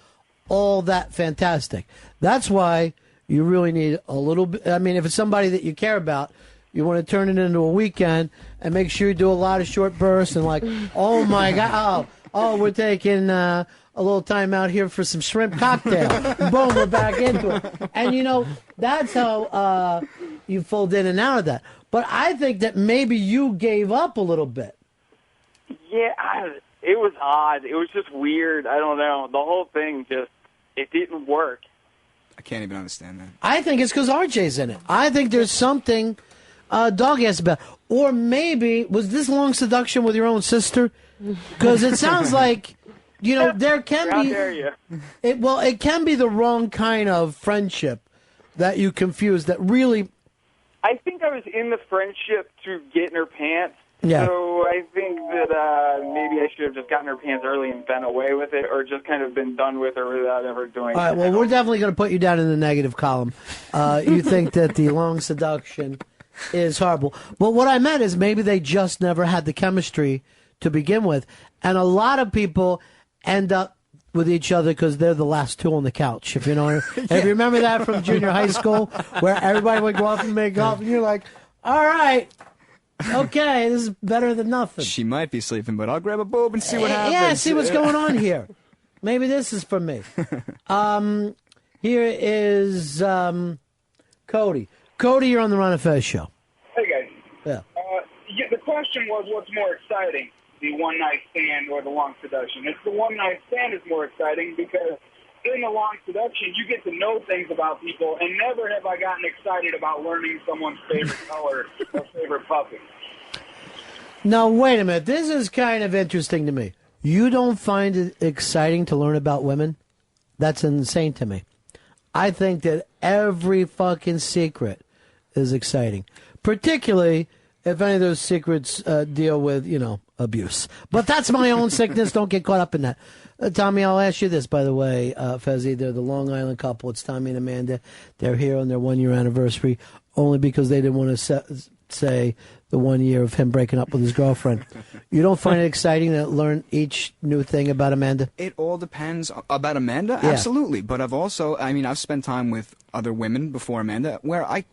all that fantastic. That's why you really need a little bit. I mean, if it's somebody that you care about, you want to turn it into a weekend and make sure you do a lot of short bursts and like, oh my God, oh, we're taking a little time out here for some shrimp cocktail. Boom, we're back into it. And, you know, that's how you fold in and out of that. But I think that maybe you gave up a little bit. Yeah, it was odd. It was just weird. I don't know. The whole thing it didn't work. I can't even understand that. I think it's because RJ's in it. I think there's something Dog asked about. Or maybe, was this long seduction with your own sister? Because it sounds like, you know, there can How be... dare you? It can be the wrong kind of friendship that you confuse that really... I think I was in the friendship to get in her pants. Yeah. So I think that maybe I should have just gotten her pants early and been away with it, or just kind of been done with her without ever doing All right, well, we're definitely going to put you down in the negative column. You think that the long seduction is horrible. But what I meant is maybe they just never had the chemistry to begin with. And a lot of people end up with each other because they're the last two on the couch. If you know, if you remember that from junior high school, where everybody would go off and make up, and you're like, all right, okay, this is better than nothing. She might be sleeping, but I'll grab a boob and see what happens. Yeah, see what's going on here. Maybe this is for me. Here is Cody. Cody, you're on the Ron and Fez show. Hey, guys. Yeah. The question was, what's more exciting, the one-night stand or the long seduction? It's the one-night stand is more exciting because in the long seduction, you get to know things about people, and never have I gotten excited about learning someone's favorite color or favorite puppy. Now, wait a minute. This is kind of interesting to me. You don't find it exciting to learn about women? That's insane to me. I think that every fucking secret is exciting, particularly if any of those secrets deal with, you know, abuse. But that's my own sickness. Don't get caught up in that. Tommy, I'll ask you this, by the way, Fezzi. They're the Long Island couple. It's Tommy and Amanda. They're here on their 1-year anniversary only because they didn't want to say the 1 year of him breaking up with his girlfriend. You don't find it exciting to learn each new thing about Amanda? It all depends. About Amanda? Yeah. Absolutely. But I've spent time with other women before Amanda where I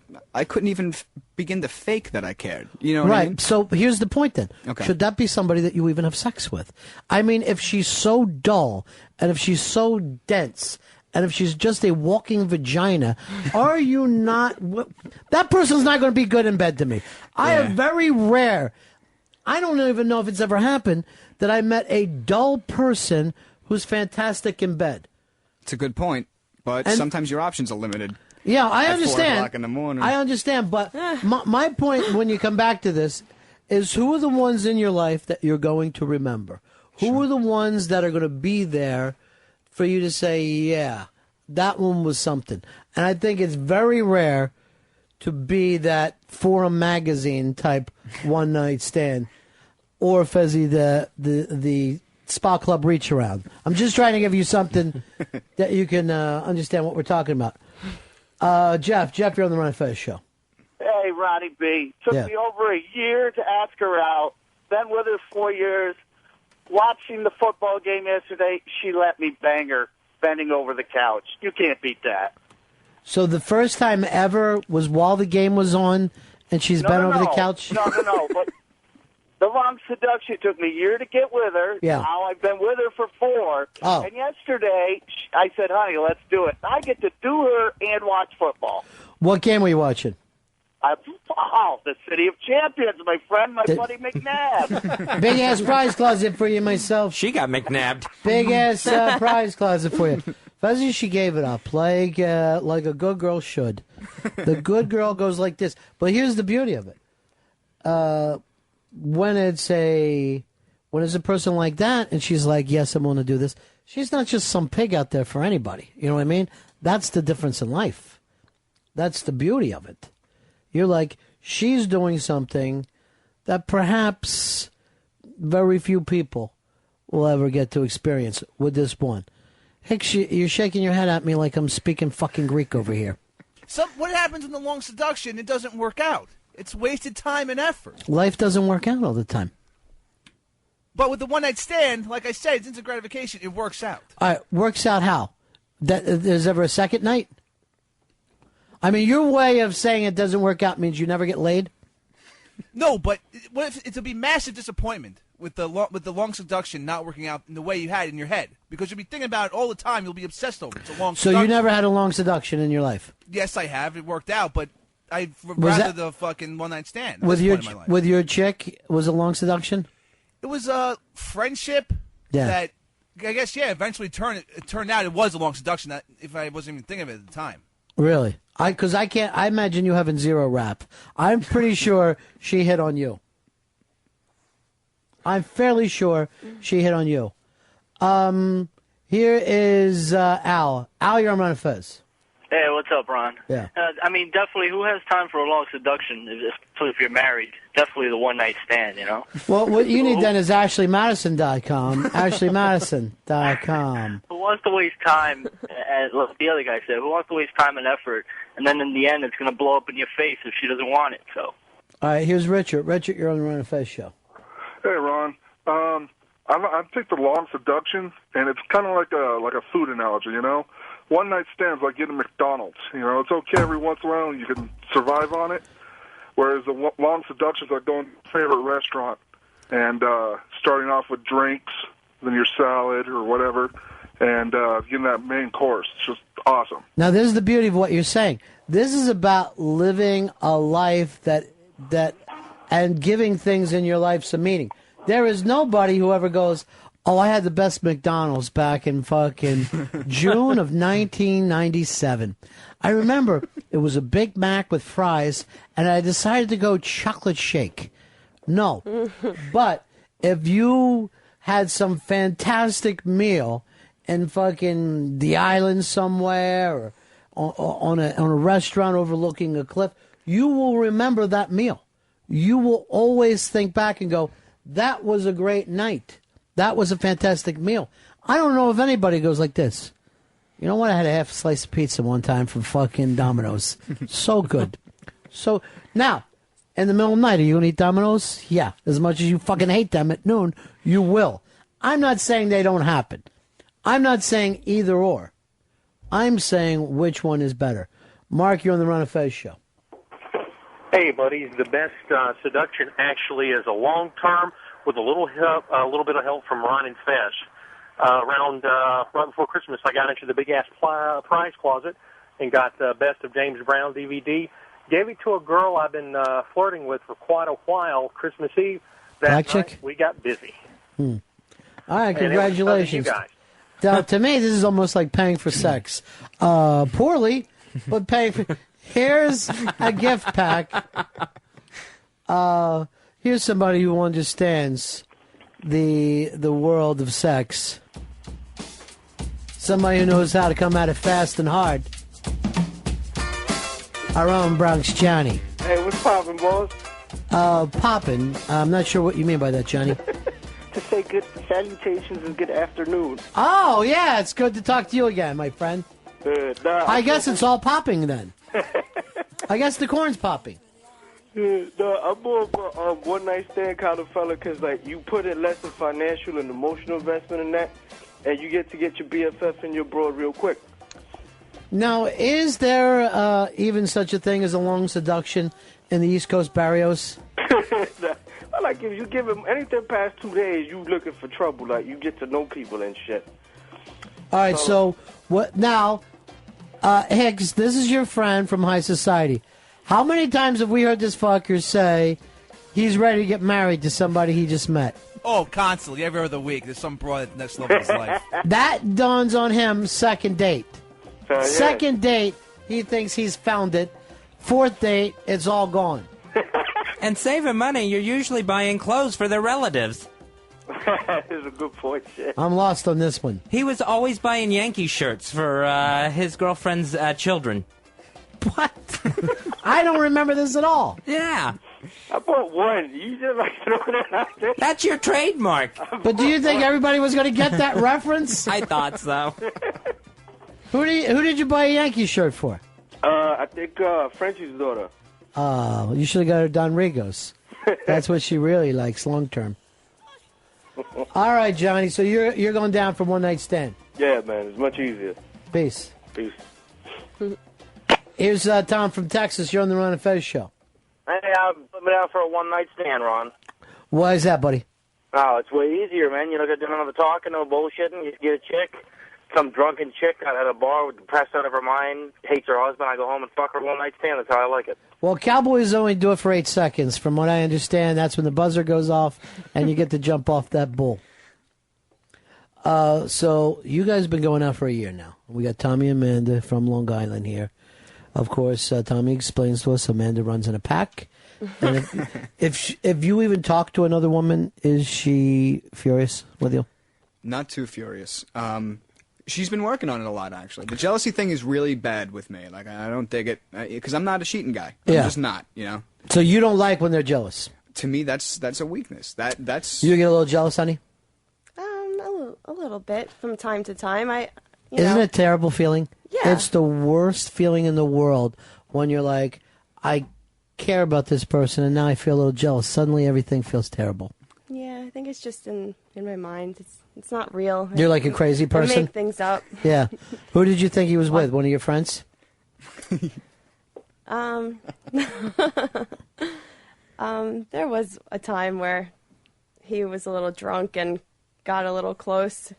couldn't even begin to fake that I cared. You know what I mean? So here's the point then. Okay. Should that be somebody that you even have sex with? I mean, if she's so dull and if she's so dense and if she's just a walking vagina, are you not... That person's not going to be good in bed to me. I have very rare... I don't even know if it's ever happened that I met a dull person who's fantastic in bed. It's a good point, but sometimes your options are limited. Yeah, I at understand. 4 o'clock in the morning. I understand, but my point when you come back to this is who are the ones in your life that you're going to remember? Who are the ones that are going to be there for you to say, yeah, that one was something? And I think it's very rare to be that Forum magazine type one-night stand or Fezzi the Spa Club reach around. I'm just trying to give you something that you can understand what we're talking about. Jeff, you're on the Ron and Fez show. Hey, Ronnie B. Took me over a year to ask her out. Been with her 4 years. Watching the football game yesterday, she let me bang her, bending over the couch. You can't beat that. So the first time ever was while the game was on, and she's bent over the couch? No. But the long seduction took me a year to get with her. Yeah. Now I've been with her for 4. Oh. And yesterday, I said, honey, let's do it. I get to do her and watch football. What game were you watching? The City of Champions, my friend, my buddy McNabb. Big ass prize closet for you, myself. She got McNabbed. Big ass prize closet for you. Fuzzy, she gave it up like a good girl should. The good girl goes like this. But here's the beauty of it. When it's a person like that, and she's like, yes, I'm going to do this. She's not just some pig out there for anybody. You know what I mean? That's the difference in life. That's the beauty of it. You're like, she's doing something that perhaps very few people will ever get to experience with this one. Hicks, you're shaking your head at me like I'm speaking fucking Greek over here. What happens in the long seduction? It doesn't work out. It's wasted time and effort. Life doesn't work out all the time. But with the one-night stand, like I said, it's instant gratification. It works out. All right, works out how? There's ever a second night? I mean, your way of saying it doesn't work out means you never get laid? No, but what if it'll be massive disappointment with the long seduction not working out in the way you had in your head? Because you'll be thinking about it all the time. You'll be obsessed over it. It's a long So seduction. you never had a long seduction in your life? Yes, I have. It worked out, but I'd rather the fucking one-night stand. With your chick, was a long seduction? It was a friendship that, I guess, eventually it turned out it was a long seduction, that if I wasn't even thinking of it at the time. Really? Because I imagine you having zero rap. I'm pretty sure she hit on you. I'm fairly sure she hit on you. Here is Al. Al, you're on Ron and Fez. Hey, what's up, Ron? Yeah. I mean, definitely, who has time for a long seduction, especially if you're married? Definitely the one-night stand, you know? Well, what you need then is AshleyMadison.com. AshleyMadison.com. Who wants to waste time, as the other guy said, who wants to waste time and effort, and then in the end it's going to blow up in your face if she doesn't want it, so. All right, here's Richard. Richard, you're on the Ron and Fez show. Hey, Ron. I take the long seduction, and it's kind of like a food analogy, you know? One-night stands like getting McDonald's. You know, it's okay every once in a while, and you can survive on it. Whereas the long seduction's like going to your favorite restaurant and starting off with drinks, then your salad or whatever, and getting that main course. It's just awesome. Now, this is the beauty of what you're saying. This is about living a life and giving things in your life some meaning. There is nobody who ever goes, oh, I had the best McDonald's back in fucking June of 1997. I remember it was a Big Mac with fries, and I decided to go chocolate shake. No. But if you had some fantastic meal in fucking the island somewhere or on a restaurant overlooking a cliff, you will remember that meal. You will always think back and go, that was a great night. That was a fantastic meal. I don't know if anybody goes like this. You know what? I had a half slice of pizza one time from fucking Domino's. So good. So now, in the middle of the night, are you going to eat Domino's? Yeah. As much as you fucking hate them at noon, you will. I'm not saying they don't happen. I'm not saying either or. I'm saying which one is better. Mark, you're on the Ron and Fez show. Hey, buddy. The best seduction actually is a long term with a little bit of help from Ron and Fez. Right before Christmas, I got into the big ass prize closet and got the Best of James Brown DVD. Gave it to a girl I've been flirting with for quite a while. Christmas Eve, that night we got busy. All right, congratulations. To me, this is almost like paying for sex. Poorly, but paying for. Here's a gift pack. Here's somebody who understands the world of sex. Somebody who knows how to come at it fast and hard. Our own Bronx Johnny. Hey, what's poppin', boss? Poppin'. I'm not sure what you mean by that, Johnny. To say good salutations and good afternoon. Oh, yeah, it's good to talk to you again, my friend. I guess it's all popping then. I guess the corn's popping. No, I'm more of a one-night stand kind of fella because, like, you put in less of financial and emotional investment in that, and you get to get your BFF and your broad real quick. Now, is there even such a thing as a long seduction in the East Coast barrios? Like, if you give him anything past 2 days, you looking for trouble. Like, you get to know people and shit. All right, so what now, Hicks, this is your friend from high society. How many times have we heard this fucker say he's ready to get married to somebody he just met? Oh, constantly. Every other week. There's some broad at the next level of his life. That dawns on him second date. Yeah. Second date, he thinks he's found it. Fourth date, it's all gone. And saving money, you're usually buying clothes for their relatives. That's a good point, shit. I'm lost on this one. He was always buying Yankee shirts for his girlfriend's children. What? I don't remember this at all. Yeah. I bought one. You just like throwing it out there. That's your trademark. But do you think everybody was going to get that reference? I thought so. Who did you buy a Yankee shirt for? I think Frenchie's daughter. You should have got her Don Rigos. That's what she really likes long term. All right, Johnny. So you're going down for one night stand. Yeah, man. It's much easier. Peace. Peace. Here's Tom from Texas. You're on the Ron and Fez show. Hey, put me down for a one-night stand, Ron. Why is that, buddy? Oh, it's way easier, man. You don't got to do none of the talking, no bullshitting. You just get a chick, some drunken chick out at a bar depressed out of her mind, hates her husband. I go home and fuck her one-night stand. That's how I like it. Well, Cowboys only do it for 8 seconds. From what I understand, that's when the buzzer goes off and you get to jump off that bull. So you guys have been going out for a year now. We got Tommy and Amanda from Long Island here. Of course, Tommy explains to us Amanda runs in a pack. And if you even talk to another woman, is she furious with you? Not too furious. She's been working on it a lot, actually. The jealousy thing is really bad with me. Like, I don't dig it because I'm not a cheating guy. I'm just not. You know. So you don't like when they're jealous? To me, that's a weakness. That's. You get a little jealous, honey? A little bit from time to time. Isn't it a terrible feeling? Yeah. It's the worst feeling in the world when you're like, I care about this person, and now I feel a little jealous. Suddenly, everything feels terrible. Yeah, I think it's just in my mind. It's not real. You're like a crazy person? I make things up. Yeah. Who did you think he was with? One of your friends? There was a time where he was a little drunk and got a little close.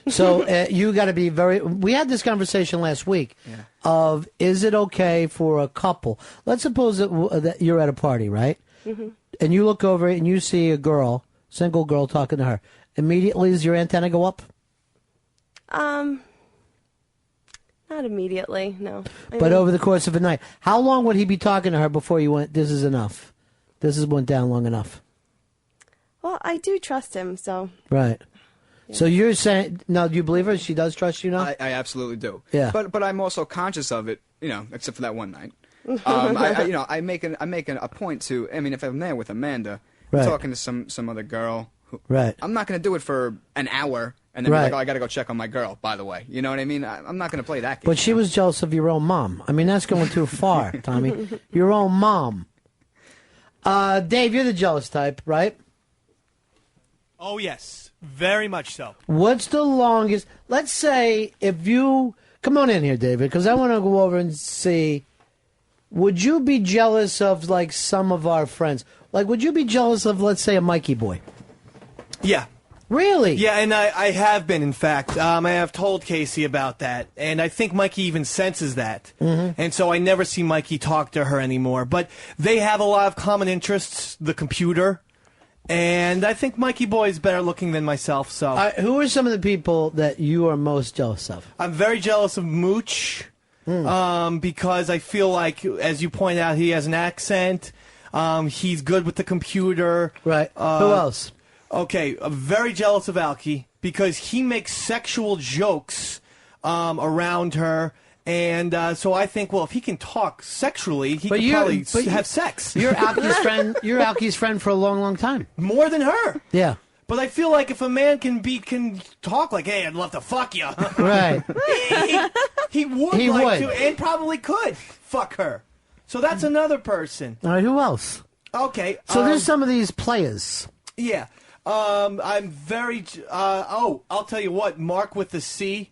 So you got to be very. We had this conversation last week of is it okay for a couple? Let's suppose that you're at a party, right? Mm-hmm. And you look over and you see a girl, single girl, talking to her. Immediately, does your antenna go up? Not immediately, no. But over the course of a night, how long would he be talking to her before you went? This is enough. This went down long enough. Well, I do trust him, so. Right. Yeah. So you're saying now? Do you believe her? She does trust you now. I absolutely do. Yeah. But I'm also conscious of it. You know, except for that one night. I'm making a point to. I mean, if I'm there with Amanda, I'm talking to some other girl. Right. I'm not going to do it for an hour and then be like, oh, I got to go check on my girl. By the way, you know what I mean? I'm not going to play that game. But she was jealous of your own mom. I mean, that's going too far, Tommy. Your own mom. Dave, you're the jealous type, right? Oh, yes. Very much so. What's the longest? Let's say if you... Come on in here, David, because I want to go over and see... Would you be jealous of, like, some of our friends? Like, would you be jealous of, let's say, a Mikey boy? Yeah. Really? Yeah, and I have been, in fact. I have told Casey about that, and I think Mikey even senses that. Mm-hmm. And so I never see Mikey talk to her anymore. But they have a lot of common interests, the computer, and I think Mikey Boy is better looking than myself. So, who are some of the people that you are most jealous of? I'm very jealous of Mooch, because I feel like, as you point out, he has an accent. He's good with the computer. Right. Who else? Okay, I'm very jealous of Alki because he makes sexual jokes around her, and so I think, well, if he can talk sexually, he can probably have sex. You're Alki's friend. You're Alki's friend for a long, long time. More than her. Yeah. But I feel like if a man can talk like, hey, I'd love to fuck you. Right. he would He like would. to, and probably could fuck her. So that's another person. All right, who else? Okay. So there's some of these players. Yeah. I'm very... I'll tell you what, Mark with the C,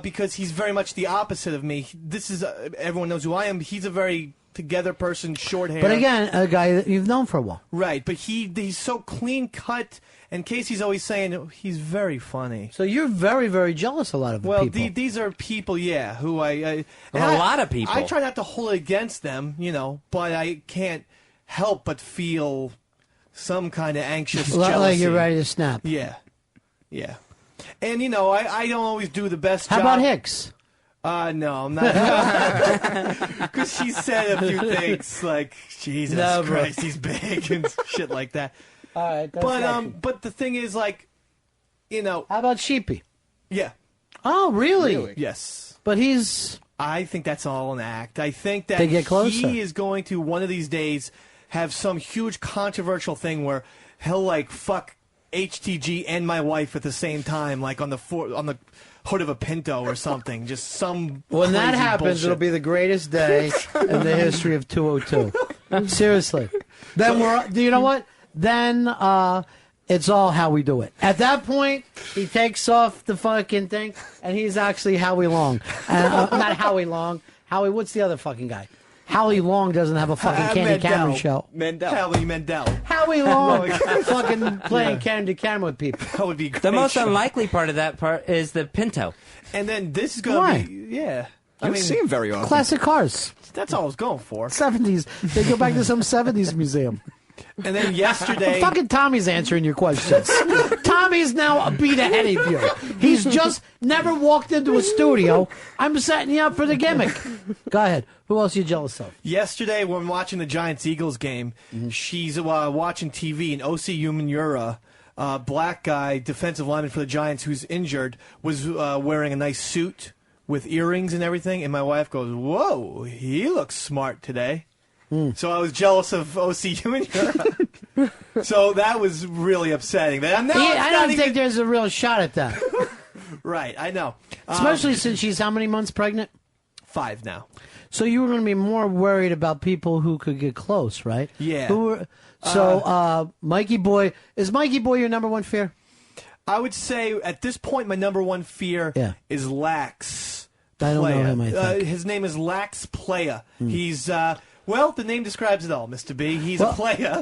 because he's very much the opposite of me. This is... everyone knows who I am. He's a very together person, short hair. But again, a guy that you've known for a while. Right, but he's so clean-cut, and Casey's always saying he's very funny. So you're very, very jealous of a lot of Well, people. these are people, yeah, who a lot of people. I try not to hold it against them, but I can't help but feel... some kind of anxious jealousy. Like you're ready to snap. Yeah. Yeah. And, I don't always do the best How job. about Hicks? No, I'm not. Because she said a few things like, Jesus Christ, he's big and shit like that. All right. But the thing is, like, How about Sheepy? Yeah. Oh, really? Yes. But he's... I think that's all an act. I think that They get closer. he is going to one of these days have some huge controversial thing where he'll like fuck HTG and my wife at the same time, like on the hood of a Pinto or something. Just some. When that crazy happens, bullshit. it'll be the greatest day in the history of 202. Seriously. Then you know what? Then it's all how we do it. At that point, he takes off the fucking thing, and he's actually Howie Long. Not Howie Long. Howie, what's the other fucking guy? Howie Long doesn't have a fucking Candy Camera show. Howie Mendel. Howie Long fucking playing Candy Camera with people. That would be great. The most unlikely part of that part is the Pinto. And then this is going to be, yeah. I don't see him very often. Classic cars. That's all I was going for. 70s. They go back to some 70s museum. And then yesterday... Fucking Tommy's answering your questions. Tommy's now a beat ahead of you. He's just never walked into a studio. I'm setting you up for the gimmick. Go ahead. Who else are you jealous of? Yesterday, when watching the Giants-Eagles game, she's watching TV, and O.C. Umenyiora, black guy, defensive lineman for the Giants who's injured, was wearing a nice suit with earrings and everything, and my wife goes, "Whoa, he looks smart today." So I was jealous of O.C. Umenyiora. So that was really upsetting. I don't think there's a real shot at that. Right, I know. Especially since she's how many months pregnant? 5 now. So you were going to be more worried about people who could get close, right? Yeah. Mikey Boy, is Mikey Boy your number one fear? I would say at this point my number one fear is Lax. I don't know him, I think. His name is Lax Playa. He's... well, the name describes it all, Mr. B. He's a player.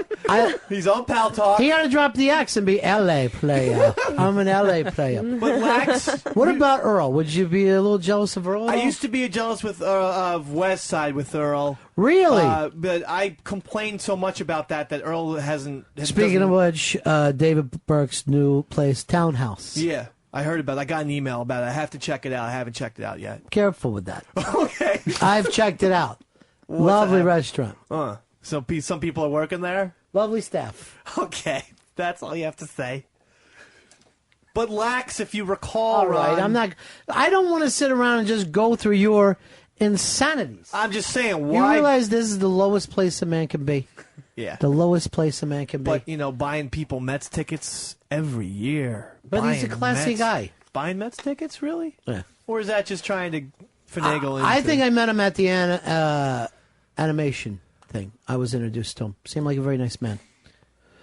He's on Pal Talk. He ought to drop the X and be L.A. player. I'm an L.A. player. But Lax... What about Earl? Would you be a little jealous of Earl? I used to be jealous of West Side with Earl. Really? But I complained so much about that Earl hasn't... Speaking of which, David Burke's new place, Townhouse. Yeah. I heard about it. I got an email about it. I have to check it out. I haven't checked it out yet. Careful with that. Okay. I've checked it out. Lovely restaurant. So some people are working there? Lovely staff. Okay. That's all you have to say. But Lax, if you recall, all right, Ron, I don't want to sit around and just go through your insanities. I'm just saying, why... You realize this is the lowest place a man can be? Yeah. The lowest place a man can be. But, buying people Mets tickets every year. But he's a classy guy. Buying Mets tickets, really? Yeah. Or is that just trying to finagle into... I think I met him at the animation thing. I was introduced to him. Seemed like a very nice man.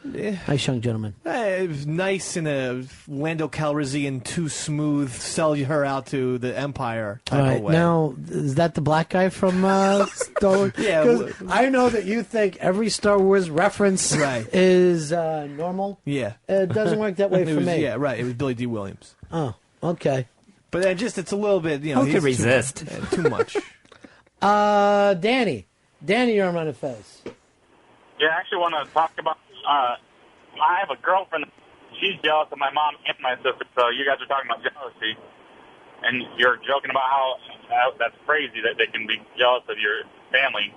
Yeah. Nice young gentleman. It was nice in a Lando Calrissian too smooth, sell her out to the Empire type of way. Now, is that the black guy from Star Wars? Yeah. 'Cause I know that you think every Star Wars reference is normal. Yeah. It doesn't work that way for me. Yeah, right. It was Billy D. Williams. Oh, okay. But it's a little bit, Who could resist? Too much. Danny, you're on Ron and Fez. Yeah, I actually want to talk about... I have a girlfriend. She's jealous of my mom and my sister, so you guys are talking about jealousy. And you're joking about how that's crazy that they can be jealous of your family.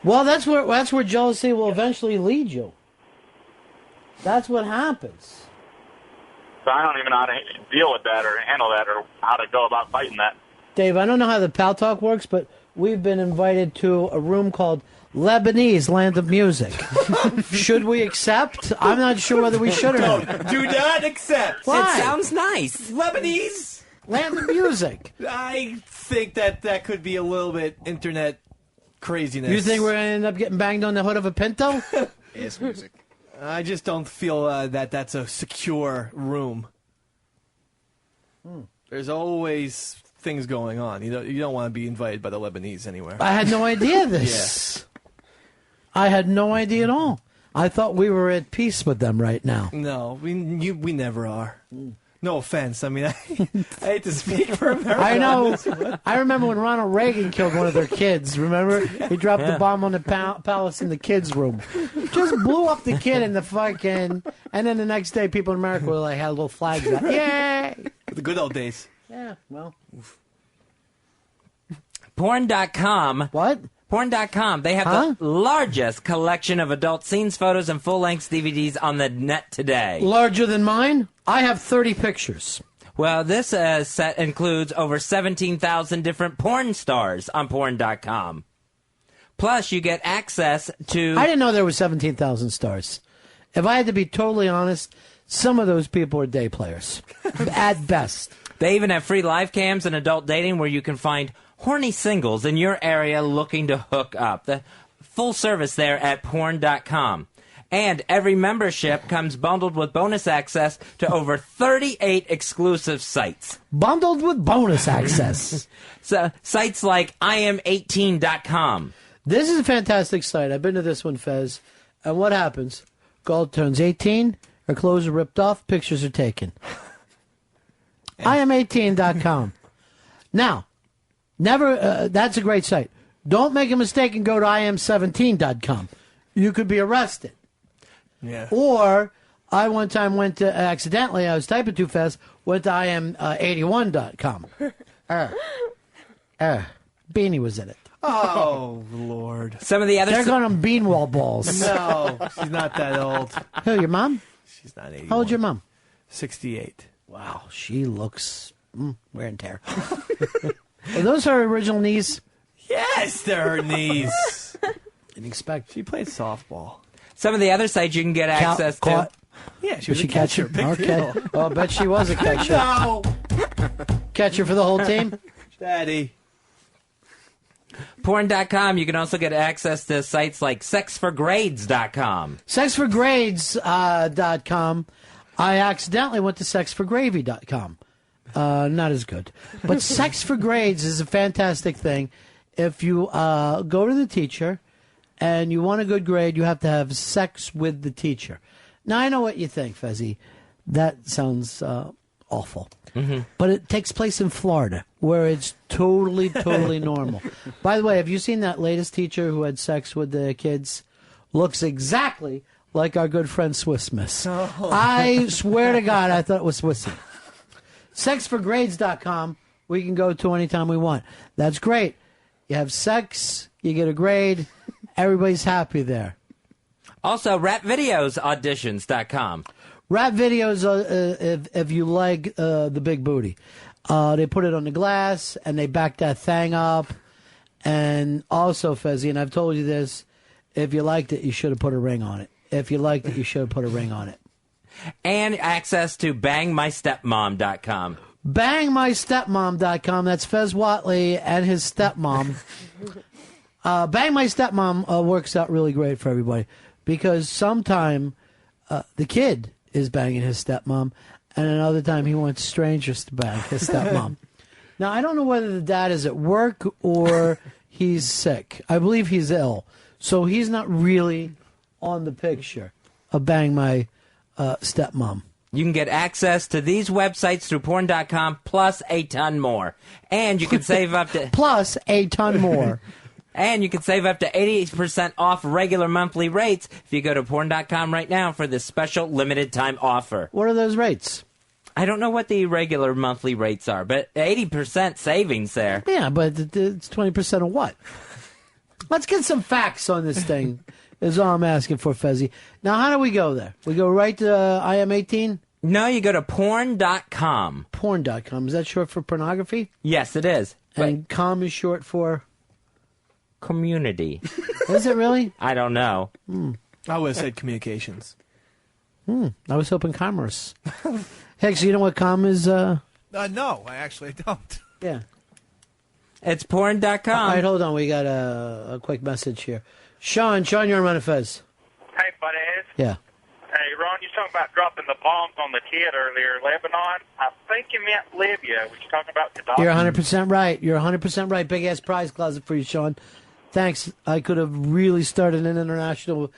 Well, that's where jealousy will eventually lead you. That's what happens. So I don't even know how to deal with that or handle that or how to go about fighting that. Dave, I don't know how the Pal Talk works, but we've been invited to a room called Lebanese Land of Music. Should we accept? I'm not sure whether we should or not. Do not accept. Why? It sounds nice. Lebanese Land of Music. I think that could be a little bit internet craziness. You think we're going to end up getting banged on the hood of a Pinto? It's music. I just don't feel that that's a secure room. There's always things going on. You don't want to be invited by the Lebanese anywhere. I had no idea this. I had no idea at all. I thought we were at peace with them right now. No, we never are. No offense. I mean, I hate to speak for America. I know. I remember when Ronald Reagan killed one of their kids. Remember? He dropped the bomb on the palace in the kids' room. Just blew up the kid in the fucking... And then the next day, people in America were like, had little flags out. Yay! The good old days. Yeah, well... Porn.com. What? Porn.com. They have the largest collection of adult scenes, photos, and full-length DVDs on the net today. Larger than mine? I have 30 pictures. Well, this set includes over 17,000 different porn stars on porn.com. Plus, you get access to... I didn't know there were 17,000 stars. If I had to be totally honest, some of those people are day players, at best. They even have free live cams and adult dating where you can find horny singles in your area looking to hook up. The full service there at porn.com. And every membership comes bundled with bonus access to over 38 exclusive sites. Bundled with bonus access. So sites like IAM18.com. This is a fantastic site. I've been to this one, Fez. And what happens? Girl turns 18, her clothes are ripped off, pictures are taken. IAM18.com. Now, that's a great site. Don't make a mistake and go to IAM17.com. You could be arrested. Yeah. Or I one time went to, accidentally, I was typing too fast, went to IAM81.com. Beanie was in it. Oh, Lord. Some of the other... They're going on beanwall balls. No, she's not that old. Who, your mom? She's not 81. How old's your mom? 68. Wow, she looks wear and tear. Are those her original knees? Yes, they're her knees. Didn't expect. She played softball. Some of the other sites you can get access to. Yeah, she was a catcher. Big Okay. deal. Oh, I bet she was a catcher. No. Catcher for the whole team? Daddy. Porn.com, you can also get access to sites like sexforgrades.com. Sexforgrades.com. I accidentally went to sexforgravy.com. Not as good. But Sex for Grades is a fantastic thing. If you go to the teacher and you want a good grade, you have to have sex with the teacher. Now, I know what you think, Fezzy. That sounds awful. Mm-hmm. But it takes place in Florida, where it's totally, totally normal. By the way, have you seen that latest teacher who had sex with the kids? Looks exactly like our good friend Swiss Miss. Oh. I swear to God, I thought it was Swissy. Sexforgrades.com, we can go to anytime we want. That's great. You have sex, you get a grade, everybody's happy there. Also, rapvideosauditions.com. Rap videos, if you like the big booty. They put it on the glass, and they back that thing up. And also, Fezzy, and I've told you this, if you liked it, you should have put a ring on it. If you liked it, you should have put a ring on it. And access to bangmystepmom.com. Bangmystepmom.com. That's Fez Watley and his stepmom. Bang My Stepmom works out really great for everybody because sometime the kid is banging his stepmom, and another time he wants strangers to bang his stepmom. Now, I don't know whether the dad is at work or he's sick. I believe he's ill, so he's not really on the picture of Bang My Stepmom. You can get access to these websites through porn.com plus a ton more. And you can save up to... plus a ton more. And you can save up to 80% off regular monthly rates if you go to porn.com right now for this special limited time offer. What are those rates? I don't know what the regular monthly rates are, but 80% savings there. Yeah, but it's 20% of what? Let's get some facts on this thing, is all I'm asking for, Fezzy. Now, how do we go there? We go right to IM18? No, you go to porn.com. Porn.com. Is that short for pornography? Yes, it is. And com is short for? Community. Is it really? I don't know. I would have said communications. I was hoping commerce. Heck, so you know what com is? No, I actually don't. Yeah. It's porn.com. All right, hold on. We got a quick message here. Sean, you're on Ron and Fez. Hey, buddies. Yeah. Hey, Ron, you talking about dropping the bombs on the kid earlier, Lebanon. I think you meant Libya. Was you talking about Gaddafi? You're 100% right. You're 100% right. Big-ass prize closet for you, Sean. Thanks. I could have really started an international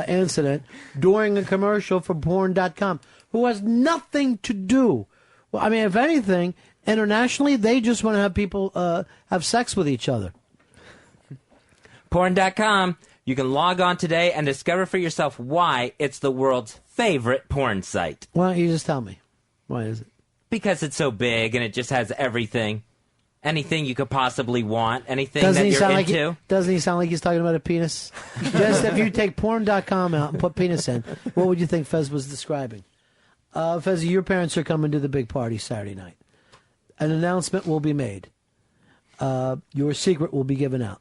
incident during a commercial for porn.com, who has nothing to do. Well, I mean, if anything, internationally, they just want to have people have sex with each other. Porn.com. You can log on today and discover for yourself why it's the world's favorite porn site. Why don't you just tell me? Why is it? Because it's so big and it just has everything. Anything you could possibly want. Anything that you're into. Doesn't he sound like he's talking about a penis? Just if you take porn.com out and put penis in, what would you think Fez was describing? Fezzi, your parents are coming to the big party Saturday night. An announcement will be made. Your secret will be given out.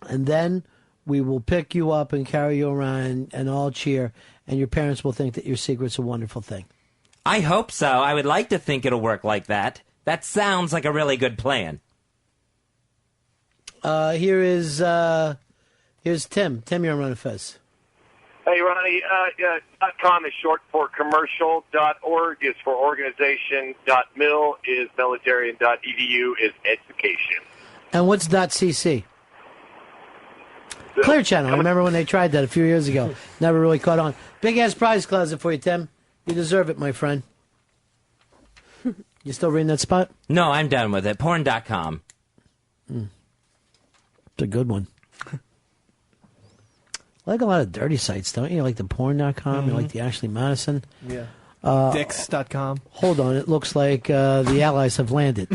And then we will pick you up and carry you around and all cheer, and your parents will think that your secret's a wonderful thing. I hope so. I would like to think it'll work like that. That sounds like a really good plan. Here's Tim. Tim, you're on Ron and Fez. Hey, Ronnie, .com is short for commercial. .org is for organization. .mil is military, and .edu is education. And what's .cc? Clear Channel. I remember when they tried that a few years ago. Never really caught on. Big-ass prize closet for you, Tim. You deserve it, my friend. You still reading that spot? No, I'm done with it. Porn.com. It's a good one. I like a lot of dirty sites, don't you? Like the porn.com, you like the Ashley Madison. Yeah. Dicks.com. Hold on, it looks like the Allies have landed.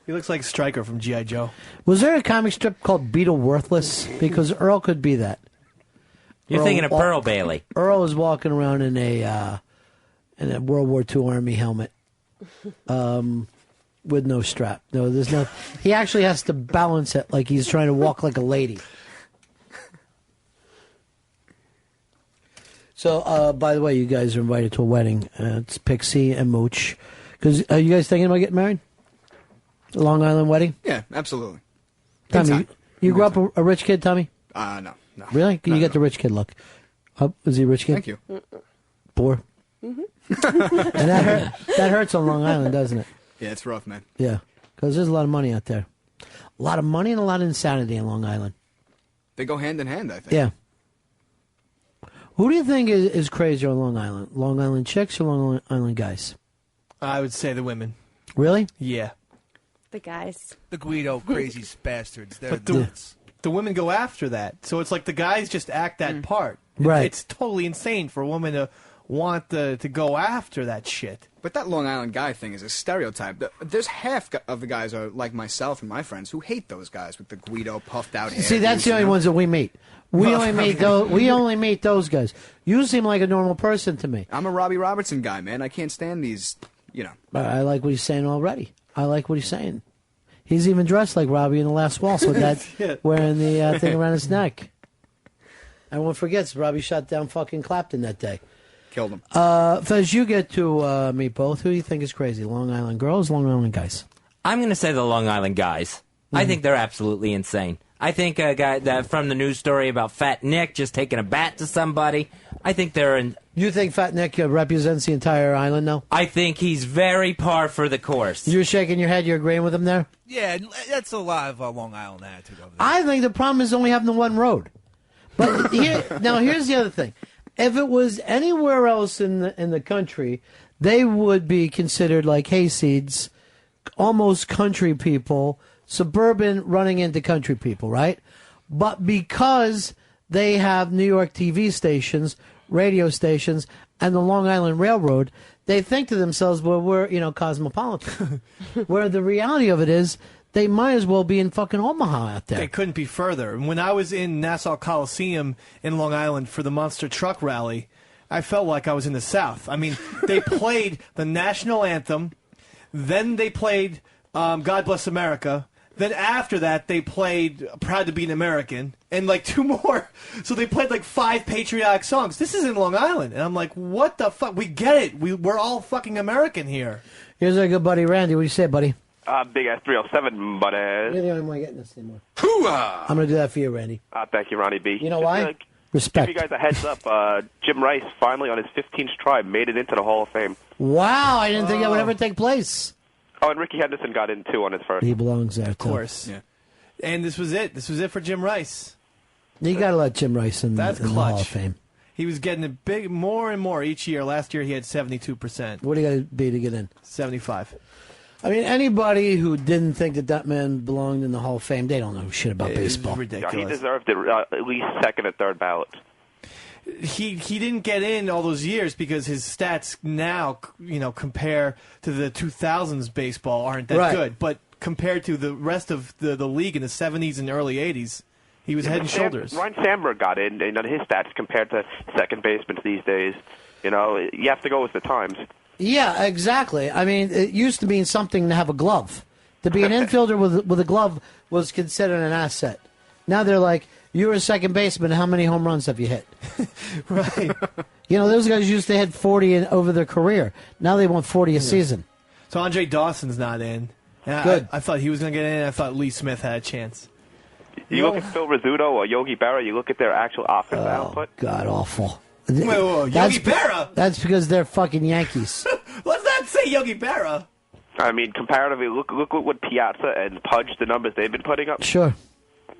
He looks like Stryker from G.I. Joe. Was there a comic strip called Beetle Worthless? Because Earl could be that. You're thinking of Pearl Bailey. Earl is walking around in a World War II Army helmet. With no strap. No, there's no. He actually has to balance it like he's trying to walk like a lady. So, by the way, you guys are invited to a wedding. It's Pixie and Mooch. Because are you guys thinking about getting married? A Long Island wedding? Yeah, absolutely. Tommy, you grew up a rich kid, Tommy? No. Really? You get the rich kid look. Is he a rich kid? Thank you. Poor. And that hurts on Long Island, doesn't it? Yeah, it's rough, man. Yeah, because there's a lot of money out there. A lot of money and a lot of insanity in Long Island. They go hand in hand, I think. Yeah. Who do you think is crazier on Long Island? Long Island chicks or Long Island guys? I would say the women. Really? Yeah. The guys. The Guido crazy bastards. They're But nuts. the women go after that. So it's like the guys just act that part. Right. It's totally insane for a woman to want to go after that shit. But that Long Island guy thing is a stereotype. There's half of the guys are like myself and my friends who hate those guys with the Guido puffed out hair. See, that's the only ones that we meet. We only meet those guys. You seem like a normal person to me. I'm a Robbie Robertson guy, man. I can't stand these, I like what he's saying already. I like what he's saying. He's even dressed like Robbie in The Last Waltz with that wearing the thing around his neck. Everyone forgets Robbie shot down fucking Clapton that day. Killed him. Fez, you get to meet both. Who do you think is crazy? Long Island girls, Long Island guys? I'm going to say the Long Island guys. I think they're absolutely insane. I think a guy that from the news story about Fat Nick just taking a bat to somebody, I think they're in... You think Fat Nick represents the entire island, though? I think he's very par for the course. You're shaking your head. You're agreeing with him there? Yeah, that's a lot of Long Island attitude over there. I think the problem is only having the one road. But here's the other thing. If it was anywhere else in the country, they would be considered like hayseeds, almost country people, suburban running into country people, right? But because they have New York TV stations, radio stations, and the Long Island Railroad, they think to themselves, well, we're, cosmopolitan. Where the reality of it is, they might as well be in fucking Omaha out there. They couldn't be further. When I was in Nassau Coliseum in Long Island for the Monster Truck Rally, I felt like I was in the South. I mean, they played the national anthem, then they played God Bless America, then after that they played Proud to Be an American, and like two more. So they played like 5 patriotic songs. This is in Long Island. And I'm like, what the fuck? We get it. We're all fucking American here. Here's our good buddy Randy. What do you say, buddy? Big ass 307, buddy. You're the only one getting this anymore. I'm going to do that for you, Randy. Thank you, Ronnie B. You know why? Respect. Give you guys a heads up. Jim Rice finally on his 15th try made it into the Hall of Fame. Wow, I didn't think that would ever take place. Oh, and Ricky Henderson got in too on his first. He belongs there, too. Of course. Yeah. And this was it. This was it for Jim Rice. You got to let Jim Rice in the Hall of clutch. Fame. He was getting it big, more and more each year. Last year he had 72%. What do you got to be to get in? 75. I mean, anybody who didn't think that man belonged in the Hall of Fame, they don't know shit about baseball. Ridiculous. Yeah, he deserved it at least second or third ballot. He didn't get in all those years because his stats now, compare to the 2000s baseball aren't that good. But compared to the rest of the league in the 70s and early 80s, He was head and shoulders. Ryan Sandberg got in, his stats compared to second basemen these days. You have to go with the times. Yeah, exactly. I mean, it used to mean something to have a glove. To be an infielder with a glove was considered an asset. Now they're like, you're a second baseman, how many home runs have you hit? Right. Those guys used to hit 40 over their career. Now they want 40 a season. So Andre Dawson's not in. And Good. I thought he was going to get in. I thought Lee Smith had a chance. You look at Phil Rizzuto or Yogi Berra, you look at their actual offensive output. God, awful. Whoa, Yogi Berra? That's because they're fucking Yankees. Let's not say Yogi Berra. I mean, comparatively, look what Piazza and Pudge, the numbers they've been putting up. Sure.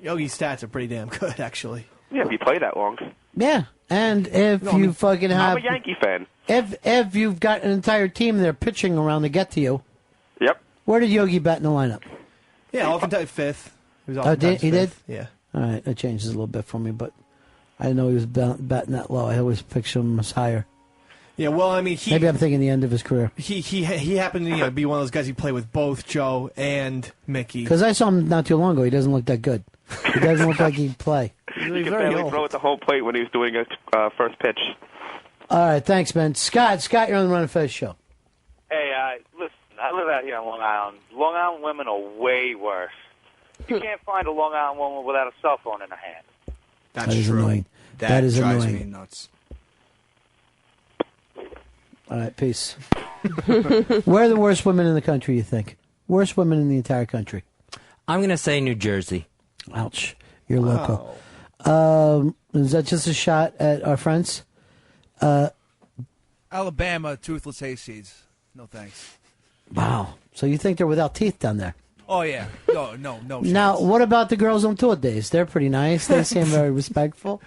Yogi's stats are pretty damn good, actually. Yeah, if you play that long. Yeah, and if you fucking have... I'm a Yankee fan. If you've got an entire team there pitching around to get to you... Yep. Where did Yogi bat in the lineup? Yeah, oftentimes fifth. He was he did? Yeah. All right, that changes a little bit for me, but I didn't know he was batting that low. I always picture him as higher. Yeah, well, I mean, maybe I'm thinking the end of his career. He happened to be one of those guys who played with both Joe and Mickey. Because I saw him not too long ago. He doesn't look that good. He doesn't look like he'd play. He could barely throw at the home plate when he was doing a first pitch. All right, thanks, man. Scott, you're on the Ron and Fez show. Hey, listen, I live out here on Long Island. Long Island women are way worse. You can't find a Long Island woman without a cell phone in her hand. That's That is true. annoying. That That is drives annoying. me nuts. All right, peace. Where are the worst women in the country, you think? Worst women in the entire country? I'm going to say New Jersey. Ouch. You're local. Is that just a shot at our friends? Alabama, toothless hayseeds. No thanks. Wow. So you think they're without teeth down there? Oh, yeah. No. Now, what about the girls on tour days? They're pretty nice. They seem very respectful.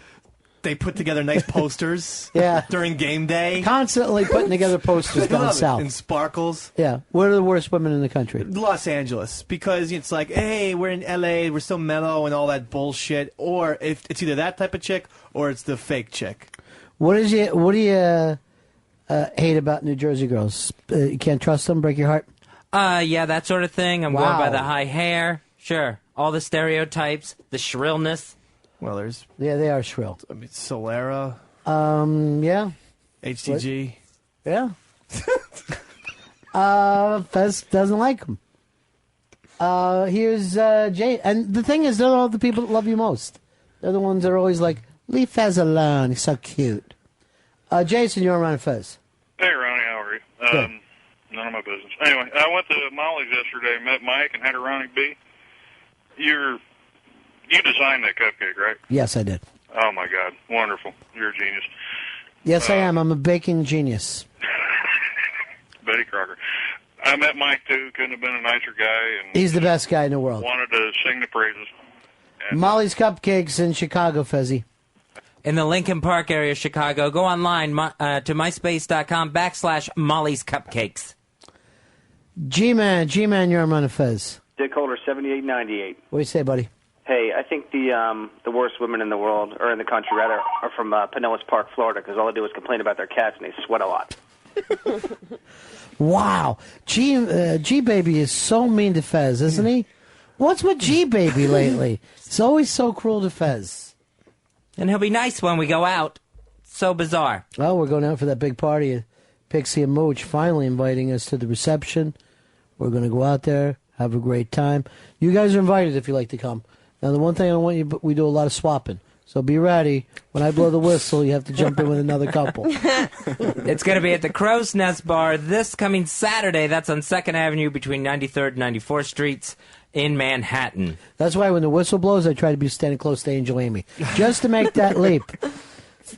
They put together nice posters Yeah. during game day. Constantly putting together posters down south. And sparkles. Yeah. What are the worst women in the country? Los Angeles, because it's like, hey, we're in L.A., we're so mellow and all that bullshit. Or if it's either that type of chick or it's the fake chick. What do you hate about New Jersey girls? You can't trust them, break your heart? Yeah, that sort of thing. I'm Wow. going by the high hair. Sure. All the stereotypes, the shrillness. Well, there's... Yeah, they are shrill. I mean, Solera. Yeah. HTG. Yeah. Fez doesn't like them. Here's Jay. And the thing is, they're all the people that love you most. They're the ones that are always like, leave Fez alone. He's so cute. Jason, you're on Ron and Fez. Hey, Ronnie, how are you? Good. None of my business. Anyway, I went to Molly's yesterday, met Mike, and had a Ronnie B. You designed that cupcake, right? Yes, I did. Oh, my God. Wonderful. You're a genius. Yes, I am. I'm a baking genius. Betty Crocker. I met Mike, too. Couldn't have been a nicer guy. And He's the best guy in the world. wanted to sing the praises. Molly's Cupcakes in Chicago, Fezzy. In the Lincoln Park area of Chicago, go online to myspace.com/Molly's Cupcakes. G-Man, you're on Ron and Fez. Dick Holder, 7898. What do you say, buddy? Hey, I think the worst women in the world, or in the country rather, are from Pinellas Park, Florida, because all they do is complain about their cats and they sweat a lot. Wow. G-Baby is so mean to Fez, isn't he? What's with G-Baby lately? He's always so cruel to Fez. And he'll be nice when we go out. So bizarre. Well, we're going out for that big party. Pixie and Mooch finally inviting us to the reception. We're going to go out there, have a great time. You guys are invited if you like to come. Now, the one thing I don't want you, we do a lot of swapping. So be ready. When I blow the whistle, you have to jump in with another couple. It's going to be at the Crow's Nest Bar this coming Saturday. That's on 2nd Avenue between 93rd and 94th Streets in Manhattan. That's why when the whistle blows, I try to be standing close to Angel Amy. Just to make that leap.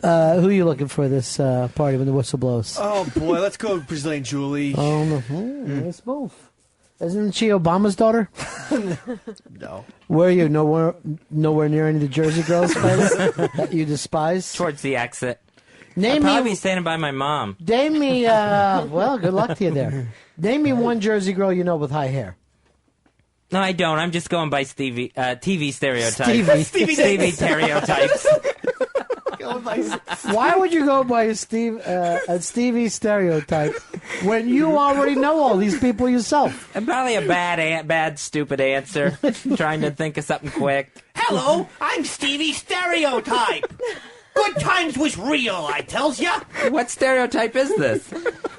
Who are you looking for this party when the whistle blows? Oh, boy, let's go Brazilian Julie. Oh, no. Nice move. Isn't she Obama's daughter? No. Where are you? Nowhere near any of the Jersey girls that you despise? Towards the exit. Name I'll probably me, be standing by my mom. Name me, well, good luck to you there. Name me one Jersey girl you know with high hair. No, I don't. I'm just going by TV stereotypes. Stevie Stevie stereotypes. Why would you go by a Stevie stereotype when you already know all these people yourself? And probably a bad, stupid answer. Trying to think of something quick. Hello, I'm Stevie Stereotype. Good times was real, I tells ya. What stereotype is this?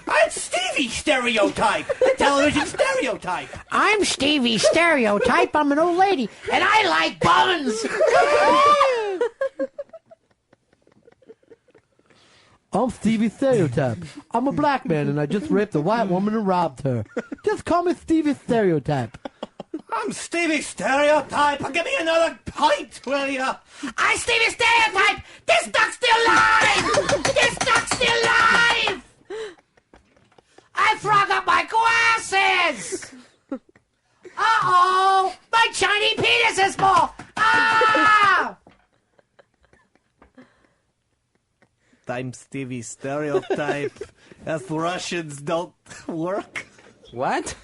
It's Stevie Stereotype, the television stereotype. I'm Stevie Stereotype. I'm an old lady, and I like buns. I'm Stevie Stereotype. I'm a black man, and I just raped a white woman and robbed her. Just call me Stevie Stereotype. I'm Stevie Stereotype. Give me another pint, will ya? I'm Stevie Stereotype. This duck's still alive. This duck's still alive. I frog up my glasses. Uh-oh, my shiny penis is full. Ah! I'm Stevie Stereotype. As Russians don't work. What?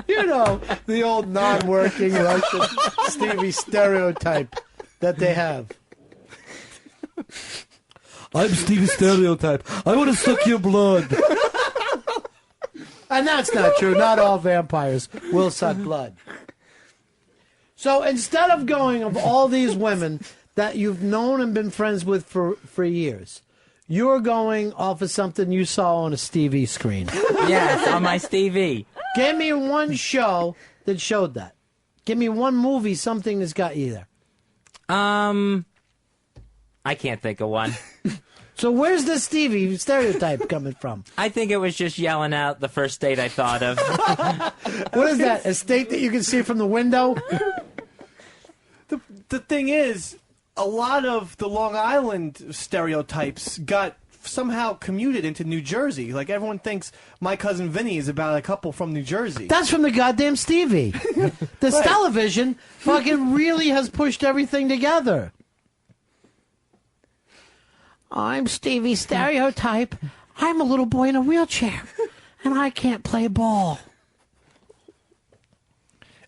You know, the old non-working Russian Stevie Stereotype that they have. I'm Stevie Stereotype. I want to suck your blood. And that's not true. Not all vampires will suck blood. So instead of going of all these women that you've known and been friends with for years, you're going off of something you saw on a Stevie screen. Yes, on my Stevie. Give me one show that showed that. Give me one movie, something that's got you there. I can't think of one. So where's the Stevie stereotype coming from? I think it was just yelling out the first state I thought of. What is that? A state that you can see from the window? The thing is, a lot of the Long Island stereotypes got somehow commuted into New Jersey. Like, everyone thinks My Cousin Vinny is about a couple from New Jersey. That's from the goddamn Stevie. This Right. television fucking really has pushed everything together. I'm Stevie Stereotype. I'm a little boy in a wheelchair, and I can't play ball.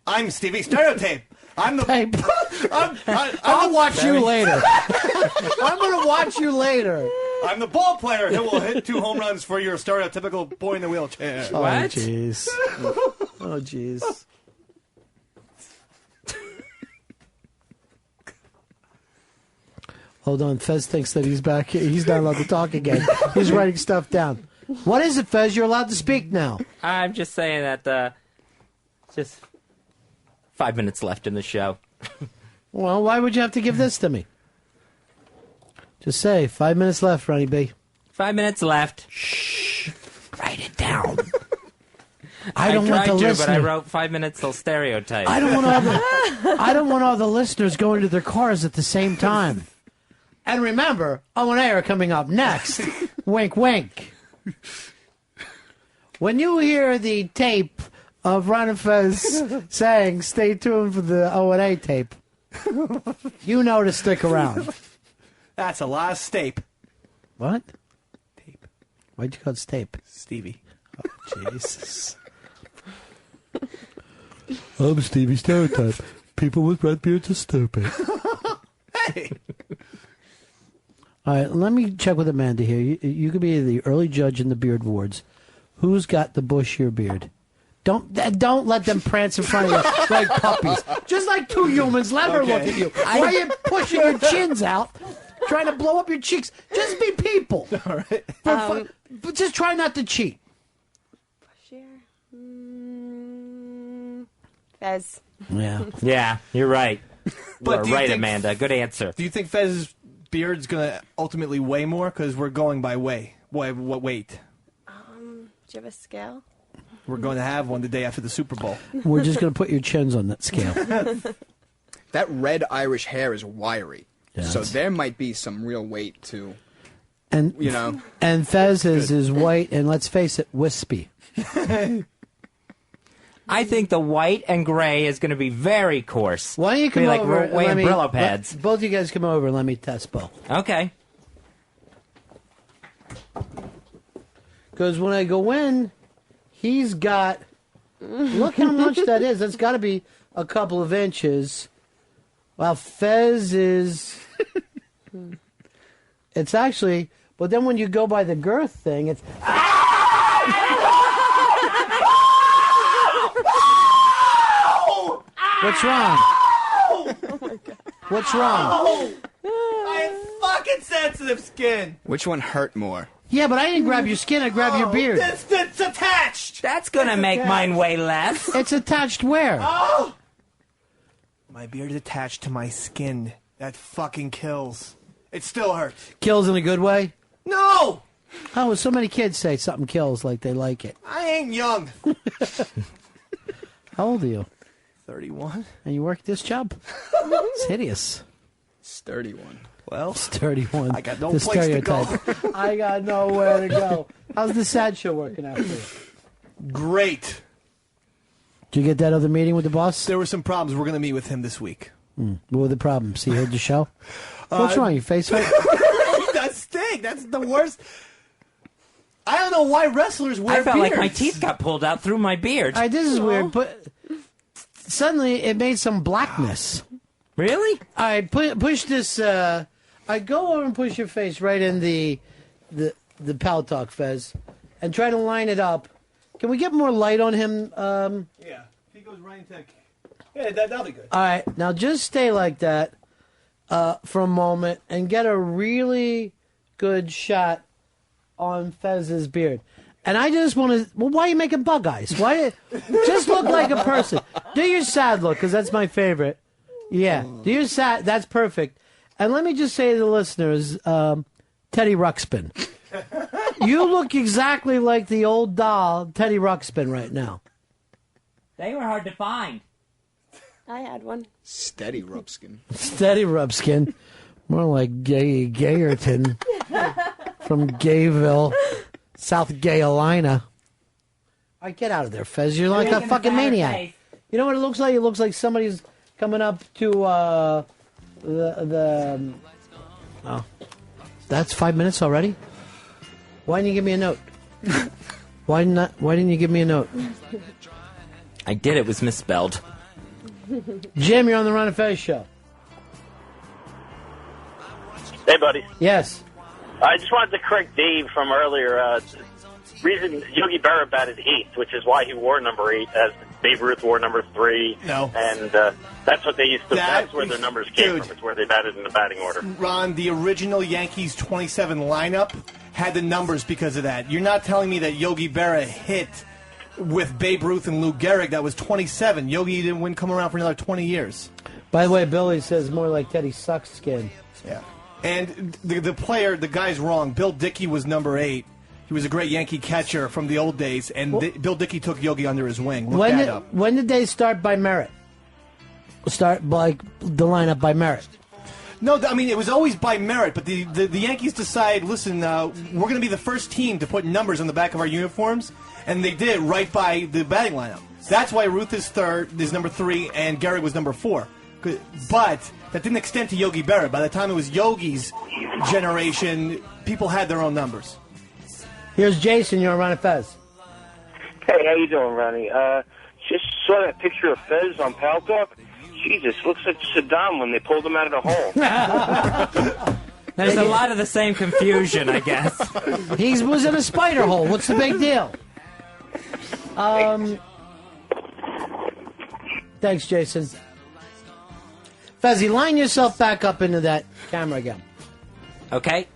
I'm Stevie Stereotype. I'm the. I'll watch you later. I'm going to watch you later. I'm the ball player who will hit 2 home runs for your stereotypical boy in the wheelchair. Oh, jeez. Oh, jeez. Hold on. Fez thinks that he's back. He's not allowed to talk again. He's writing stuff down. What is it, Fez? You're allowed to speak now. I'm just saying that, just 5 minutes left in the show. Well, why would you have to give this to me? Just say, 5 minutes left, Ronnie B. 5 minutes left. Shh. Write it down. I don't tried want the to, listener. but I wrote 5 minutes till stereotype. I don't want all the listeners going to their cars at the same time. And remember, O and A are coming up next. Wink, wink. When you hear the tape of Ron and Fez saying, "Stay tuned for the O and A tape," you know to stick around. That's a lot of stape. What? Tape. Why'd you call it tape? Stevie. Oh, Jesus. I'm Stevie Stereotype. People with red beards are stupid. Hey. All right, let me check with Amanda here. You could be the early judge in the beard awards. Who's got the bushier beard? Don't let them prance in front of you like puppies. Just like two humans, let her look at you. Why are you pushing your chins out, trying to blow up your cheeks? Just be people. All right. But just try not to cheat. Fez. Yeah. Yeah, you're right. But You're right, Amanda. Good answer. Do you think Fez's beard's going to ultimately weigh more? Because we're going by weight. What weight? Do you have a scale? We're going to have one the day after the Super Bowl. We're just going to put your chins on that scale. That red Irish hair is wiry. Yeah, so that's- there might be some real weight to, And you know. And Fez is white, and let's face it, wispy. I think the white and gray is going to be very coarse. Why don't you come be like over? we're weighing Brillo pads. Both of you guys come over and let me test both. Okay. Because when I go in, he's got. Look how much that is. That's got to be a couple of inches. While Fez is It's actually, but then when you go by the girth thing, it's. What's wrong? Oh my God. What's wrong? I have fucking sensitive skin. Which one hurt more? Yeah, but I didn't grab your skin. I grabbed your beard. It's attached. That's gonna make mine weigh less. It's attached where? Oh! My beard is attached to my skin. That fucking kills. It still hurts. Kills in a good way? No! Oh, so many kids say something kills like they like it. I ain't young. How old are you? 31. And you work this job? It's hideous. It's 31. Well, it's 31. I got no The place to go. stereotype. I got nowhere to go. How's the sad show working out for you? Great. Did you get that other meeting with the boss? There were some problems. We're going to meet with him this week. What were the problems? He heard the show? What's wrong? Your face hurt? That stink. That's the worst. I don't know why wrestlers wear I felt beards. like my teeth got pulled out through my beard. All right, this is weird, but suddenly it made some blackness. Really? I push this. I go over and push your face right in the Pal Talk, Fez, and try to line it up. Can we get more light on him? Yeah, he goes right into. Yeah, that'll be good. All right, now just stay like that for a moment and get a really good shot on Fez's beard. And I just want to. Well, why are you making bug eyes? Why? Just look like a person. Do your sad look, because that's my favorite. Yeah, do your sad. That's perfect. And let me just say to the listeners, Teddy Ruxpin, you look exactly like the old doll, Teddy Ruxpin, right now. They were hard to find. I had one. Steady Rubskin. Steady Rubskin. More like Gayerton from Gayville, South Carolina. All right, get out of there, Fez. You're like a fucking maniac. You know what it looks like? It looks like somebody's coming up to oh, that's 5 minutes already? Why didn't you give me a note? Why didn't you give me a note? I did. It was misspelled. Jim, you're on the Ron and Fez show. Hey, buddy. Yes. I just wanted to correct Dave from earlier. Reason Yogi Berra batted 8th, which is why he wore number 8, as Babe Ruth wore number 3. No. And that's what they used to. That's where their numbers came from. It's where they batted in the batting order. Ron, the original Yankees 27 lineup had the numbers because of that. You're not telling me that Yogi Berra hit with Babe Ruth and Lou Gehrig. That was 27. Yogi wouldn't come around for another 20 years. By the way, Billy says more like Teddy Sucks skin. Yeah. And the player, the guy's wrong. Bill Dickey was number 8. He was a great Yankee catcher from the old days, and Bill Dickey took Yogi under his wing. Look that up. When did they start by merit? Start like the lineup by merit? No, I mean, it was always by merit, but the Yankees decide, listen, we're going to be the first team to put numbers on the back of our uniforms, and they did right by the batting lineup. That's why Ruth is number 3, and Gehrig was number 4. But that didn't extend to Yogi Berra. By the time it was Yogi's generation, people had their own numbers. Here's Jason. You're on Ron and Fez. Hey, how you doing, Ronnie? Just saw that picture of Fez on Pal Talk. Jesus, looks like Saddam when they pulled him out of the hole. There's a lot of the same confusion, I guess. He was in a spider hole. What's the big deal? Thanks, Jason. Fezzy, line yourself back up into that camera again. Okay.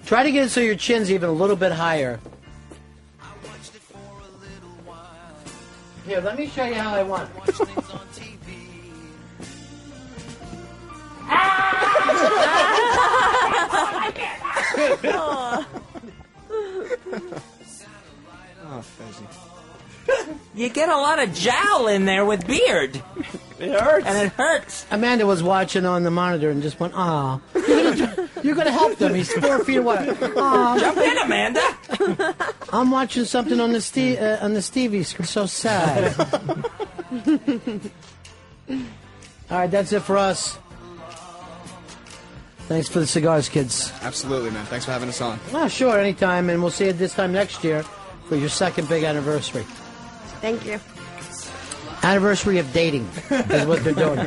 Try to get it so your chin's even a little bit higher. Here, let me show you how I want it. Oh, Fezzy. You get a lot of jowl in there with beard. It hurts. And it hurts. Amanda was watching on the monitor and just went, "Aw, you're gonna help them. He's 4 feet away." Aw, jump in, Amanda. I'm watching something on the Stevie screen. So sad. All right, that's it for us. Thanks for the cigars, kids. Absolutely, man. Thanks for having us on. Sure, anytime, and we'll see you this time next year for your second big anniversary. Thank you. Anniversary of dating is what they're doing.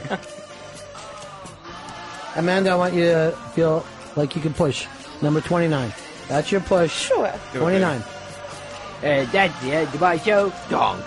Amanda, I want you to feel like you can push. Number 29. That's your push. Sure. 29. That's the end of my show. Donk.